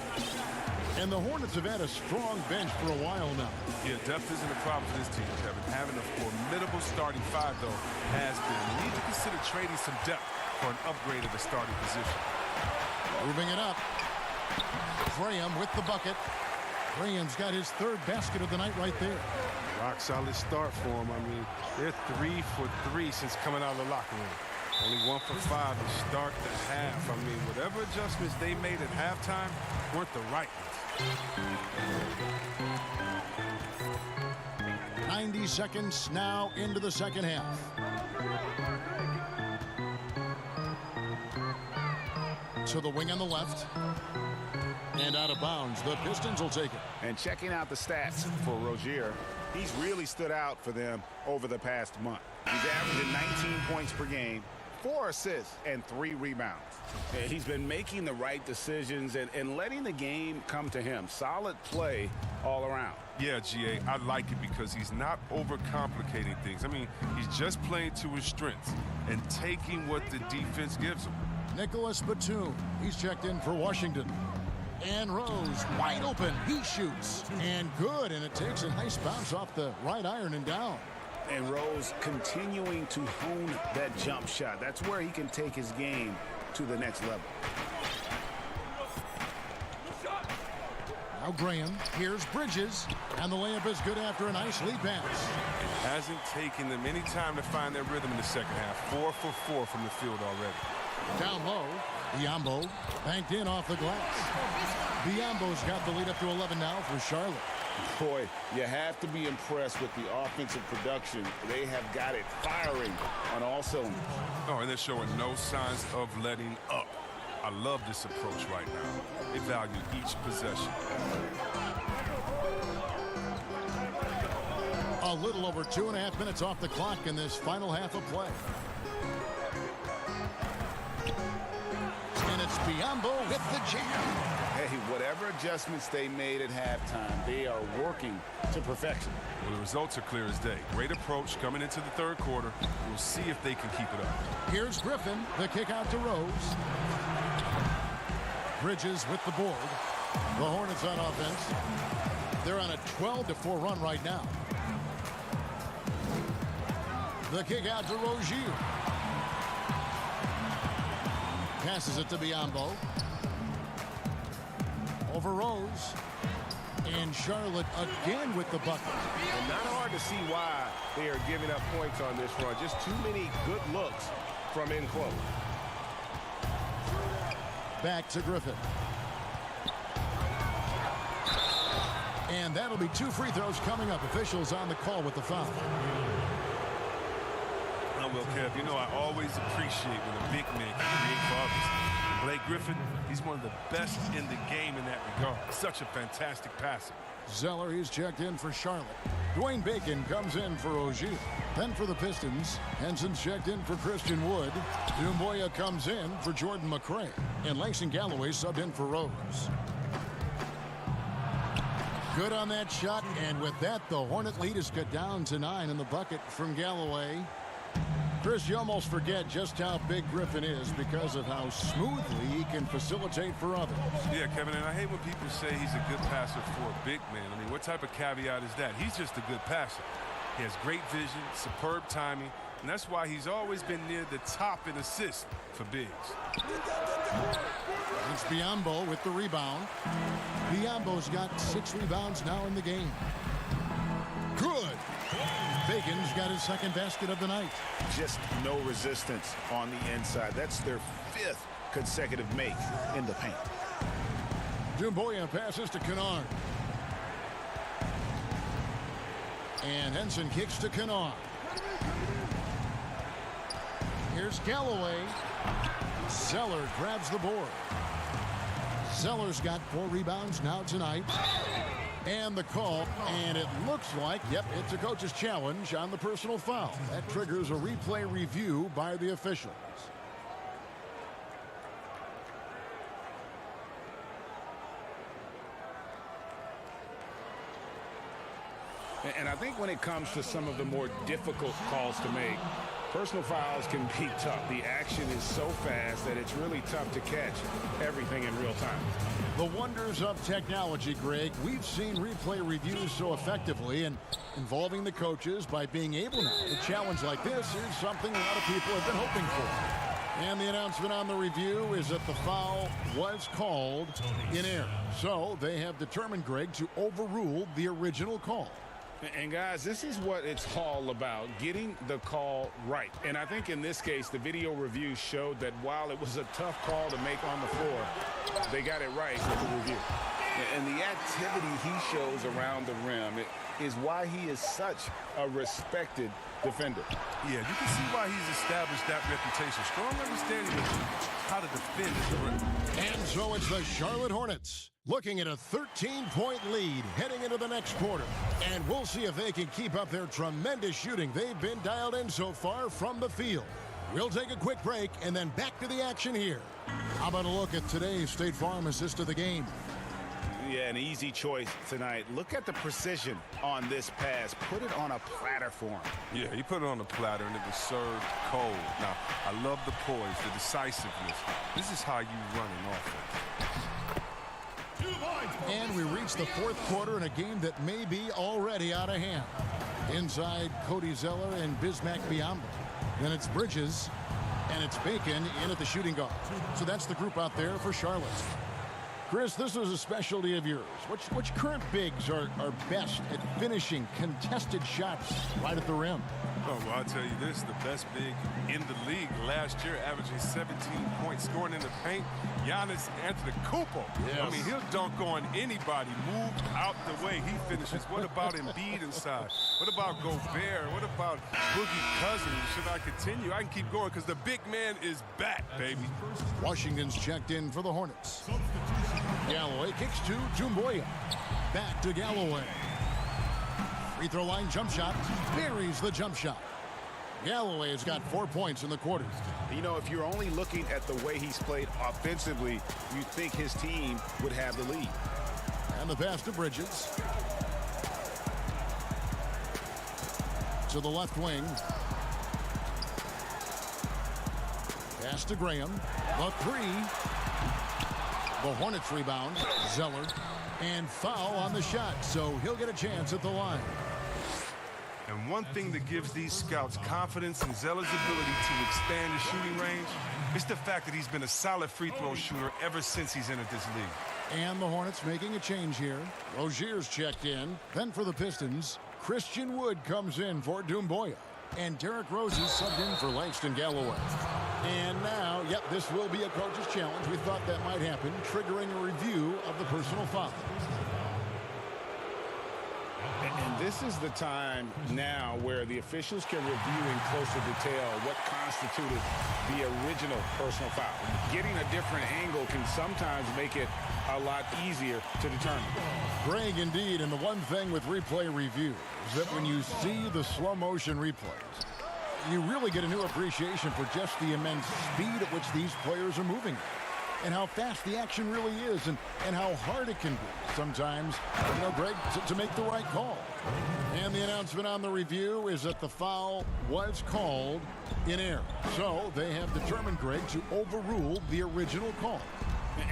And the Hornets have had a strong bench for a while now. Yeah, depth isn't a problem for this team, Kevin. Having a formidable starting 5, though, has been. You need to consider trading some depth for an upgrade of the starting position. Moving it up. Graham with the bucket. Graham's got his third basket of the night right there. Rock solid start for them. I mean, they're 3 for 3 since coming out of the locker room. Only 1 for 5 to start the half. I mean, whatever adjustments they made at halftime weren't the right ones. 90 seconds now into the second half. To the wing on the left. And out of bounds. The Pistons will take it. And checking out the stats for Rozier, he's really stood out for them over the past month. He's averaging 19 points per game, 4 assists, and 3 rebounds. And he's been making the right decisions and letting the game come to him. Solid play all around. Yeah, GA, I like it because he's not overcomplicating things. I mean, he's just playing to his strengths and taking what the defense gives him. Nicholas Batum, he's checked in for Washington. And Rose, wide open, he shoots. And good, and it takes a nice bounce off the right iron and down. And Rose continuing to hone that jump shot. That's where he can take his game to the next level. Now Graham, here's Bridges, and the layup is good after a nice lead pass. It hasn't taken them any time to find their rhythm in the second half. 4 for 4 from the field already. Down low, Biyombo banked in off the glass. Biyombo's got the lead up to 11 now for Charlotte. Boy, you have to be impressed with the offensive production. They have got it firing on all cylinders. Oh, and they're showing no signs of letting up. I love this approach right now. They value each possession. A little over 2.5 minutes off the clock in this final half of play. And it's Biyombo with the jam. Hey, whatever adjustments they made at halftime, they are working to perfection. Well, the results are clear as day. Great approach coming into the third quarter. We'll see if they can keep it up. Here's Griffin, the kick out to Rose. Bridges with the board. The Hornets on offense. They're on a 12-4 run right now. The kick out to Rozier. Passes it to Biyombo. Over Rose. And Charlotte again with the bucket. And not hard to see why they are giving up points on this run. Just too many good looks from in close. Back to Griffin. And that'll be 2 free throws coming up. Officials on the call with the foul. Well, Kev, you know I always appreciate when a big man can create for others. Blake Griffin, he's one of the best in the game in that regard. Such a fantastic passer. Zeller, he's checked in for Charlotte. Dwayne Bacon comes in for Rozier. Then for the Pistons, Henson's checked in for Christian Wood. Dumboya comes in for Jordan McRae. And Langston Galloway subbed in for Rose. Good on that shot, and with that, the Hornet lead is cut down to 9 in the bucket from Galloway. Chris, you almost forget just how big Griffin is because of how smoothly he can facilitate for others. Yeah, Kevin, and I hate when people say he's a good passer for a big man. I mean, what type of caveat is that? He's just a good passer. He has great vision, superb timing, and that's why he's always been near the top in assists for bigs. It's Biyombo with the rebound. Biyombo's got 6 rebounds now in the game. Good. Bacon's got his second basket of the night. Just no resistance on the inside. That's their 5th consecutive make in the paint. Dumboya passes to Kennard. And Henson kicks to Kennard. Here's Galloway. Zeller grabs the board. Zeller's got 4 rebounds now tonight. And the call, and it looks like, yep, it's a coach's challenge on the personal foul. That triggers a replay review by the officials. And I think when it comes to some of the more difficult calls to make, personal fouls can be tough. The action is so fast that it's really tough to catch everything in real time. The wonders of technology, Greg. We've seen replay reviews so effectively, and involving the coaches by being able now to challenge like this is something a lot of people have been hoping for. And the announcement on the review is that the foul was called in error. So they have determined, Greg, to overrule the original call. And guys, this is what it's all about, getting the call right. And I think in this case, the video review showed that while it was a tough call to make on the floor, they got it right with the review. And the activity he shows around the rim is why he is such a respected defender. Yeah, you can see why he's established that reputation. Strong understanding of how to defend at the rim. And so it's the Charlotte Hornets looking at a 13-point lead heading into the next quarter. And we'll see if they can keep up their tremendous shooting they've been dialed in so far from the field. We'll take a quick break and then back to the action here. How about a look at today's State Farm assist of the game? Yeah, an easy choice tonight. Look at the precision on this pass. Put it on a platter for him. Yeah, he put it on a platter, and it was served cold. Now, I love the poise, the decisiveness. This is how you run an offense. And we reach the fourth quarter in a game that may be already out of hand. Inside, Cody Zeller and Bismack Biyombo. Then it's Bridges, and it's Bacon in at the shooting guard. So that's the group out there for Charlotte. Chris, this is a specialty of yours. Which current bigs are best at finishing contested shots right at the rim? Oh, well, I'll tell you this, the best big in the league last year, averaging 17 points, scoring in the paint, Giannis Antetokounmpo. Yes. I mean, he'll dunk on anybody, move out the way he finishes. What about Embiid inside? What about Gobert? What about Boogie Cousins? Should I continue? I can keep going because the big man is back, baby. Washington's checked in for the Hornets. Galloway kicks to Doumbouya. Back to Galloway. Free throw line jump shot. Buries the jump shot. Galloway has got 4 points in the quarter. You know, if you're only looking at the way he's played offensively, you think his team would have the lead. And the pass to Bridges. To the left wing. Pass to Graham. The three. The Hornets rebound. Zeller. And foul on the shot, so he'll get a chance at the line. And one thing that gives these scouts confidence in Zeller's ability to expand his shooting range is the fact that he's been a solid free throw shooter ever since he's entered this league. And the Hornets making a change here. Rozier's checked in. Then for the Pistons, Christian Wood comes in for Doumbouya. And Derrick Rose is subbed in for Langston Galloway. And now, yep, this will be a coach's challenge. We thought that might happen, triggering a review of the personal foul. And this is the time now where the officials can review in closer detail what constituted the original personal foul. Getting a different angle can sometimes make it a lot easier to determine. Greg, indeed, and the one thing with replay review is that when you see the slow motion replays, you really get a new appreciation for just the immense speed at which these players are moving and how fast the action really is and how hard it can be sometimes, you know, Greg, to make the right call. And the announcement on the review is that the foul was called in error. So they have determined, Greg, to overrule the original call.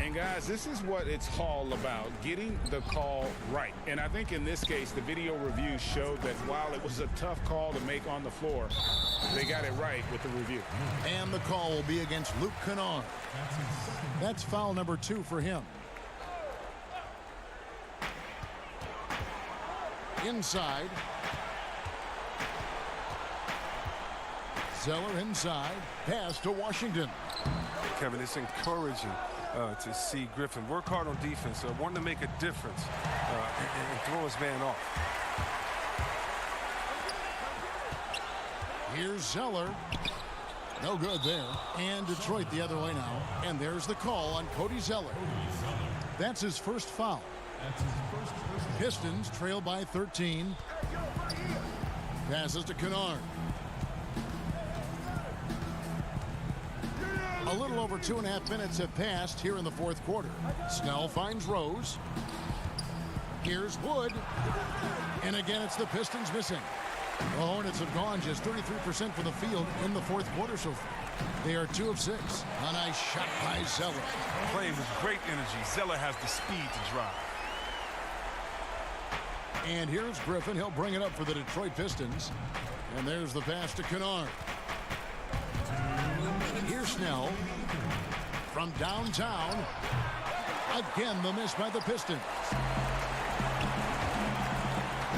And guys, this is what it's all about, getting the call right. And I think in this case, the video review showed that while it was a tough call to make on the floor, they got it right with the review. And the call will be against Luke Kennard. That's foul number 2 for him. Inside. Zeller inside. Pass to Washington. Kevin, it's encouraging to see Griffin work hard on defense, wanting to make a difference and throw his man off. Here's Zeller. No good there. And Detroit the other way now. And there's the call on Cody Zeller. That's his first foul. Pistons trail by 13. Passes to Kennard. A little over 2.5 minutes have passed here in the fourth quarter. Snell finds Rose. Here's Wood. And again, it's the Pistons missing. The Hornets have gone just 33% from the field in the fourth quarter so far. They are 2 of 6. A nice shot by Zeller. Playing with great energy. Zeller has the speed to drive. And here's Griffin. He'll bring it up for the Detroit Pistons. And there's the pass to Kennard. Here's Snell from downtown. Again, the miss by the Pistons.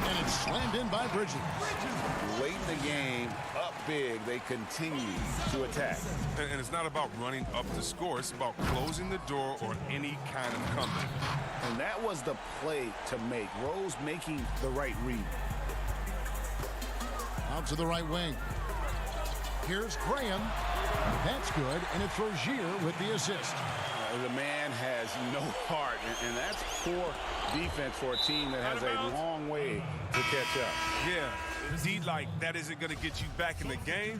And it's slammed in by Bridges. Late in the game, up big, they continue to attack. And it's not about running up the score. It's about closing the door or any kind of comeback. And that was the play to make. Rose making the right read. Out to the right wing. Here's Graham. That's good, and it's Rozier with the assist. The man has no heart, and that's poor defense for a team that has a long way to catch up. Yeah, D, like, that isn't going to get you back in the game.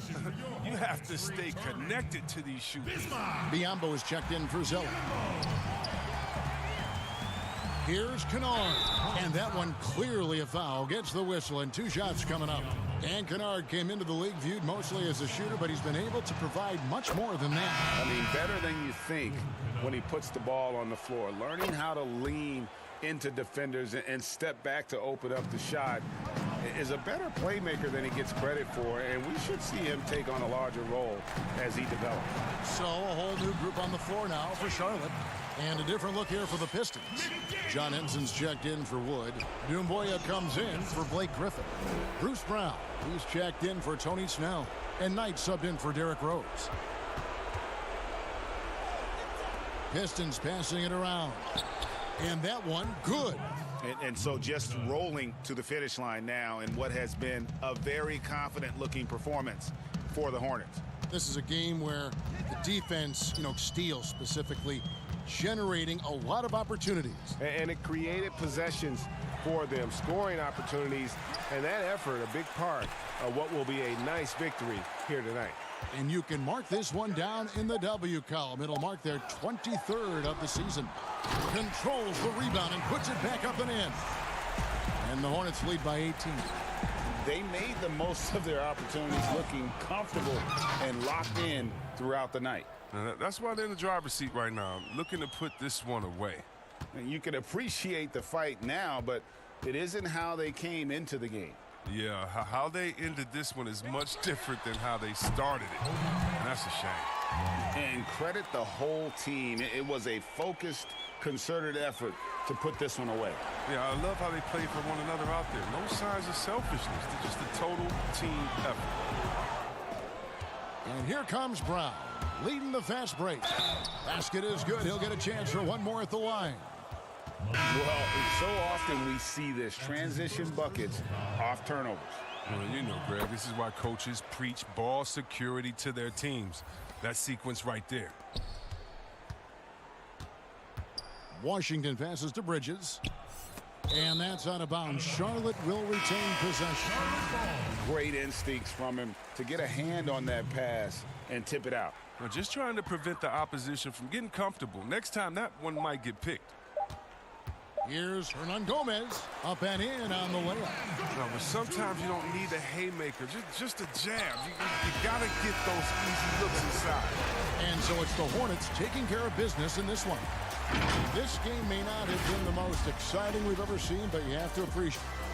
You have to stay connected to these shooters. Biyombo is checked in for Zeller. Here's Kennard, and that one clearly a foul. Gets the whistle, and 2 shots coming up. And Kennard came into the league viewed mostly as a shooter, but he's been able to provide much more than that. I mean, better than you think when he puts the ball on the floor. Learning how to lean into defenders and step back to open up the shot is a better playmaker than he gets credit for, and we should see him take on a larger role as he develops. So a whole new group on the floor now for Charlotte. And a different look here for the Pistons. John Henson's checked in for Wood. Doumbouya comes in for Blake Griffin. Bruce Brown, he's checked in for Tony Snell. And Knight subbed in for Derrick Rose. Pistons passing it around. And that one, good. And so just rolling to the finish line now in what has been a very confident-looking performance for the Hornets. This is a game where the defense, steals specifically, generating a lot of opportunities. And it created possessions for them, scoring opportunities, and that effort a big part of what will be a nice victory here tonight. And you can mark this one down in the W column. It'll mark their 23rd of the season. Controls the rebound and puts it back up and in. And the Hornets lead by 18. They made the most of their opportunities, looking comfortable and locked in throughout the night. That's why they're in the driver's seat right now, looking to put this one away. And you can appreciate the fight now, but it isn't how they came into the game. Yeah, how they ended this one is much different than how they started it. And that's a shame. And credit the whole team. It was a focused, concerted effort to put this one away. Yeah, I love how they play for one another out there. No signs of selfishness. They're just a total team effort. And here comes Brown, leading the fast break. Basket is good. He'll get a chance for one more at the line. Well, so often we see this, transition buckets off turnovers. Well, Greg, this is why coaches preach ball security to their teams. That sequence right there. Washington passes to Bridges. And that's out of bounds. Charlotte will retain possession. Great instincts from him to get a hand on that pass and tip it out. Well, just trying to prevent the opposition from getting comfortable. Next time, that one might get picked. Here's Hernan Gomez, up and in on the layup. No, but sometimes you don't need a haymaker, just a jab. You got to get those easy looks inside. And so it's the Hornets taking care of business in this one. This game may not have been the most exciting we've ever seen, but you have to appreciate it.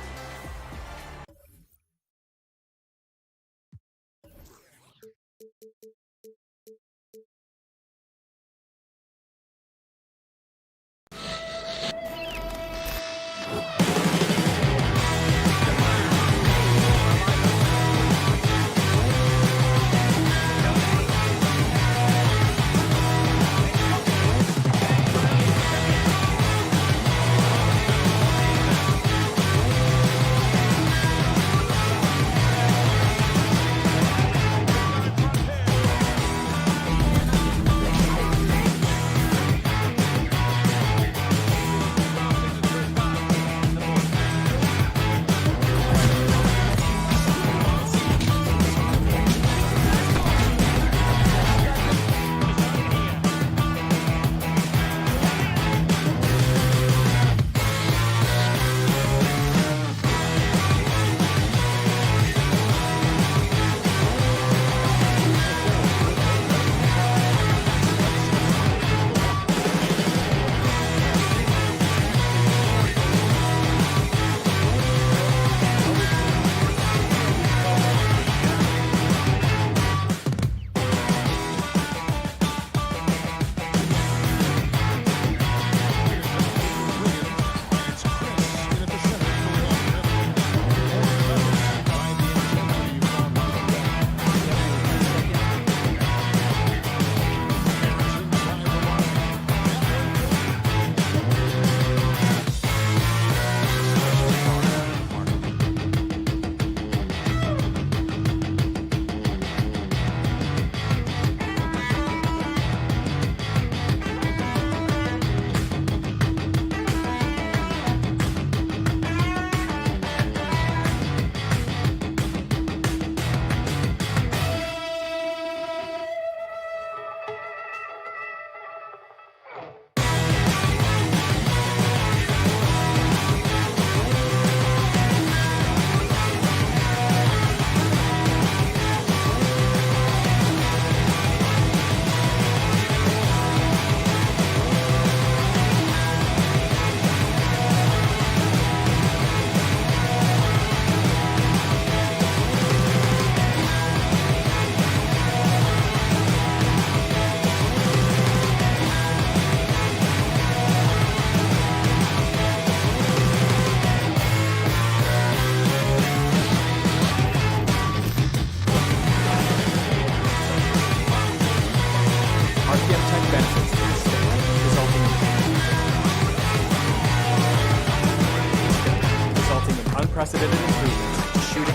unprecedented improvements to shooting,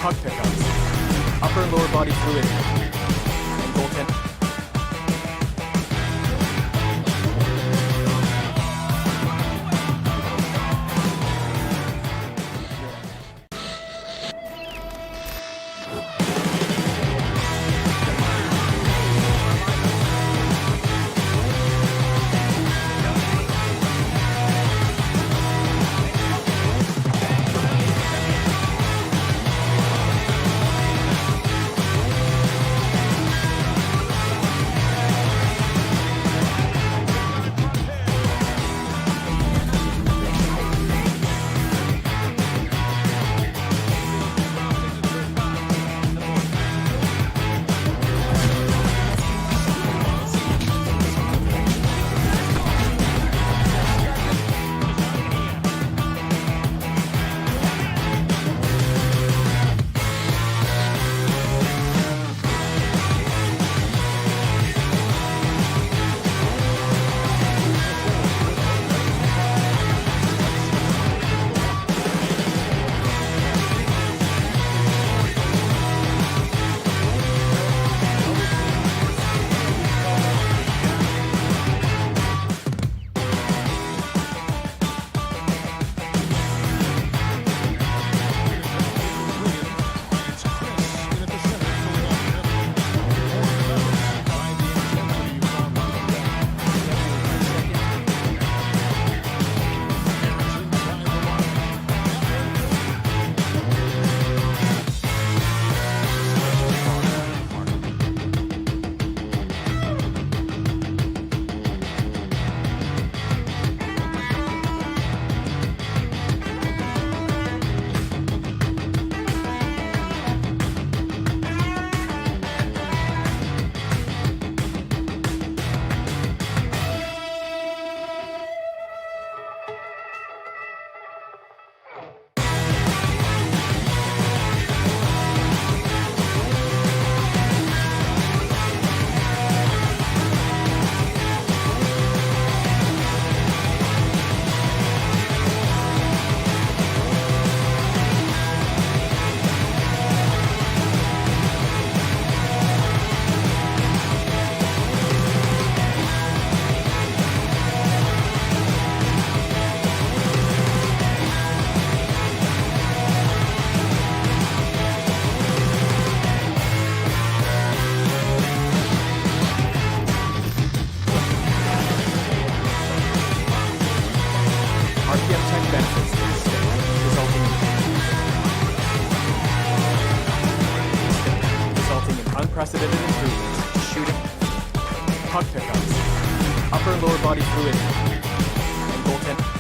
puck pickups, upper and lower body fluidity, and goaltending. Unprecedented improvements to shooting, puck pickups, upper and lower body fluidity, and goaltending.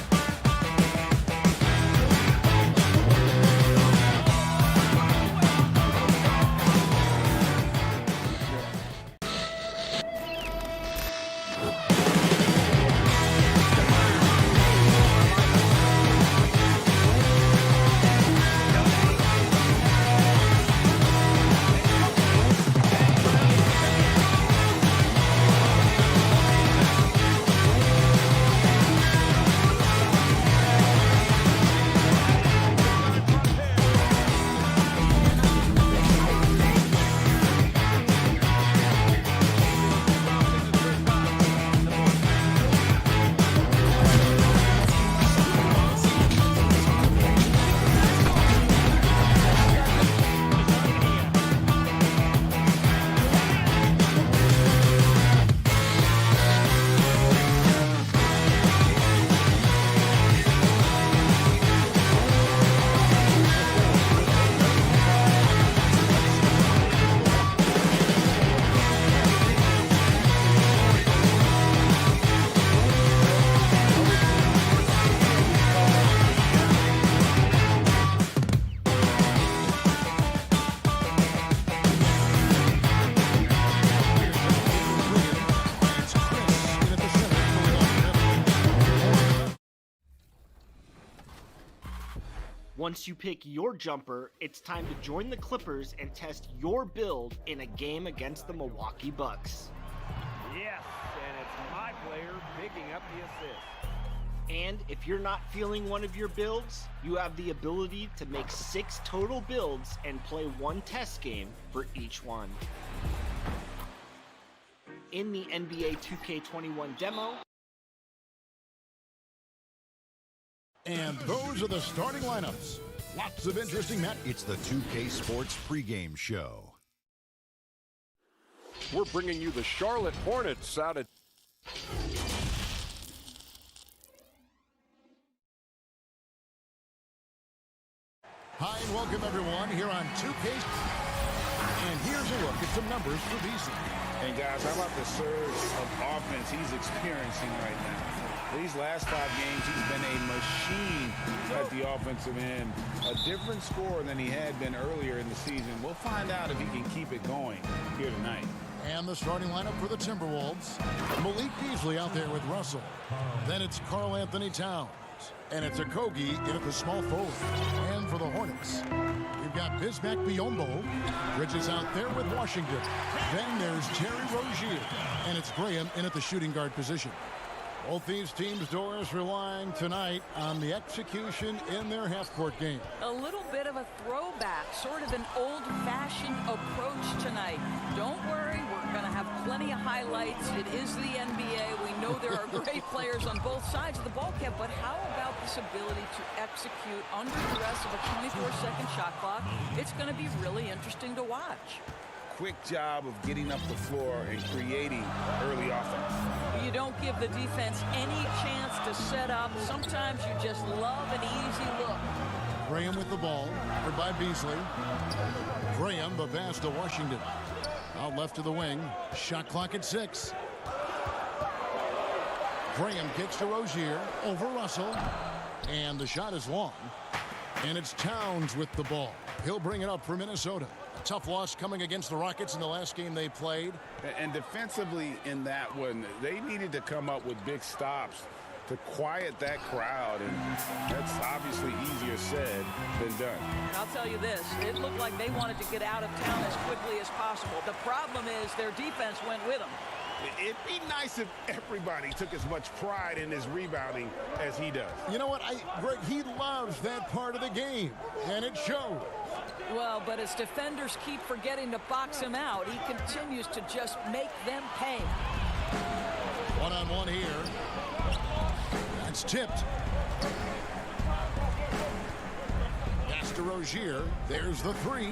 Once you pick your jumper, it's time to join the Clippers and test your build in a game against the Milwaukee Bucks. Yes, and it's my player picking up the assist. And if you're not feeling one of your builds, you have the ability to make 6 total builds and play 1 test game for each one. In the NBA 2K21 demo. And those are the starting lineups. Lots of interesting matches. It's the 2K Sports pregame show. We're bringing you the Charlotte Hornets out at... Hi, and welcome everyone here on 2K. And here's a look at some numbers for Beasley. And guys, how about the surge of offense he's experiencing right now? These last 5 games, he's been a machine at the offensive end. A different score than he had been earlier in the season. We'll find out if he can keep it going here tonight. And the starting lineup for the Timberwolves. Malik Beasley out there with Russell. Then it's Karl Anthony Towns. And it's Okogie in at the small forward. And for the Hornets, we've got Bismack Biyombo. Bridges out there with Washington. Then there's Terry Rozier. And it's Graham in at the shooting guard position. Both these teams, Doris, relying tonight on the execution in their half-court game. A little bit of a throwback, sort of an old-fashioned approach tonight. Don't worry, we're going to have plenty of highlights. It is the NBA. We know there are great players on both sides of the ball cap, but how about this ability to execute under duress of a 24-second shot clock? It's going to be really interesting to watch. Quick job of getting up the floor and creating early offense. You don't give the defense any chance to set up. Sometimes you just love an easy look. Graham with the ball, covered by Beasley. Graham, the pass to Washington. Out left to the wing. Shot clock at 6. Graham kicks to Rozier. Over Russell. And the shot is long. And it's Towns with the ball. He'll bring it up for Minnesota. A tough loss coming against the Rockets in the last game they played. And defensively in that one, they needed to come up with big stops to quiet that crowd. And that's obviously easier said than done. I'll tell you this, it looked like they wanted to get out of town as quickly as possible. The problem is their defense went with them. It'd be nice if everybody took as much pride in his rebounding as he does. You know what, Greg, he loves that part of the game, and it showed. Well, but as defenders keep forgetting to box him out, he continues to just make them pay. One-on-one here. That's tipped. Pass to Rozier. There's the 3.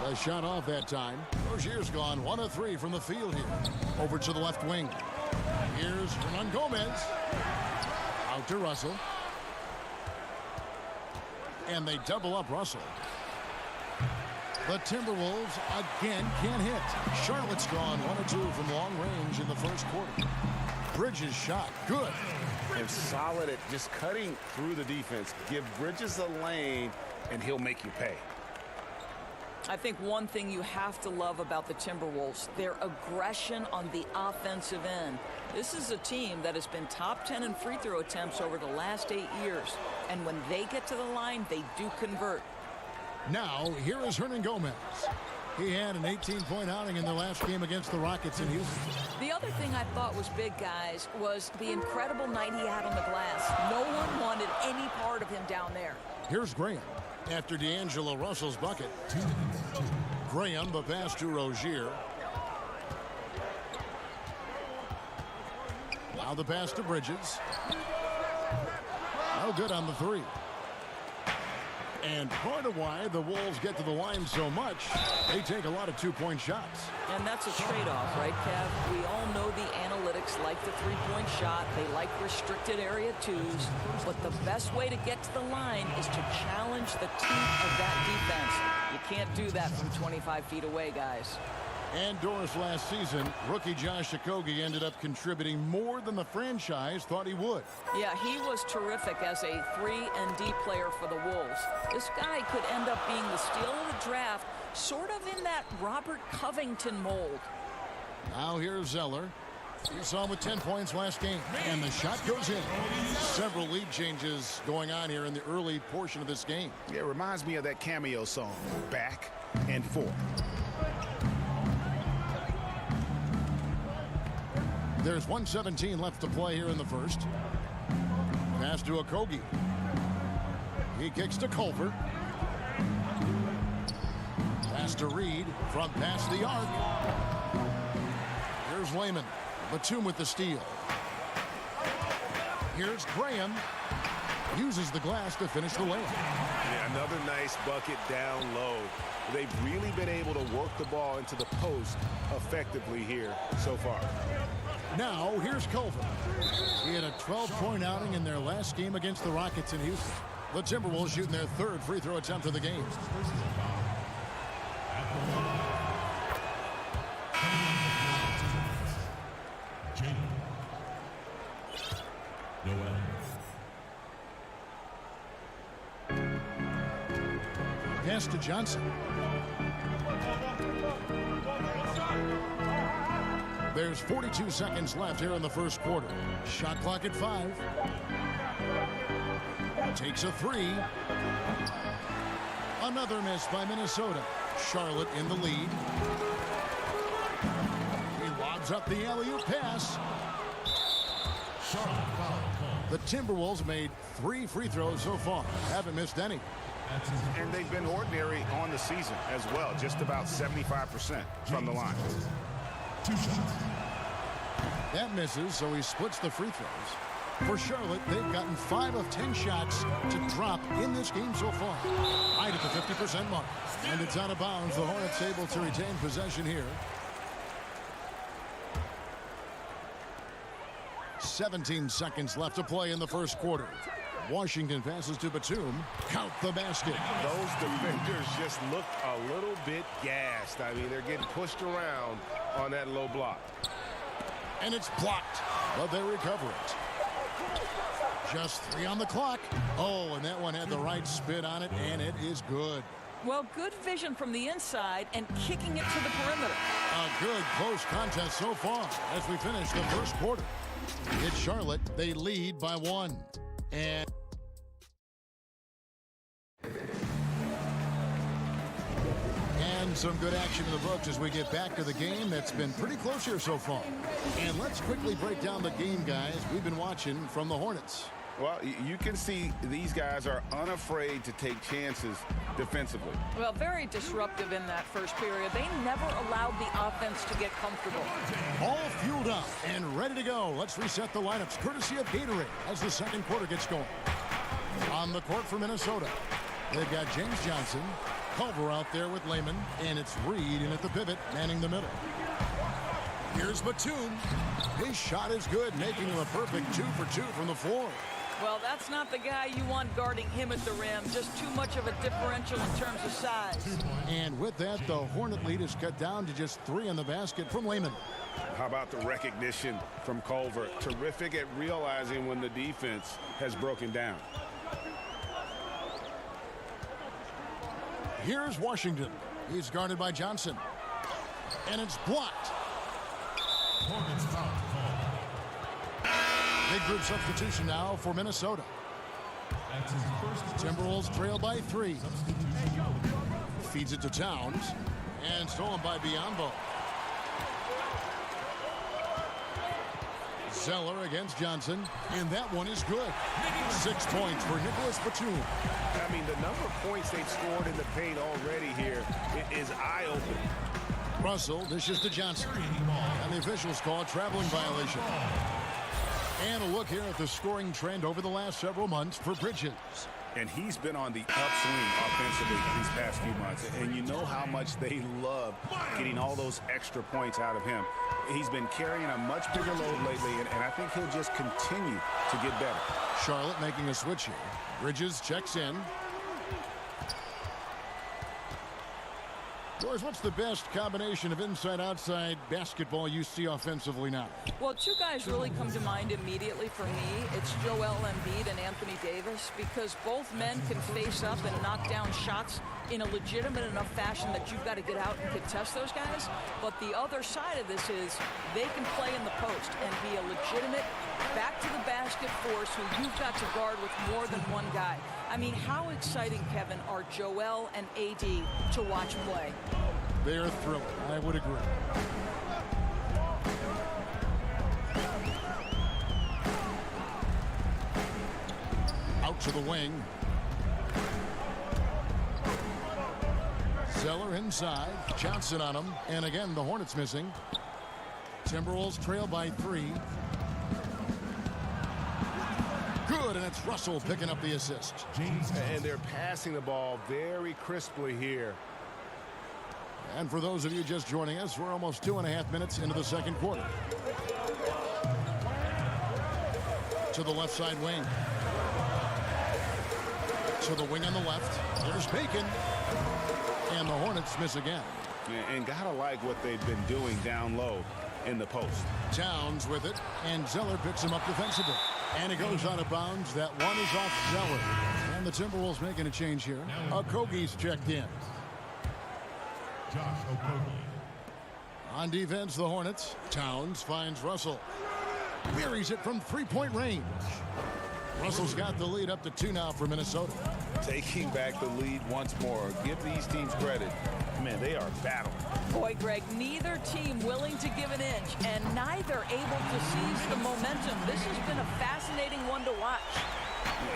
A shot off that time. Rozier's gone 1 of 3 from the field here. Over to the left wing. Here's Hernan Gomez. Out to Russell. And they double up Russell. The Timberwolves again can't hit. Charlotte's gone 1 of 2 from long range in the first quarter. Bridges shot good. And solid at just cutting through the defense. Give Bridges a lane and he'll make you pay. I think one thing you have to love about the Timberwolves, their aggression on the offensive end. This is a team that has been top 10 in free throw attempts over the last 8 years. And when they get to the line, they do convert. Now, here is Hernan Gomez. He had an 18-point outing in their last game against the Rockets in Houston. The other thing I thought was big, guys, was the incredible night he had on the glass. No one wanted any part of him down there. Here's Graham after D'Angelo Russell's bucket. Graham, the pass to Rozier. Now the pass to Bridges. No good on the 3. And part of why the Wolves get to the line so much, they take a lot of 2-point shots. And that's a trade-off, right, Kev? We all know the analytics like the 3-point shot. They like restricted area 2s. But the best way to get to the line is to challenge the teeth of that defense. You can't do that from 25 feet away, guys. And Doris, last season, rookie Josh Okogie ended up contributing more than the franchise thought he would. Yeah, he was terrific as a 3-and-D player for the Wolves. This guy could end up being the steal of the draft, sort of in that Robert Covington mold. Now here's Zeller. You saw him with 10 points last game, and the shot goes in. Several lead changes going on here in the early portion of this game. Yeah, it reminds me of that cameo song, Back and Forth. There's 1:17 left to play here in the first. Pass to Okogie. He kicks to Culver. Pass to Reed from past the arc. Here's Layman. Batum with the steal. Here's Graham. Uses the glass to finish the layup. Yeah, another nice bucket down low. They've really been able to work the ball into the post effectively here so far. Now, here's Culver. He had a 12-point outing in their last game against the Rockets in Houston. The Timberwolves shooting their third free throw attempt of the game. Pass to Johnson. There's 42 seconds left here in the first quarter. Shot clock at 5. Takes a 3. Another miss by Minnesota. Charlotte in the lead. He lobs up the alley-oop pass. The Timberwolves made 3 free throws so far. Haven't missed any. And they've been ordinary on the season as well. Just about 75% from the line. 2 shots. That misses, so he splits the free throws. For Charlotte, they've gotten 5 of 10 shots to drop in this game so far. Right at the 50% mark. And it's out of bounds. The Hornets able to retain possession here. 17 seconds left to play in the first quarter. Washington passes to Batum. Count the basket. Those defenders just look a little bit gassed. I mean, they're getting pushed around on that low block. And it's blocked, but they recover it. Just 3 on the clock. Oh, and that one had the right spin on it, and it is good. Well, good vision from the inside and kicking it to the perimeter. A good close contest so far as we finish the first quarter. It's Charlotte. They lead by 1. And some good action in the books as we get back to the game that's been pretty close here so far. And let's quickly break down the game, guys, we've been watching from the Hornets. Well, you can see these guys are unafraid to take chances defensively. Well, very disruptive in that first period. They never allowed the offense to get comfortable. All fueled up and ready to go. Let's reset the lineups courtesy of Gatorade as the second quarter gets going. On the court for Minnesota, they've got James Johnson, Culver out there with Layman, and it's Reed in at the pivot, manning the middle. Here's Batum. His shot is good, making him a perfect 2 for 2 from the floor. Well, that's not the guy you want guarding him at the rim. Just too much of a differential in terms of size. And with that, the Hornet lead is cut down to just 3 on the basket from Layman. How about the recognition from Culver? Terrific at realizing when the defense has broken down. Here's Washington. He's guarded by Johnson. And it's blocked. Hornets foul call. Big group substitution now for Minnesota. That's his first Timberwolves trail by 3. Feeds it to Towns. And stolen by Biyombo. Zeller against Johnson. And that one is good. 6 points for Nicholas Batum. I mean, the number of points they've scored in the paint already here is eye-opening. Russell dishes to Johnson. And the officials call a traveling violation. And a look here at the scoring trend over the last several months for Bridges. And he's been on the upswing offensively these past few months. And you know how much they love getting all those extra points out of him. He's been carrying a much bigger load lately, and I think he'll just continue to get better. Charlotte making a switch here. Bridges checks in. Doris, what's the best combination of inside-outside basketball you see offensively now? Well, 2 guys really come to mind immediately for me. It's Joel Embiid and Anthony Davis, because both men can face up and knock down shots in a legitimate enough fashion that you've got to get out and contest those guys. But the other side of this is they can play in the post and be a legitimate back-to-the-basket force who you've got to guard with more than one guy. I mean, how exciting, Kevin, are Joel and AD to watch play? They're thrilling. I would agree. To the wing. Zeller inside. Johnson on him. And again, the Hornets missing. Timberwolves trail by 3. Good, and it's Russell picking up the assist. And they're passing the ball very crisply here. And for those of you just joining us, we're almost 2.5 minutes into the second quarter. To the left side wing. To the wing on the left. There's Bacon. And the Hornets miss again. And gotta like what they've been doing down low in the post. Towns with it, and Zeller picks him up defensively. And it goes out of bounds. That one is off Zeller. And the Timberwolves making a change here. Okogie's checked in. Josh Okogie. On defense, the Hornets. Towns finds Russell. Buries it from three-point range. Russell's got the lead up to 2 now for Minnesota. Taking back the lead once more. Give these teams credit. Man, they are battling. Boy, Greg, neither team willing to give an inch and neither able to seize the momentum. This has been a fascinating one to watch.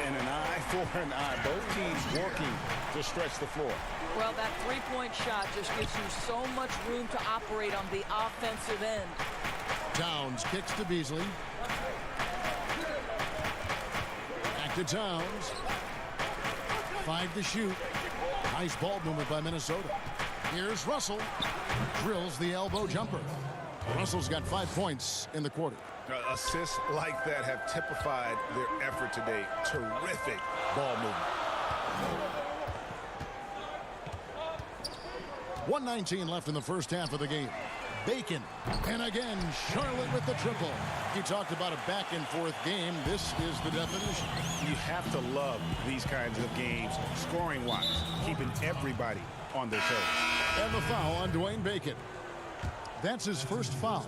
And an eye for an eye. Both teams working to stretch the floor. Well, that three-point shot just gives you so much room to operate on the offensive end. Towns kicks to Beasley. Back to Towns. 5 to shoot. Nice ball movement by Minnesota. Here's Russell. Drills the elbow jumper. Russell's got 5 points in the quarter. Assists like that have typified their effort today. Terrific ball movement. 1:19 left in the first half of the game. Bacon. And again, Charlotte with the triple. You talked about a back-and-forth game. This is the definition. You have to love these kinds of games, scoring-wise, keeping everybody on their toes. And the foul on Dwayne Bacon. That's his first foul.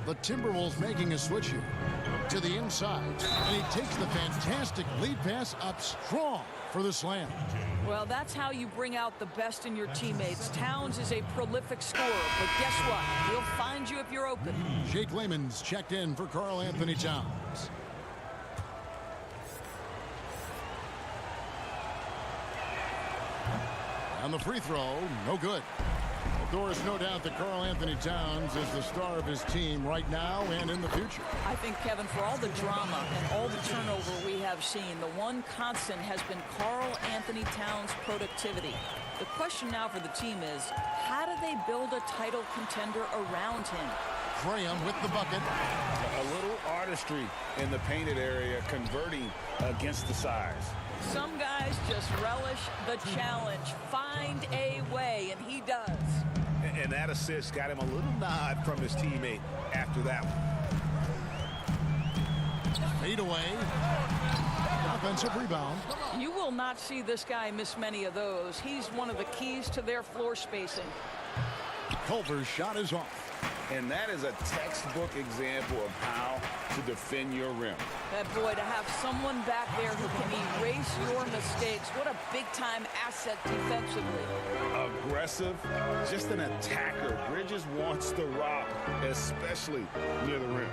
The Timberwolves making a switch here to the inside. And he takes the fantastic lead pass up strong for the slam. Well, that's how you bring out the best in your teammates. Towns is a prolific scorer, but guess what? He'll find you if you're open. Jake Layman's checked in for Karl Anthony Towns. On the free throw, no good. There is no doubt that Karl Anthony Towns is the star of his team right now and in the future. I think, Kevin, for all the drama and all the turnover we have seen, the one constant has been Karl Anthony Towns' productivity. The question now for the team is, how do they build a title contender around him? Graham with the bucket. A little artistry in the painted area, converting against the size. Some guys just relish the challenge. Find a way, and he does. And that assist got him a little nod from his teammate after that one. Fade away. Offensive rebound. You will not see this guy miss many of those. He's one of the keys to their floor spacing. Culver's shot is off. And that is a textbook example of how to defend your rim. That boy, to have someone back there who can erase your mistakes, what a big-time asset defensively. Aggressive, just an attacker. Bridges wants the rock, especially near the rim.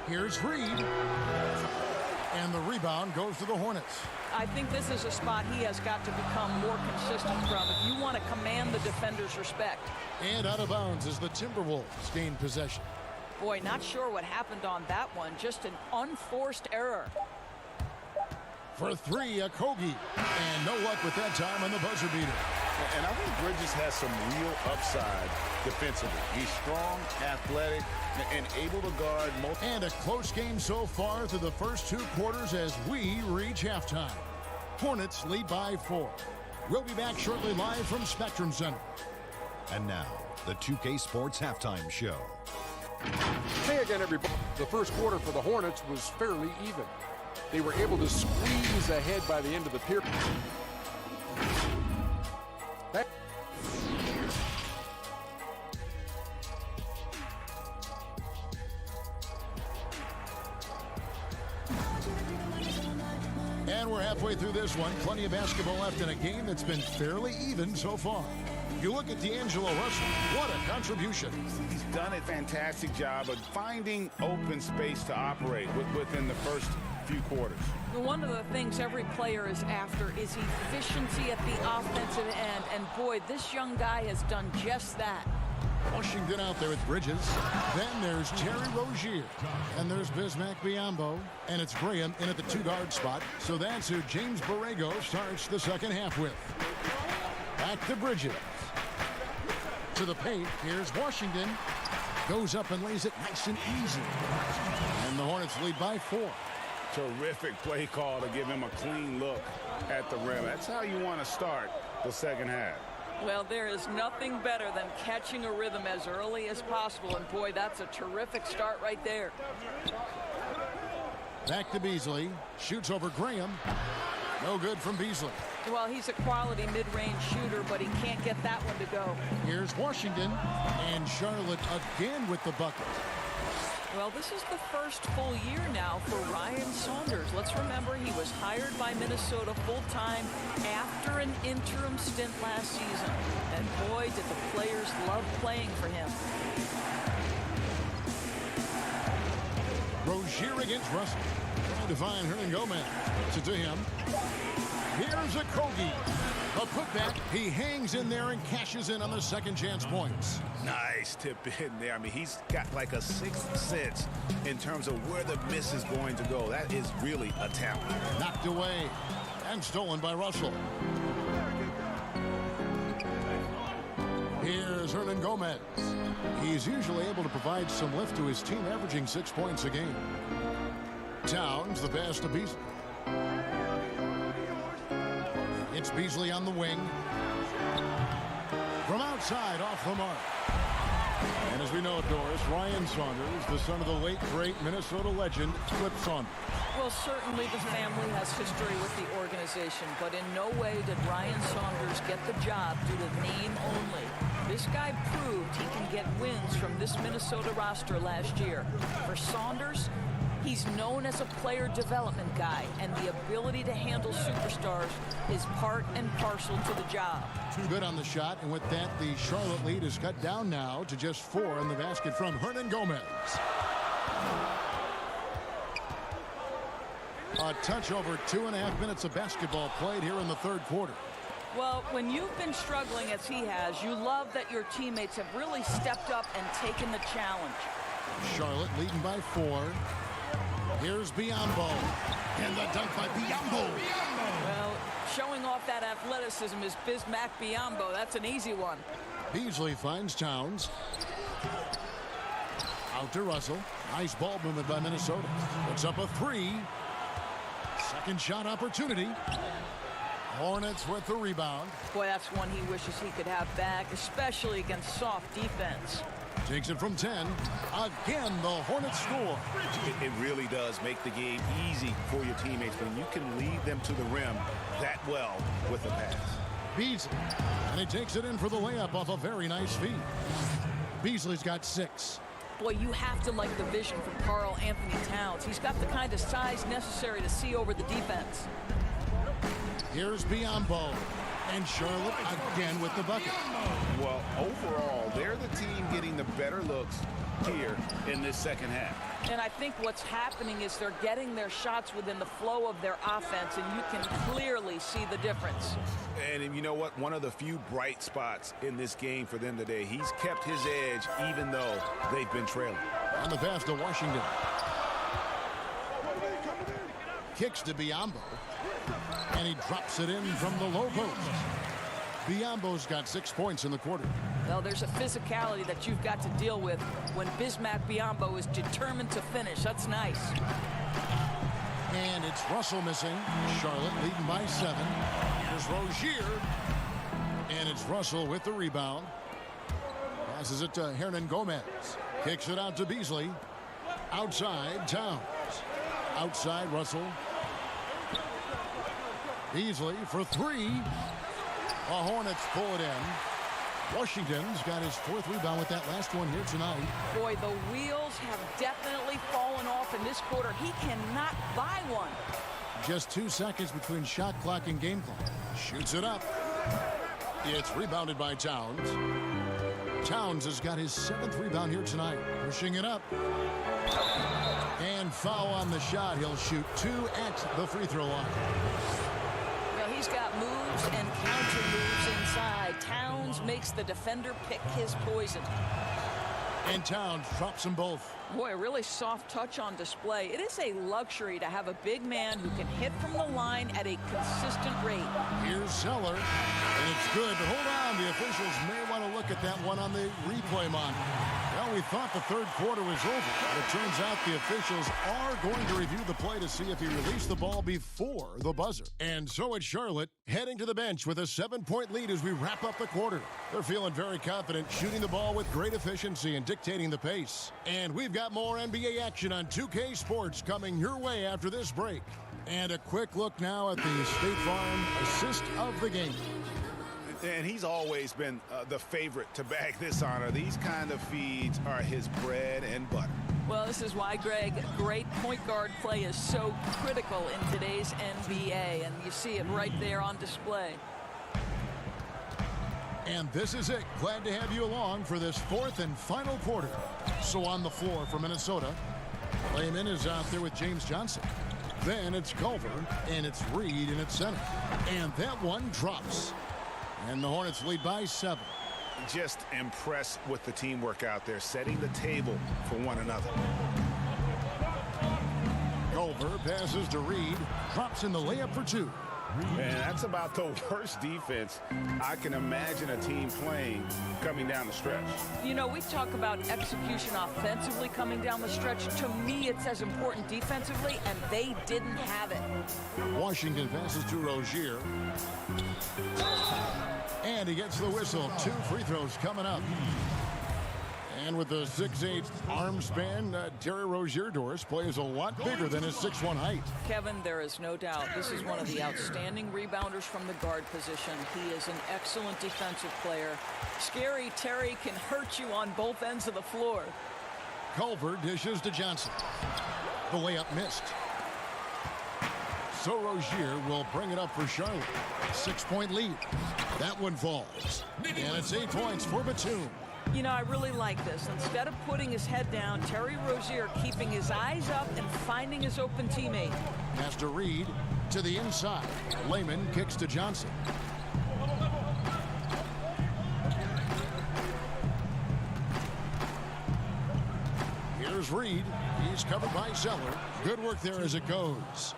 Here's Reed. And the rebound goes to the Hornets. I think this is a spot he has got to become more consistent from if you want to command the defender's respect. And out of bounds as the Timberwolves gain possession. Boy, not sure what happened on that one. Just an unforced error. For 3, Okogie. And no luck with that time on the buzzer beater. And I think Bridges has some real upside defensively. He's strong, athletic, and able to guard multiple. And a close game so far through the first 2 quarters as we reach halftime. Hornets lead by 4. We'll be back shortly live from Spectrum Center. And now, the 2K Sports Halftime Show. Hey again, everybody. The first quarter for the Hornets was fairly even. They were able to squeeze ahead by the end of the period. And we're halfway through this one. Plenty of basketball left in a game that's been fairly even so far. You look at D'Angelo Russell, what a contribution. He's done a fantastic job of finding open space to operate within the first few quarters. One of the things every player is after is efficiency at the offensive end. And boy, this young guy has done just that. Washington out there with Bridges. Then there's Terry Rozier. And there's Bismack Biyombo. And it's Graham in at the 2-guard spot. So that's who James Borrego starts the second half with. Back to Bridges. To the paint. Here's Washington. Goes up and lays it nice and easy. And the Hornets lead by 4. Terrific play call to give him a clean look at the rim. That's how you want to start the second half. Well, there is nothing better than catching a rhythm as early as possible. And boy, that's a terrific start right there. Back to Beasley. Shoots over Graham. No good from Beasley. Well, he's a quality mid-range shooter, but he can't get that one to go. Here's Washington. And Charlotte again with the bucket. Well, this is the first full year now for Ryan Saunders. Let's remember he was hired by Minnesota full-time after an interim stint last season. And boy, did the players love playing for him. Rozier against Russell. Trying to find Hernan Gomez. To him. Here's a Kogi. A putback. He hangs in there and cashes in on the second chance points. Nice tip in there. I mean, he's got like a sixth sense in terms of where the miss is going to go. That is really a talent. Knocked away and stolen by Russell. Here's Hernan Gomez. He's usually able to provide some lift to his team, averaging 6 points a game. Towns, the pass to Beasley. It's Beasley on the wing. From outside, off the mark. And as we know, Doris, Ryan Saunders, the son of the late, great Minnesota legend, Flip Saunders. Well, certainly the family has history with the organization, but in no way did Ryan Saunders get the job due to name only. This guy proved he can get wins from this Minnesota roster last year. For Saunders, he's known as a player development guy, and the ability to handle superstars is part and parcel to the job. Good on the shot, and with that, the Charlotte lead is cut down now to just 4 in the basket from Hernan Gomez. A touch over 2.5 minutes of basketball played here in the third quarter. Well, when you've been struggling as he has, you love that your teammates have really stepped up and taken the challenge. Charlotte leading by 4. Here's Biyombo. And the dunk by Biyombo. Well, showing off that athleticism is Bismack Biyombo. That's an easy one. Beasley finds Towns. Out to Russell. Nice ball movement by Minnesota. Puts up a 3. Second shot opportunity. Hornets with the rebound. Boy, that's one he wishes he could have back, especially against soft defense. Takes it from 10. Again, the Hornets score. It really does make the game easy for your teammates when you can lead them to the rim that well with the pass. Beasley. And he takes it in for the layup off a very nice feed. Beasley's got 6. Boy, you have to like the vision from Karl Anthony Towns. He's got the kind of size necessary to see over the defense. Here's Biyombo. And Charlotte again with the bucket. Well, overall, they're the team getting the better looks here in this second half. And I think what's happening is they're getting their shots within the flow of their offense, and you can clearly see the difference. And you know what? One of the few bright spots in this game for them today. He's kept his edge even though they've been trailing. On the pass to Washington. Kicks to Biyombo. And he drops it in from the low post. Biyombo's got 6 points in the quarter. Well, there's a physicality that you've got to deal with when Bismack Biyombo is determined to finish. That's nice. And it's Russell missing. Charlotte leading by 7. Here's Rozier. And it's Russell with the rebound. Passes it to Hernan Gomez. Kicks it out to Beasley. Outside, Towns. Outside, Russell. Beasley for 3. The Hornets pull it in. Washington's got his 4th rebound with that last one here tonight. Boy, the wheels have definitely fallen off in this quarter. He cannot buy one. Just 2 seconds between shot clock and game clock. Shoots it up. It's rebounded by Towns. Towns has got his 7th rebound here tonight. Pushing it up. And foul on the shot. He'll shoot 2 at the free throw line. Well, he's got moves and counter moves inside. Towns makes the defender pick his poison. And Towns drops them both. Boy, a really soft touch on display. It is a luxury to have a big man who can hit from the line at a consistent rate. Here's Zeller, and it's good. But hold on, the officials may want to look at that one on the replay monitor. Well, we thought the third quarter was over, but it turns out the officials are going to review the play to see if he released the ball before the buzzer. And so it's Charlotte heading to the bench with a 7-point lead as we wrap up the quarter. They're feeling very confident, shooting the ball with great efficiency and dictating the pace. And we've got more NBA action on 2K Sports coming your way after this break. And a quick look now at the State Farm assist of the game. And he's always been the favorite to bag this honor. These kind of feeds are his bread and butter. Well, this is why, Greg, great point guard play is so critical in today's NBA, and you see it right there on display. And this is it. Glad to have you along for this fourth and final quarter. So on the floor for Minnesota, Layman is out there with James Johnson. Then it's Culver, and it's Reed in its center. And that one drops. And the Hornets lead by 7. Just impressed with the teamwork out there, setting the table for one another. Culver passes to Reed, drops in the layup for 2. Man, that's about the worst defense I can imagine a team playing coming down the stretch. You know, we talk about execution offensively coming down the stretch. To me, it's as important defensively, and they didn't have it. Washington passes to Rozier. And he gets the whistle. 2 free throws coming up. And with the 6'8" arm span, Terry Rozier, Doris, plays a lot bigger than his 6'1" height. Kevin, there is no doubt this is one of the outstanding rebounders from the guard position. He is an excellent defensive player. Scary Terry can hurt you on both ends of the floor. Culver dishes to Johnson. The layup missed. So Rozier will bring it up for Charlotte. 6-point lead. That one falls. And it's 8 points for Batum. You know, I really like this. Instead of putting his head down, Terry Rozier keeping his eyes up and finding his open teammate. Pass to Reed to the inside. Layman kicks to Johnson. Here's Reed. He's covered by Zeller. Good work there as it goes.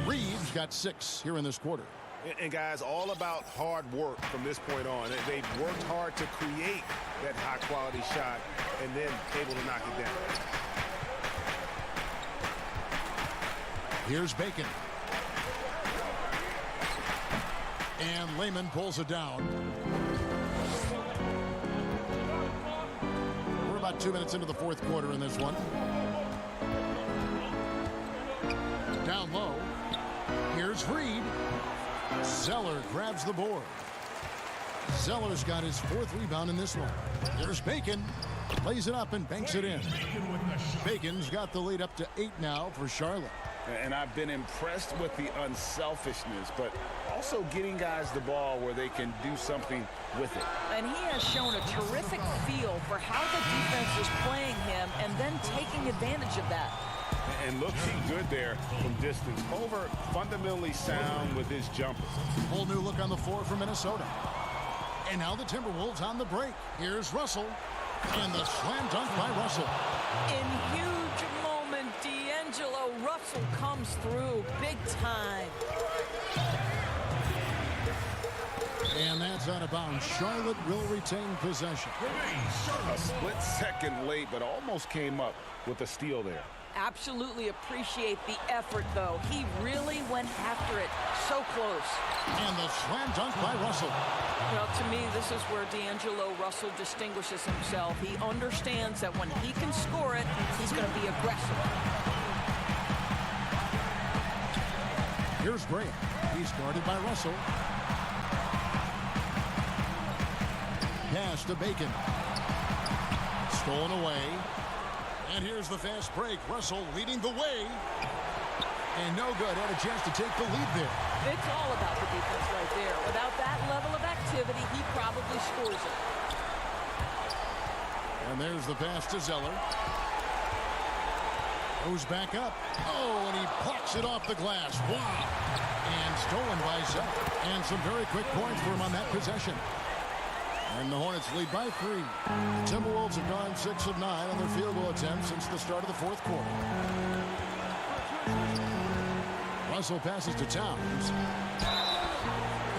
Reed's got 6 here in this quarter. And guys, all about hard work from this point on. They've worked hard to create that high-quality shot and then able to knock it down. Here's Bacon. And Layman pulls it down. We're about 2 minutes into the fourth quarter in this one. Down low. Here's Reed. Zeller grabs the board. Zeller's got his 4th rebound in this one. There's Bacon. Lays it up and banks it in. Bacon's got the lead up to 8 now for Charlotte. And I've been impressed with the unselfishness, but also getting guys the ball where they can do something with it. And he has shown a terrific feel for how the defense is playing him and then taking advantage of that. And looking good there from distance. Culver fundamentally sound with his jumper. Whole new look on the floor for Minnesota. And now the Timberwolves on the break. Here's Russell. And the slam dunk by Russell. In huge moment, D'Angelo Russell comes through big time. And that's out of bounds. Charlotte will retain possession. A split second late, but almost came up with a steal there. Absolutely appreciate the effort, though. He really went after it. So close. And the slam dunk by Russell. Well, to me, this is where D'Angelo Russell distinguishes himself. He understands that when he can score it, he's going to be aggressive. Here's Graham. He's guarded by Russell. Pass to Bacon. Stolen away. And here's the fast break. Russell leading the way. And no good. Had a chance to take the lead there. It's all about the defense right there. Without that level of activity, he probably scores it. And there's the pass to Zeller. Goes back up. Oh, and he plucks it off the glass. Wow. And stolen by Zach. And some very quick points for him on that possession. And the Hornets lead by 3. The Timberwolves have gone 6 of 9 on their field goal attempts since the start of the fourth quarter. Russell passes to Towns.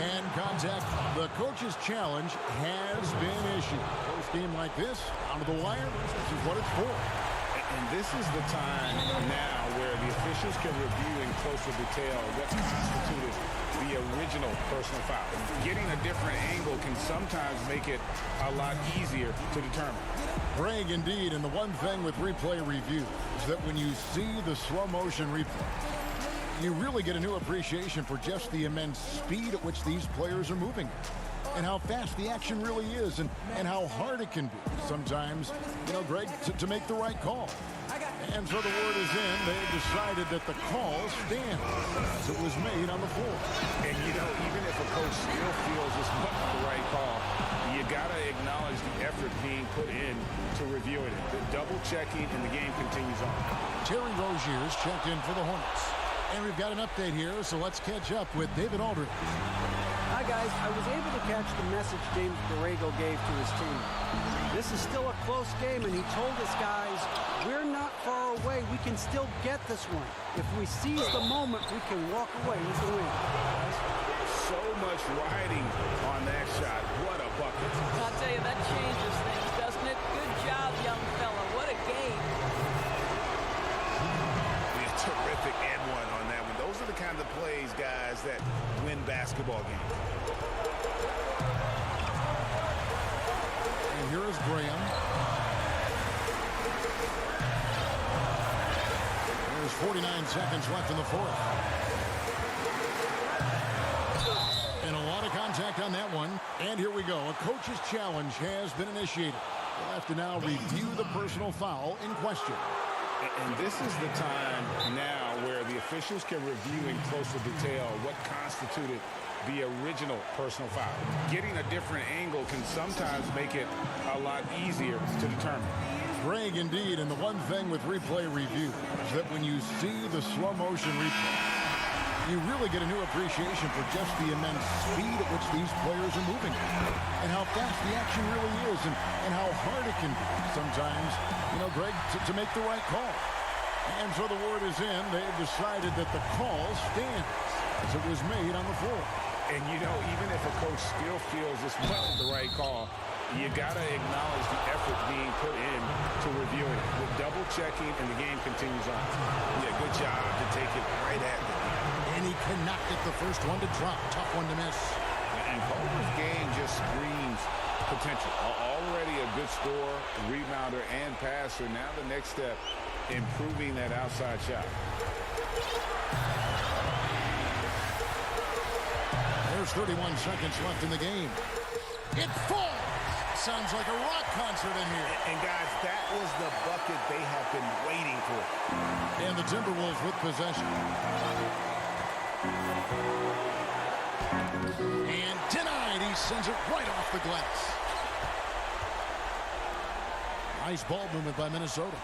And contact. The coach's challenge has been issued. First game like this, down to the wire, this is what it's for. And this is the time now where the officials can review in closer detail what constituted the original personal foul. Getting a different angle can sometimes make it a lot easier to determine. Greg, indeed, and the one thing with replay review is that when you see the slow motion replay, you really get a new appreciation for just the immense speed at which these players are moving and how fast the action really is and how hard it can be sometimes, Greg, to make the right call. And so the word is in. They've decided that the call stands as it was made on the floor. And, even if a coach still feels this wasn't the right call, you got to acknowledge the effort being put in to reviewing it. The double checking, and the game continues on. Terry Rozier's checked in for the Hornets. And we've got an update here, so let's catch up with David Aldridge. Hi, guys. I was able to catch the message James Borrego gave to his team. This is still a close game, and he told us, guys, we're not far away. We can still get this one. If we seize the moment, we can walk away with the win. So much riding on that shot. What a bucket. I'll tell you, that changes things, doesn't it? Good job, young fella. What a game. Terrific and one on that one. Those are the kind of plays, guys, that win basketball games. And here is Graham. There's 49 seconds left in the fourth. And a lot of contact on that one. And here we go. A coach's challenge has been initiated. We'll have to now review the personal foul in question. And this is the time now where the officials can review in closer detail what constituted the original personal foul. Getting a different angle can sometimes make it a lot easier to determine. Greg, indeed, and the one thing with replay review is that when you see the slow motion replay, you really get a new appreciation for just the immense speed at which these players are moving and how fast the action really is and how hard it can be sometimes, Greg, to make the right call. And so the word is in. They've decided that the call stands as it was made on the floor. And, even if a coach still feels this wasn't the right call, you got to acknowledge the effort being put in to reviewing it. The double checking, and the game continues on. Yeah, good job to take it right at them. And he cannot get the first one to drop. Tough one to miss. And Culver's game just screams potential. Already a good scorer, rebounder, and passer. Now the next step, improving that outside shot. There's 31 seconds left in the game. It falls. Sounds like a rock concert in here. And guys, that was the bucket they have been waiting for. And the Timberwolves with possession. And denied. He sends it right off the glass. Nice ball movement by Minnesota.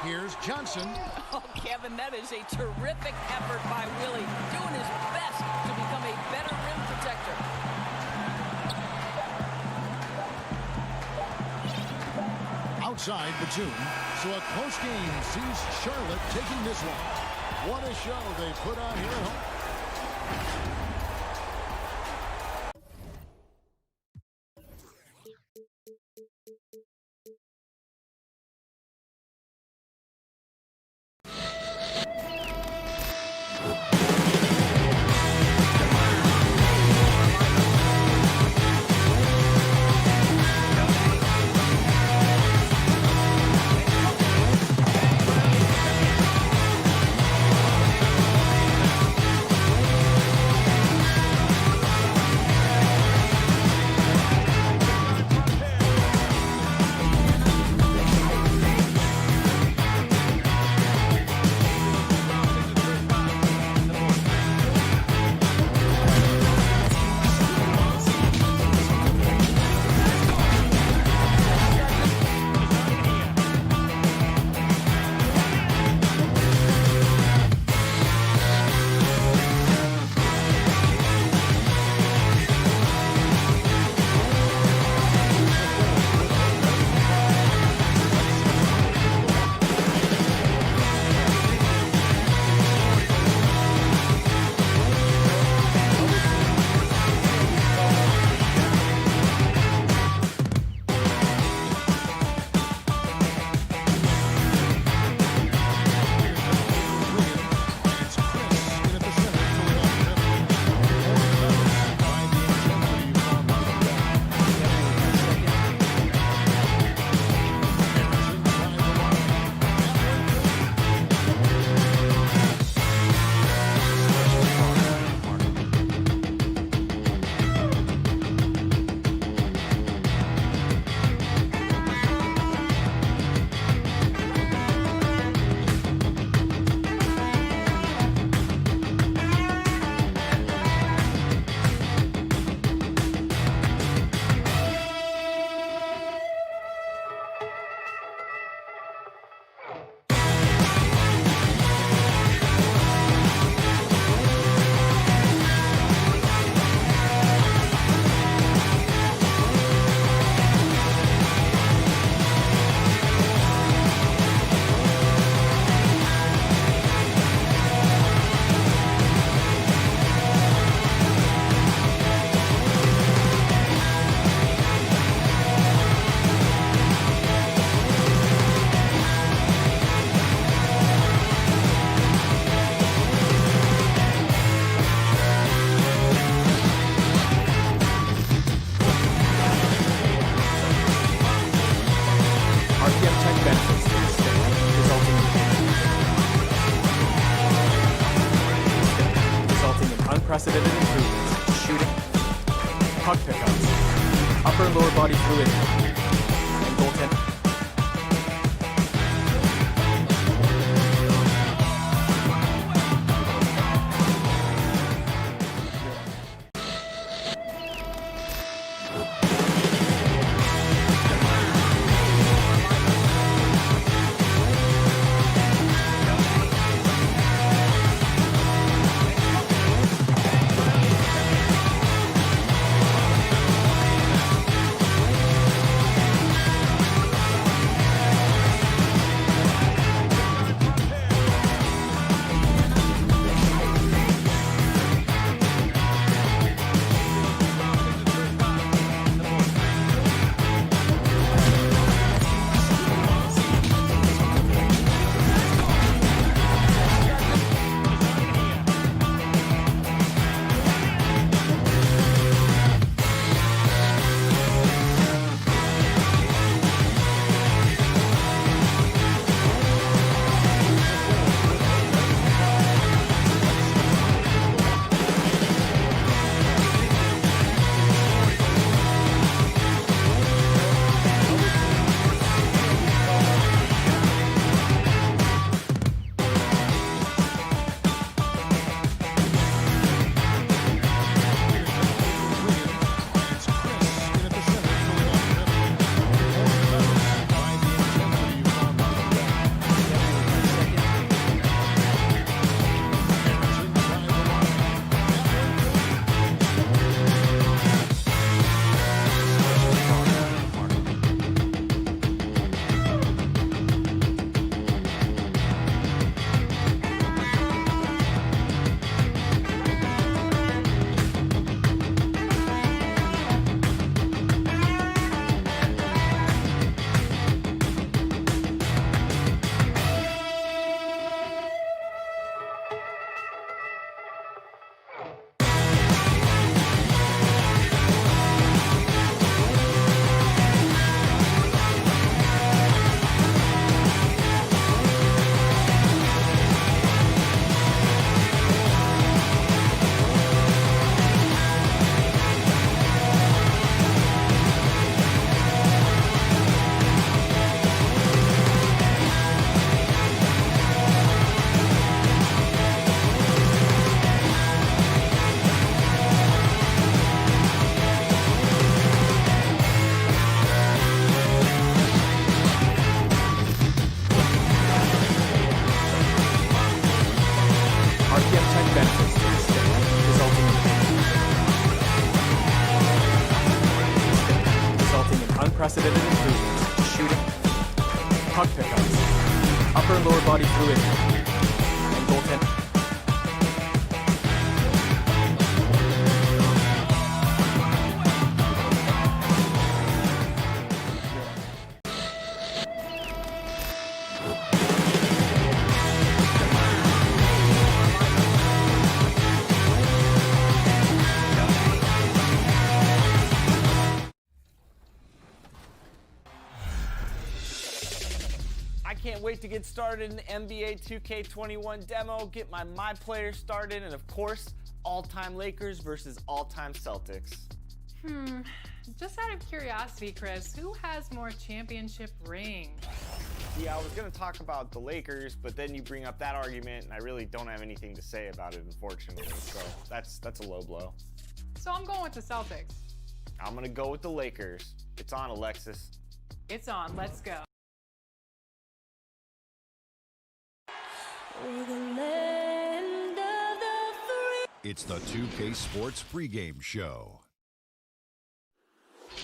Here's Johnson. Oh, Kevin, that is a terrific effort by Willie, doing his best to become a better rim protector. Outside Batum. So a close game sees Charlotte taking this one. What a show they put on here at home. unprecedented improvements. Shooting, puck pickups, upper and lower body fluidity, and goaltending. Unprecedented improvements. Shooting, puck pickups, upper and lower body fluidity, and goaltending. Can't wait to get started in the NBA 2K21 demo, get my players started, and of course, all-time Lakers versus all-time Celtics. Just out of curiosity, Chris, who has more championship rings? Yeah, I was going to talk about the Lakers, but then you bring up that argument, and I really don't have anything to say about it, unfortunately. So that's a low blow. So I'm going with the Celtics. I'm going to go with the Lakers. It's on, Alexis. It's on. Let's go. It's the 2K Sports pregame show.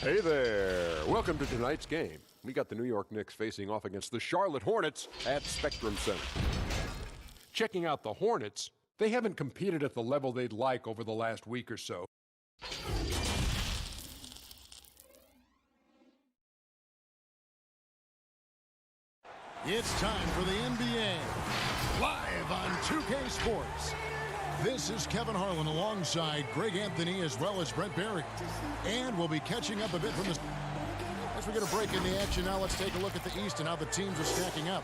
Hey there. Welcome to tonight's game. We got the New York Knicks facing off against the Charlotte Hornets at Spectrum Center. Checking out the Hornets, they haven't competed at the level they'd like over the last week or so. It's time for the NBA, live on 2K Sports. This is Kevin Harlan alongside Greg Anthony as well as Brent Barry. And we'll be catching up a bit from this. As we get a break in the action now, let's take a look at the East and how the teams are stacking up.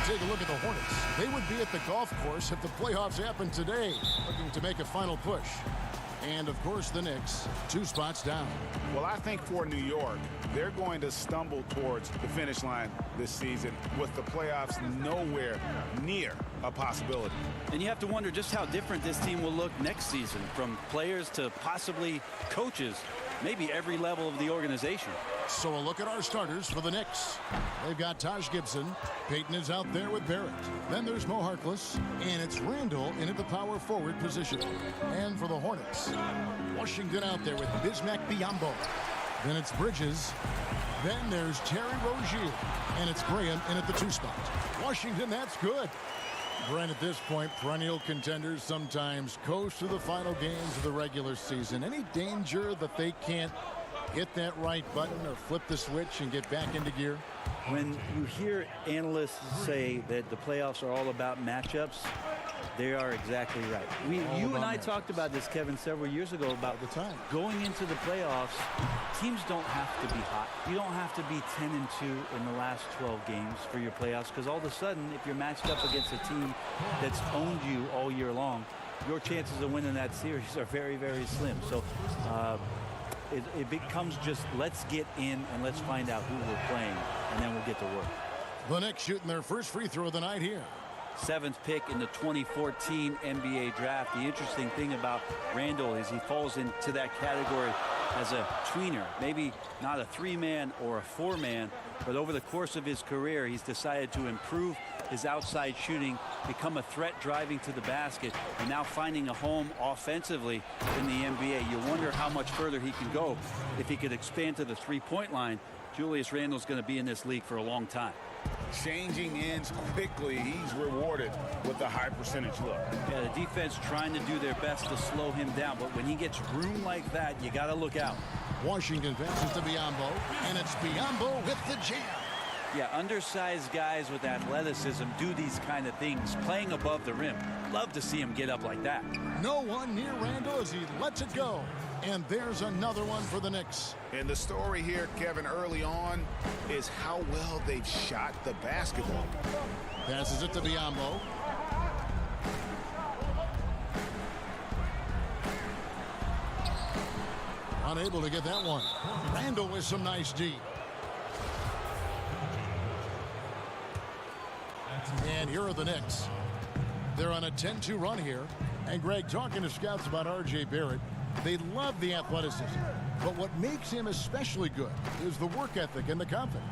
Take a look at the Hornets. They would be at the golf course if the playoffs happened today, looking to make a final push. And, of course, the Knicks, 2 spots down. Well, I think for New York, they're going to stumble towards the finish line this season with the playoffs nowhere near a possibility. And you have to wonder just how different this team will look next season, from players to possibly coaches, maybe every level of the organization. So a look at our starters for the Knicks. They've got Taj Gibson. Peyton is out there with Barrett. Then there's Mo Harkless. And it's Randall in at the power forward position. And for the Hornets, Washington out there with Bismack Biyombo. Then it's Bridges. Then there's Terry Rozier. And it's Graham in at the 2 spot. Washington, that's good. Brent, at this point, perennial contenders sometimes coast to the final games of the regular season. Any danger that they can't hit that right button or flip the switch and get back into gear? When you hear analysts say that the playoffs are all about matchups, they are exactly right. You and I talked about this, Kevin, several years ago about the time. Going into the playoffs, teams don't have to be hot. You don't have to be 10-2 in the last 12 games for your playoffs, because all of a sudden, if you're matched up against a team that's owned you all year long, your chances of winning that series are very, very slim. So it becomes just let's get in and let's find out who we're playing, and then we'll get to work. The Knicks shooting their first free throw of the night here. 7th pick in the 2014 NBA draft. The interesting thing about Randall is he falls into that category as a tweener, maybe not a 3-man or a 4-man, but over the course of his career, he's decided to improve his outside shooting, become a threat driving to the basket, and now finding a home offensively in the NBA. You wonder how much further he can go if he could expand to the 3-point line. Julius Randle's going to be in this league for a long time. Changing ends quickly, he's rewarded with a high percentage look. Yeah, the defense trying to do their best to slow him down, but when he gets room like that, you got to look out. Washington passes to Biyombo, and it's Biyombo with the jam. Yeah, undersized guys with athleticism do these kind of things, playing above the rim. Love to see him get up like that. No one near Randall as he lets it go. And there's another one for the Knicks. And the story here, Kevin, early on is how well they've shot the basketball. Passes it to Biyombo. Unable to get that one. Randall with some nice D. And here are the Knicks. They're on a 10-2 run here. And Greg, talking to scouts about R.J. Barrett, they love the athleticism. But what makes him especially good is the work ethic and the confidence.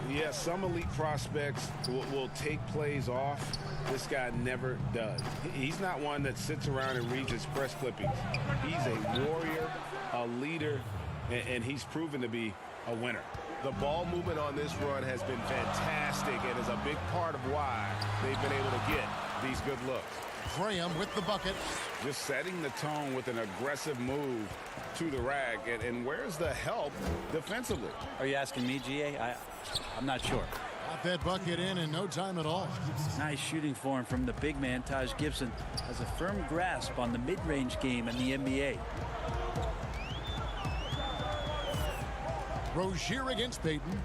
Yeah, some elite prospects will take plays off. This guy never does. He's not one that sits around and reads his press clippings. He's a warrior, a leader, and he's proven to be a winner. The ball movement on this run has been fantastic and is a big part of why they've been able to get these good looks. Graham with the bucket. Just setting the tone with an aggressive move to the rack. And where's the help defensively? Are you asking me, GA? I'm not sure. Got that bucket in no time at all. Nice shooting for him from the big man. Taj Gibson has a firm grasp on the mid-range game in the NBA. Rozier against Peyton.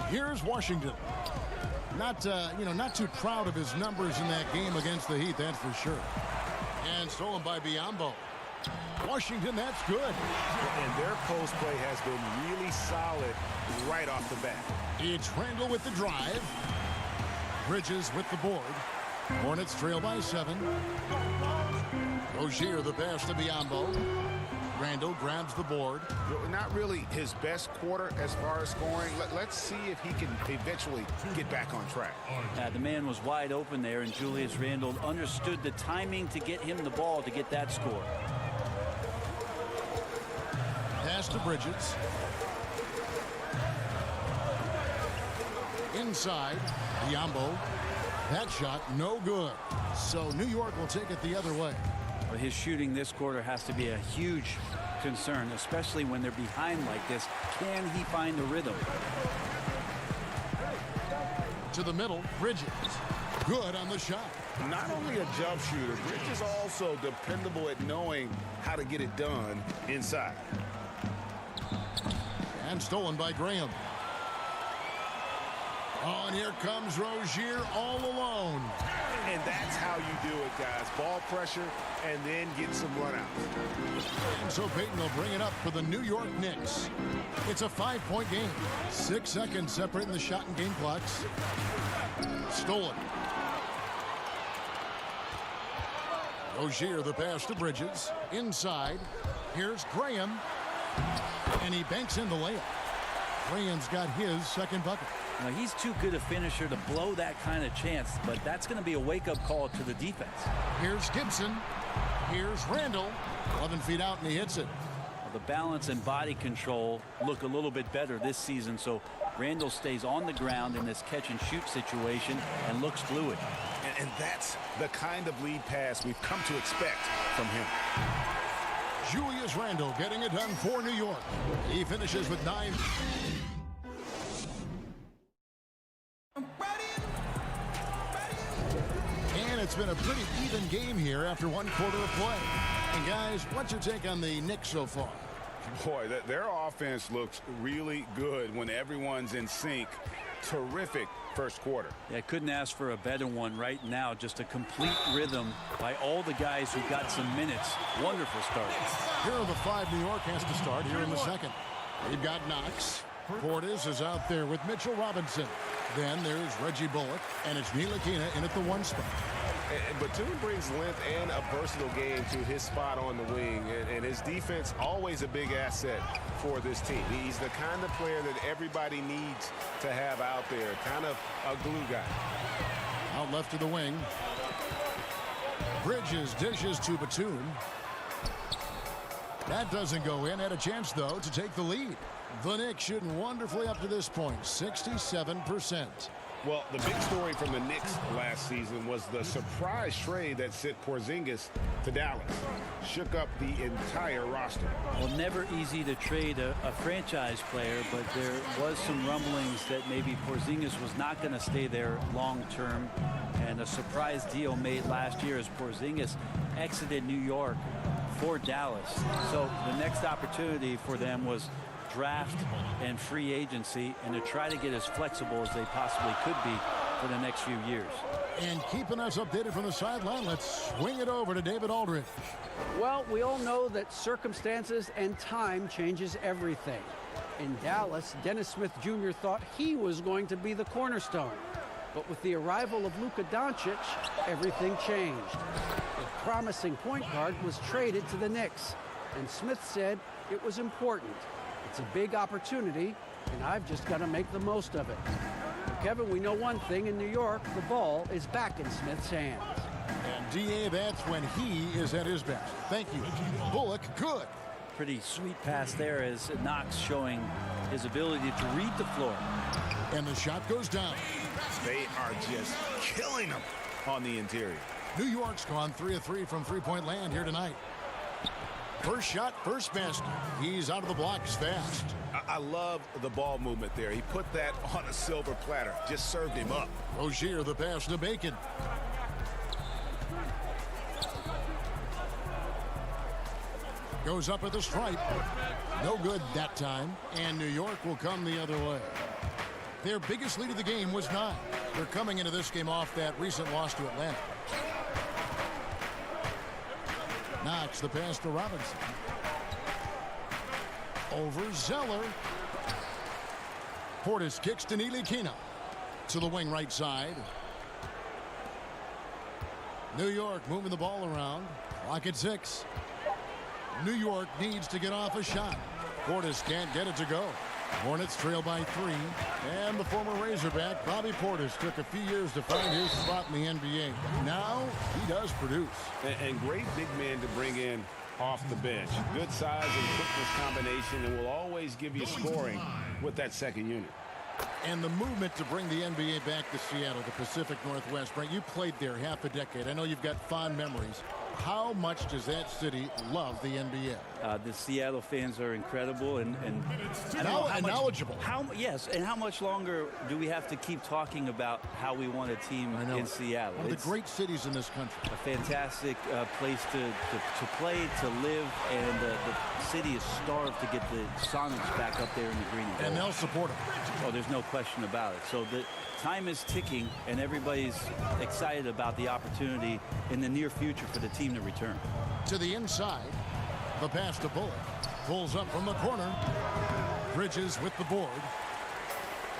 Here's Washington. Not too proud of his numbers in that game against the Heat, that's for sure. And stolen by Biyombo. Washington, that's good. And their post play has been really solid right off the bat. It's Randall with the drive. Bridges with the board. Hornets trail by 7. Rozier the pass to Biyombo. Randall grabs the board. Not really his best quarter as far as scoring. Let's see if he can eventually get back on track. The man was wide open there, and Julius Randle understood the timing to get him the ball to get that score. Pass to Bridges. Inside, Biyombo. That shot, no good. So New York will take it the other way. But his shooting this quarter has to be a huge concern, especially when they're behind like this. Can he find the rhythm? To the middle, Bridges. Good on the shot. Not only a jump shooter, Bridges also dependable at knowing how to get it done inside. And stolen by Graham. Oh, and here comes Rozier all alone. And that's how you do it, guys. Ball pressure and then get some runouts. And so Payton will bring it up for the New York Knicks. It's a 5-point game. 6 seconds separating the shot and game clocks. Stolen. Rozier, the pass to Bridges. Inside. Here's Graham. And he banks in the layup. Graham's got his second bucket. Now, he's too good a finisher to blow that kind of chance, but that's going to be a wake-up call to the defense. Here's Gibson. Here's Randall. 11 feet out, and he hits it. Well, the balance and body control look a little bit better this season, so Randall stays on the ground in this catch-and-shoot situation and looks fluid. And that's the kind of lead pass we've come to expect from him. Julius Randle getting it done for New York. He finishes with 9. And it's been a pretty even game here after 1 quarter of play. And guys, what's your take on the Knicks so far? Boy, their offense looks really good when everyone's in sync. Terrific first quarter. Yeah, couldn't ask for a better one right now. Just a complete rhythm by all the guys who got some minutes. Wonderful start. Here are the 5 New York has to start here in the second. They've got Knox. Portis is out there with Mitchell Robinson. Then there's Reggie Bullock, and it's Ntilikina in at the 1 spot. Batum brings length and a versatile game to his spot on the wing, and his defense always a big asset for this team. He's the kind of player that everybody needs to have out there, kind of a glue guy. Out left to the wing. Bridges dishes to Batum. That doesn't go in. Had a chance, though, to take the lead. The Knicks shooting wonderfully up to this point, 67%. Well, the big story from the Knicks last season was the surprise trade that sent Porzingis to Dallas. Shook up the entire roster. Well, never easy to trade a franchise player, but there was some rumblings that maybe Porzingis was not going to stay there long term. And a surprise deal made last year as Porzingis exited New York for Dallas. So the next opportunity for them was draft and free agency, and to try to get as flexible as they possibly could be for the next few years. And keeping us updated from the sideline, let's swing it over to David Aldridge. Well, we all know that circumstances and time changes everything. In Dallas, Dennis Smith Jr. thought he was going to be the cornerstone. But with the arrival of Luka Doncic, everything changed. A promising point guard was traded to the Knicks, and Smith said it was important. It's a big opportunity, and I've just got to make the most of it. But Kevin, we know one thing in New York, the ball is back in Smith's hands. And D.A., that's when he is at his best. Thank you. Bullock, good. Pretty sweet pass there as Knox showing his ability to read the floor. And the shot goes down. They are just killing them on the interior. New York's gone 3 of 3 from three-point land here tonight. First shot, first basket. He's out of the blocks fast. I love the ball movement there. He put that on a silver platter. Just served him up. Rozier, the pass to Bacon. Goes up at the stripe. No good that time. And New York will come the other way. Their biggest lead of the game was 9. They're coming into this game off that recent loss to Atlanta. Knox, the pass to Robinson. Over Zeller. Portis kicks to Ntilikina. To the wing right side. New York moving the ball around. Clock at 6. New York needs to get off a shot. Portis can't get it to go. Hornets trail by 3. And the former Razorback, Bobby Portis, took a few years to find his spot in the NBA. Now he does produce. And great big man to bring in off the bench. Good size and quickness combination, and will always give you scoring with that second unit. And the movement to bring the NBA back to Seattle, the Pacific Northwest. Brent, you played there half a decade. I know you've got fond memories. how much does that city love the NBA? The Seattle fans are incredible and knowledgeable. Yes, and how much longer do we have to keep talking about how we want a team in Seattle? One of the great cities in this country. A fantastic place to play, to live, and the city is starved to get the Sonics back up there in the green and gold. And they'll support them. Oh, there's no question about it. So the time is ticking, and everybody's excited about the opportunity in the near future for the team to return. To the inside, the pass to Bullock. Pulls up from the corner. Bridges with the board.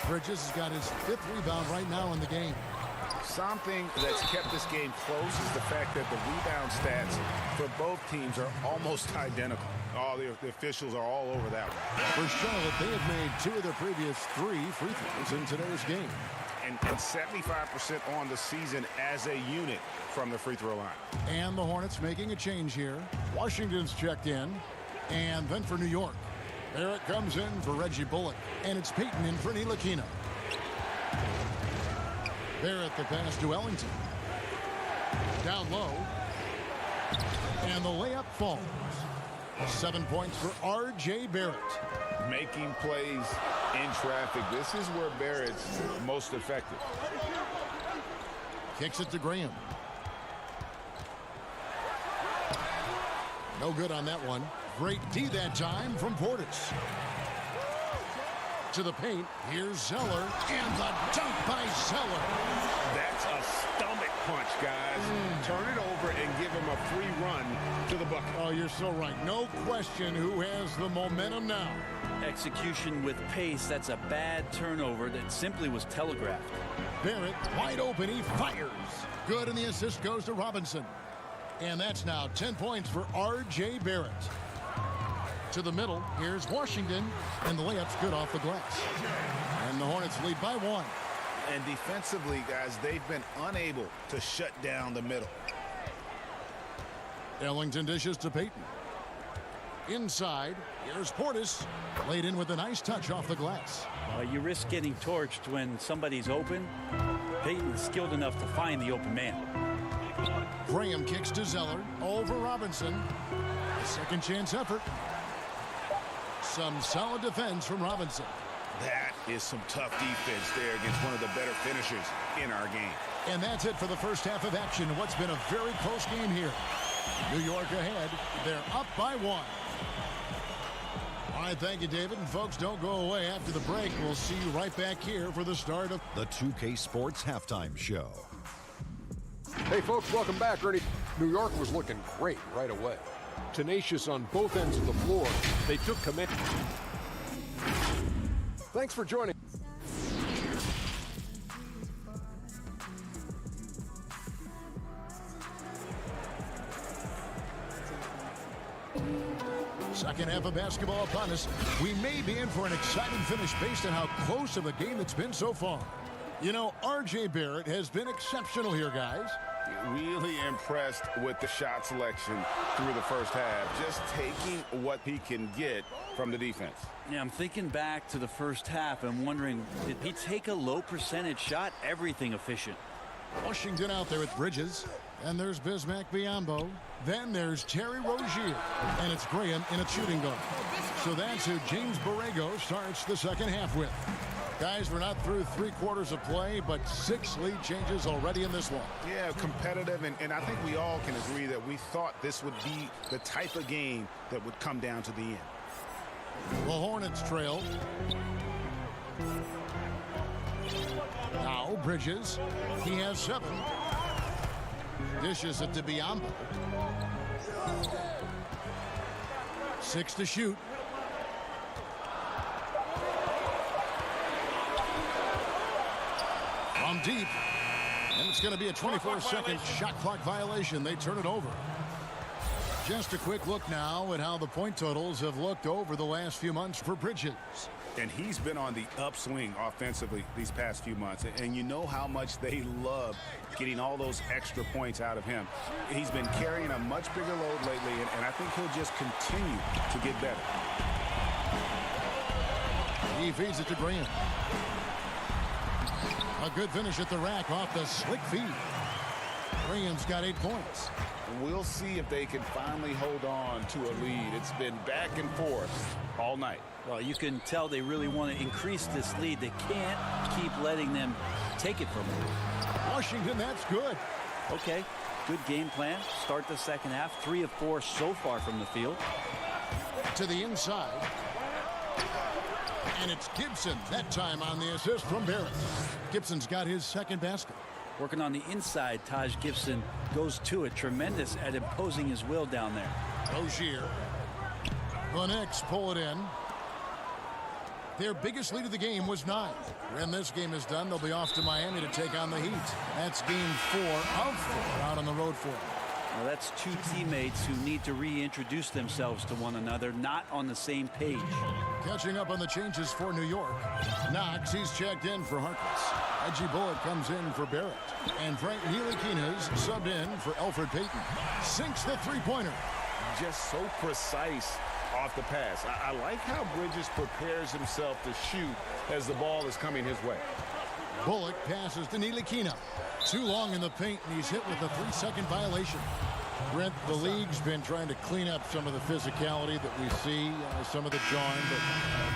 Bridges has got his 5th rebound right now in the game. Something that's kept this game close is the fact that the rebound stats for both teams are almost identical. All the officials are all over that one. For Charlotte, they have made 2 of their previous 3 free throws in today's game. And 75% on the season as a unit from the free throw line. And the Hornets making a change here. Washington's checked in. And then for New York, Barrett comes in for Reggie Bullock. And it's Payton in for Ntilikina. Barrett the pass to Ellington. Down low. And the layup falls. 7 points for R.J. Barrett. Making plays in traffic. This is where Barrett's most effective. Kicks it to Graham. No good on that one. Great D that time from Portis. To the paint. Here's Zeller. And the dunk by Zeller. That's a stomach punch, guys. Turn it over and give him a free run to the bucket. Oh, you're so right. No question who has the momentum now. Execution with pace. That's a bad turnover that simply was telegraphed. Barrett wide open. He fires. Good, and the assist goes to Robinson. And that's now 10 points for R.J. Barrett. To the middle. Here's Washington. And the layup's good off the glass. And the Hornets lead by 1. And defensively, guys, they've been unable to shut down the middle. Ellington dishes to Payton. Inside, here's Portis. Laid in with a nice touch off the glass. You risk getting torched when somebody's open. Payton's skilled enough to find the open man. Graham kicks to Zeller. Over Robinson. A second chance effort. Some solid defense from Robinson. That is some tough defense there against one of the better finishers in our game. And that's it for the first half of action. What's been a very close game here. New York ahead. They're up by 1. All right, thank you, David. And folks, don't go away after the break. We'll see you right back here for the start of the 2K Sports Halftime Show. Hey, folks, welcome back. Ernie, New York was looking great right away. Tenacious on both ends of the floor. They took command. Thanks for joining. Second half of basketball upon us. We may be in for an exciting finish based on how close of a game it's been so far. You know, R.J. Barrett has been exceptional here, guys. Really impressed with the shot selection through the first half. Just taking what he can get from the defense. Yeah, I'm thinking back to the first half and wondering, did he take a low percentage shot? Everything efficient. Washington out there with Bridges. And there's Bismack Biyombo. Then there's Terry Rozier. And it's Graham in a shooting guard. So that's who James Borrego starts the second half with. Guys, we're not through 3 quarters of play, but 6 lead changes already in this one. Yeah, competitive, and I think we all can agree that we thought this would be the type of game that would come down to the end. The Hornets trail. Now Bridges. He has 7. Dishes it to Biyombo. 6 to shoot. From deep. And it's going to be a 24-second shot clock violation. They turn it over. Just a quick look now at how the point totals have looked over the last few months for Bridges. And he's been on the upswing offensively these past few months. And you know how much they love getting all those extra points out of him. He's been carrying a much bigger load lately, and I think he'll just continue to get better. He feeds it to Graham. A good finish at the rack off the slick feed. Graham's got 8 points. We'll see if they can finally hold on to a lead. It's been back and forth all night. Well, you can tell they really want to increase this lead. They can't keep letting them take it from them. Washington, that's good. Okay, good game plan. Start the second half. 3 of 4 so far from the field. To the inside. And it's Gibson, that time on the assist from Barrett. Gibson's got his second basket. Working on the inside, Taj Gibson goes to it. Tremendous at imposing his will down there. Rozier. The Knicks pull it in. Their biggest lead of the game was 9. When this game is done, they'll be off to Miami to take on the Heat. That's game 4 of 4 out on the road for them. Well, that's 2 teammates who need to reintroduce themselves to one another, not on the same page. Catching up on the changes for New York. Knox, he's checked in for Harkless. Reggie Bullock comes in for Barrett. And Frank Ntilikina's subbed in for Elfrid Payton. Sinks the three-pointer. Just so precise off the pass. I like how Bridges prepares himself to shoot as the ball is coming his way. Bullock passes to Ntilikina. Too long in the paint, and he's hit with a 3-second violation. Brent, the league's been trying to clean up some of the physicality that we see, some of the jawing, but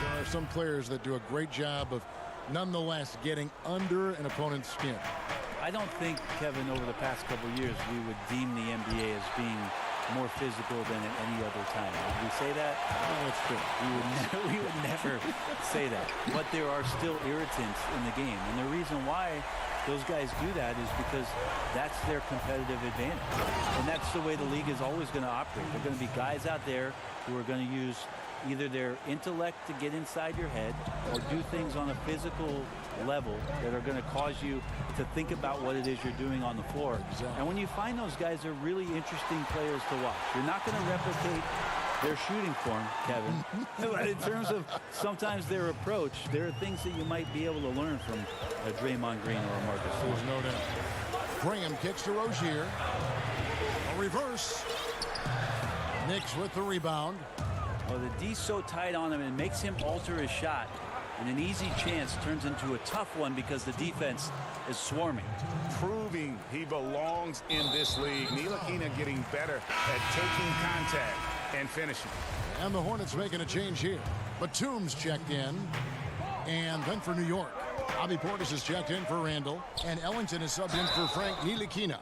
there are some players that do a great job of nonetheless getting under an opponent's skin. I don't think, Kevin, over the past couple of years, we would deem the NBA as being more physical than at any other time. Would we say that? Oh, that's true. We would never say that. But there are still irritants in the game. And the reason why those guys do that is because that's their competitive advantage. And that's the way the league is always going to operate. There are going to be guys out there who are going to use either their intellect to get inside your head or do things on a physical level that are going to cause you to think about what it is you're doing on the floor. Exactly. And when you find those guys, they're really interesting players to watch. You're not going to replicate their shooting form, Kevin. But in terms of sometimes their approach, there are things that you might be able to learn from a Draymond Green or a Marcus. There's no doubt. Graham kicks to Rozier. A reverse. Knicks with the rebound. Well, the D's so tight on him, it makes him alter his shot. And an easy chance turns into a tough one because the defense is swarming. Proving he belongs in this league. Ntilikina getting better at taking contact and finishing. And the Hornets making a change here. Batum's checked in. And then for New York, Bobby Portis is checked in for Randall. And Ellington is subbed in for Frank Ntilikina.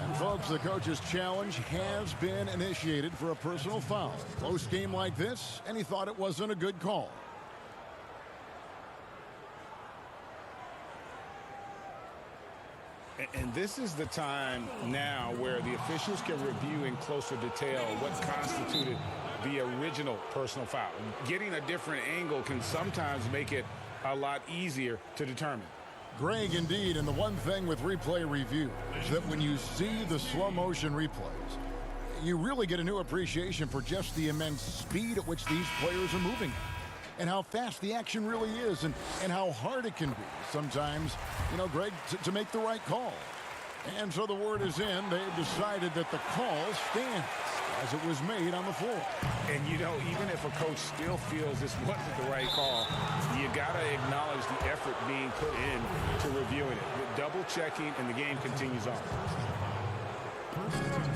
And folks, the coach's challenge has been initiated for a personal foul. Close game like this, and he thought it wasn't a good call. And this is the time now where the officials can review in closer detail what constituted the original personal foul. Getting a different angle can sometimes make it a lot easier to determine. Greg, indeed, and the one thing with replay review is that when you see the slow motion replays, you really get a new appreciation for just the immense speed at which these players are moving and how fast the action really is and how hard it can be sometimes, you know, Greg, to make the right call. And so the word is in. They've decided that the call stands as it was made on the floor. And, you know, even if a coach still feels this wasn't the right call, you got to acknowledge the effort being put in to reviewing it. Double checking, and the game continues on.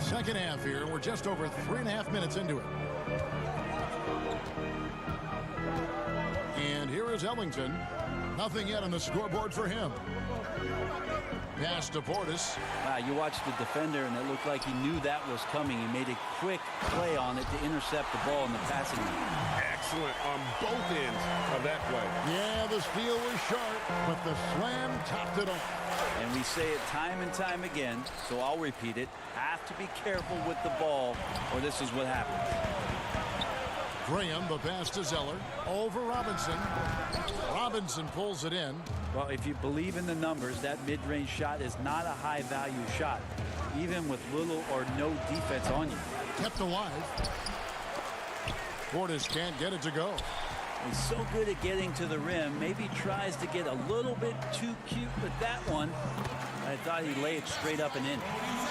Second half here. We're just over 3.5 minutes into it. And here is Ellington. Nothing yet on the scoreboard for him. Pass to Portis. Wow, you watched the defender, and it looked like he knew that was coming. He made a quick play on it to intercept the ball in the passing lane. Excellent on both ends of that play. Yeah, the steal was sharp, but the slam topped it off. And we say it time and time again, so I'll repeat it. Have to be careful with the ball, or this is what happens. Graham, the pass to Zeller. Over Robinson. Robinson pulls it in. Well, if you believe in the numbers, that mid-range shot is not a high-value shot, even with little or no defense on you. Kept alive. Portis can't get it to go. He's so good at getting to the rim. Maybe tries to get a little bit too cute with that one. I thought he'd lay it straight up and in.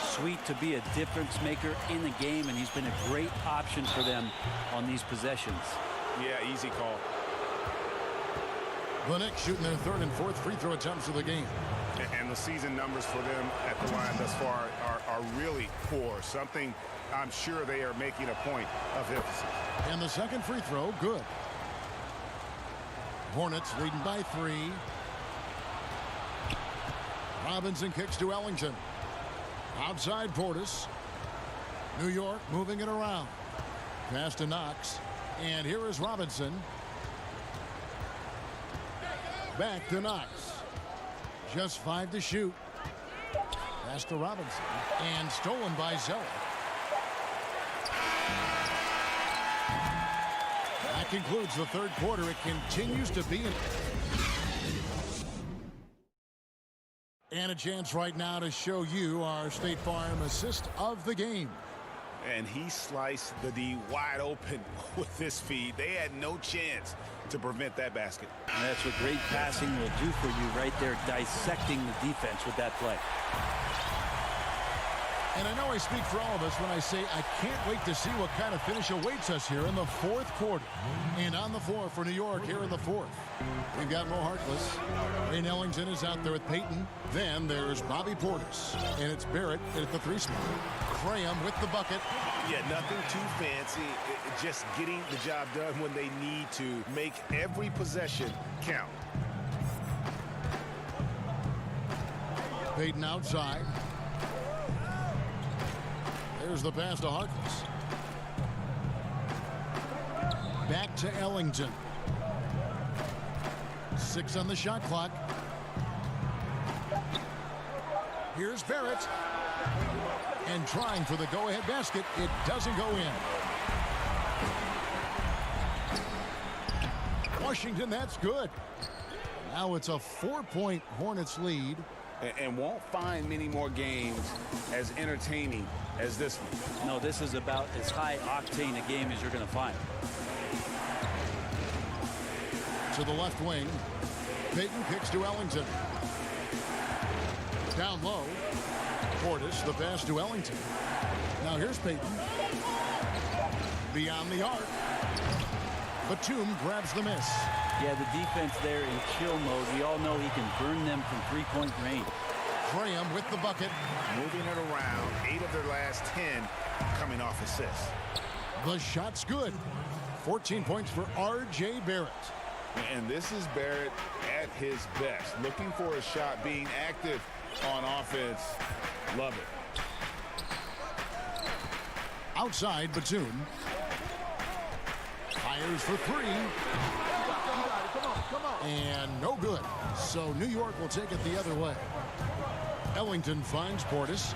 Sweet to be a difference maker in the game, and he's been a great option for them on these possessions. Yeah, easy call. The Knicks shooting their third and fourth free throw attempts of the game. And And the season numbers for them at the line thus far are really poor. Something I'm sure they are making a point of emphasis. And the second free throw, good. Hornets leading by 3. Robinson kicks to Ellington. Outside Portis. New York moving it around. Pass to Knox. And here is Robinson. Back to Knox. Just 5 to shoot. Pass to Robinson. And stolen by Zeller. That concludes the third quarter. It continues to be. And a chance right now to show you our State Farm assist of the game. And he sliced the D wide open with this feed. They had no chance to prevent that basket. And that's what great passing will do for you right there, dissecting the defense with that play. And I know I speak for all of us when I say I can't wait to see what kind of finish awaits us here in the fourth quarter. And on the floor for New York here in the fourth, we've got Mo Harkless. Wayne Ellington is out there with Payton. Then there's Bobby Portis. And it's Barrett at the 3 spot. Graham with the bucket. Yeah, nothing too fancy. Just getting the job done when they need to. Make every possession count. Payton outside. There's the pass to Harkless. Back to Ellington. 6 on the shot clock. Here's Barrett. And trying for the go-ahead basket. It doesn't go in. Washington, that's good. Now it's a 4-point Hornets lead. And won't find many more games as entertaining as this one. No, this is about as high octane a game as you're going to find. To the left wing. Payton kicks to Ellington. Down low. Portis, the pass to Ellington. Now here's Payton. Beyond the arc. Batum grabs the miss. Yeah, the defense there in chill mode. We all know he can burn them from 3-point range. Graham with the bucket. Moving it around. 8 of their last 10 coming off assists. The shot's good. 14 points for R.J. Barrett. And this is Barrett at his best. Looking for a shot, being active on offense. Love it. Outside, Batum. Fires for 3. And no good. So New York will take it the other way. Ellington finds Portis.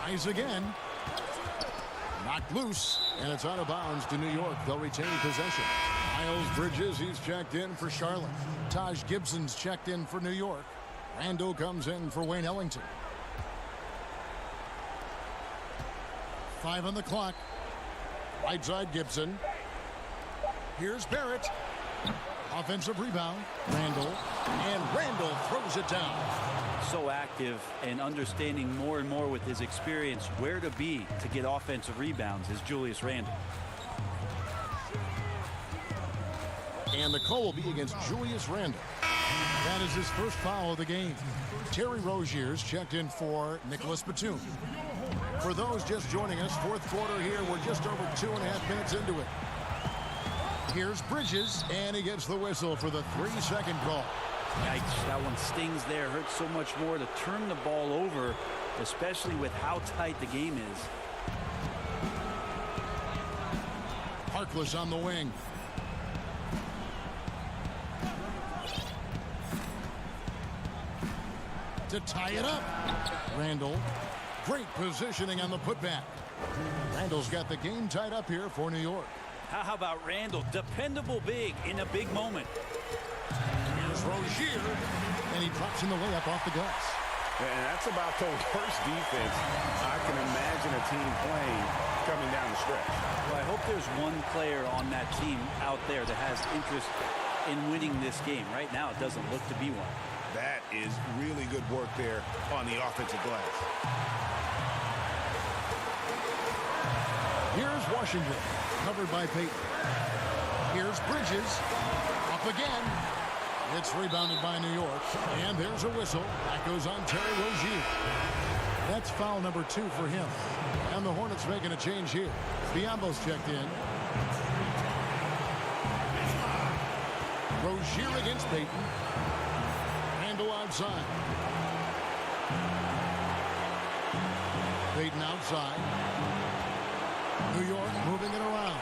Tries again. Knocked loose. And it's out of bounds to New York. They'll retain possession. Miles Bridges, he's checked in for Charlotte. Taj Gibson's checked in for New York. Randall comes in for Wayne Ellington. 5 on the clock. Right side Gibson. Here's Barrett. Offensive rebound. Randall. And Randall throws it down. So active and understanding more and more with his experience where to be to get offensive rebounds is Julius Randle. And the call will be against Julius Randle. That is his first foul of the game. Terry Rozier's checked in for Nicholas Batum. For those just joining us, fourth quarter here, we're just over 2.5 minutes into it. Here's Bridges, and he gets the whistle for the 3-second call. Yikes, that one stings there. Hurts so much more to turn the ball over, especially with how tight the game is. Harkless on the wing. To tie it up. Randall. Great positioning on the putback. Randall's got the game tied up here for New York. How about Randall? Dependable big in a big moment. Here's Rozier. And he drops in the layup off the glass. And that's about the worst defense I can imagine a team playing coming down the stretch. Well, I hope there's one player on that team out there that has interest in winning this game. Right now, it doesn't look to be one. That is really good work there on the offensive glass. Here's Washington, covered by Payton. Here's Bridges, up again. It's rebounded by New York. And there's a whistle. That goes on Terry Rozier. That's foul number 2 for him. And the Hornets making a change here. Biombo's checked in. Rozier against Payton. Randle outside. Payton outside. New York moving it around.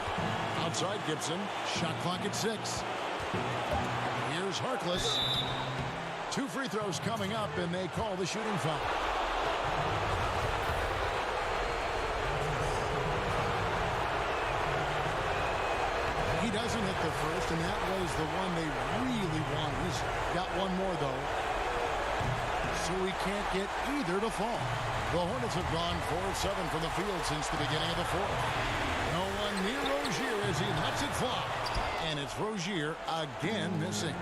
Outside Gibson. Shot clock at 6. Here's Harkless. 2 free throws coming up, and they call the shooting foul. He doesn't hit the first, and that was the one they really want. He's got one more, though. So he can't get either to fall. The Hornets have gone 4-7 from the field since the beginning of the fourth. No one near Rozier as he lets it fly. And it's Rozier again missing.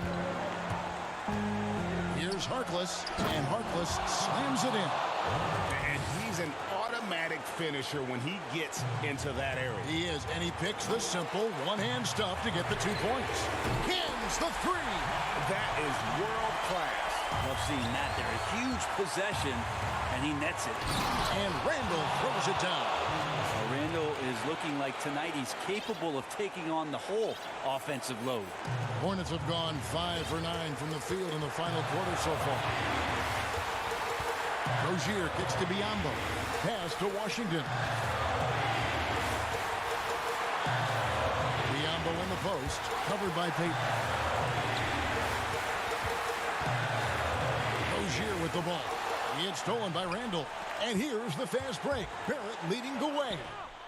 Here's Harkless, and Harkless slams it in. And he's an automatic finisher when he gets into that area. He is, and he picks the simple one-hand stuff to get the 2 points. Kins the 3. That is world class. Love seeing that there. A huge possession, and he nets it. And Randle throws it down. Randle is looking like tonight he's capable of taking on the whole offensive load. Hornets have gone 5 for 9 from the field in the final quarter so far. Rozier gets to Biombo. Pass to Washington. Biombo in the post, covered by Payton. Rozier with the ball. It's stolen by Randle. And here's the fast break. Barrett leading the way.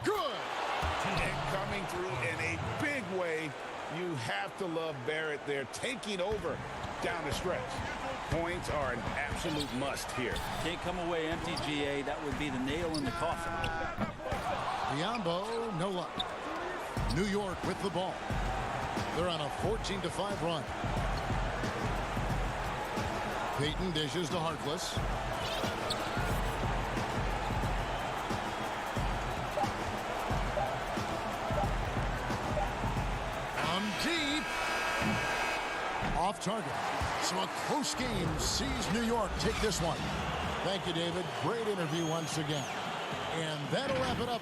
Good! And coming through in a big way. You have to love Barrett there, taking over down the stretch. Points are an absolute must here. Can't come away empty, GA. That would be the nail in the coffin. Biombo, no luck. New York with the ball. They're on a 14-5 run. Payton dishes to Harkless. Deep. Off target. So a close game sees New York take this one. Thank you, David. Great interview once again. And that'll wrap it up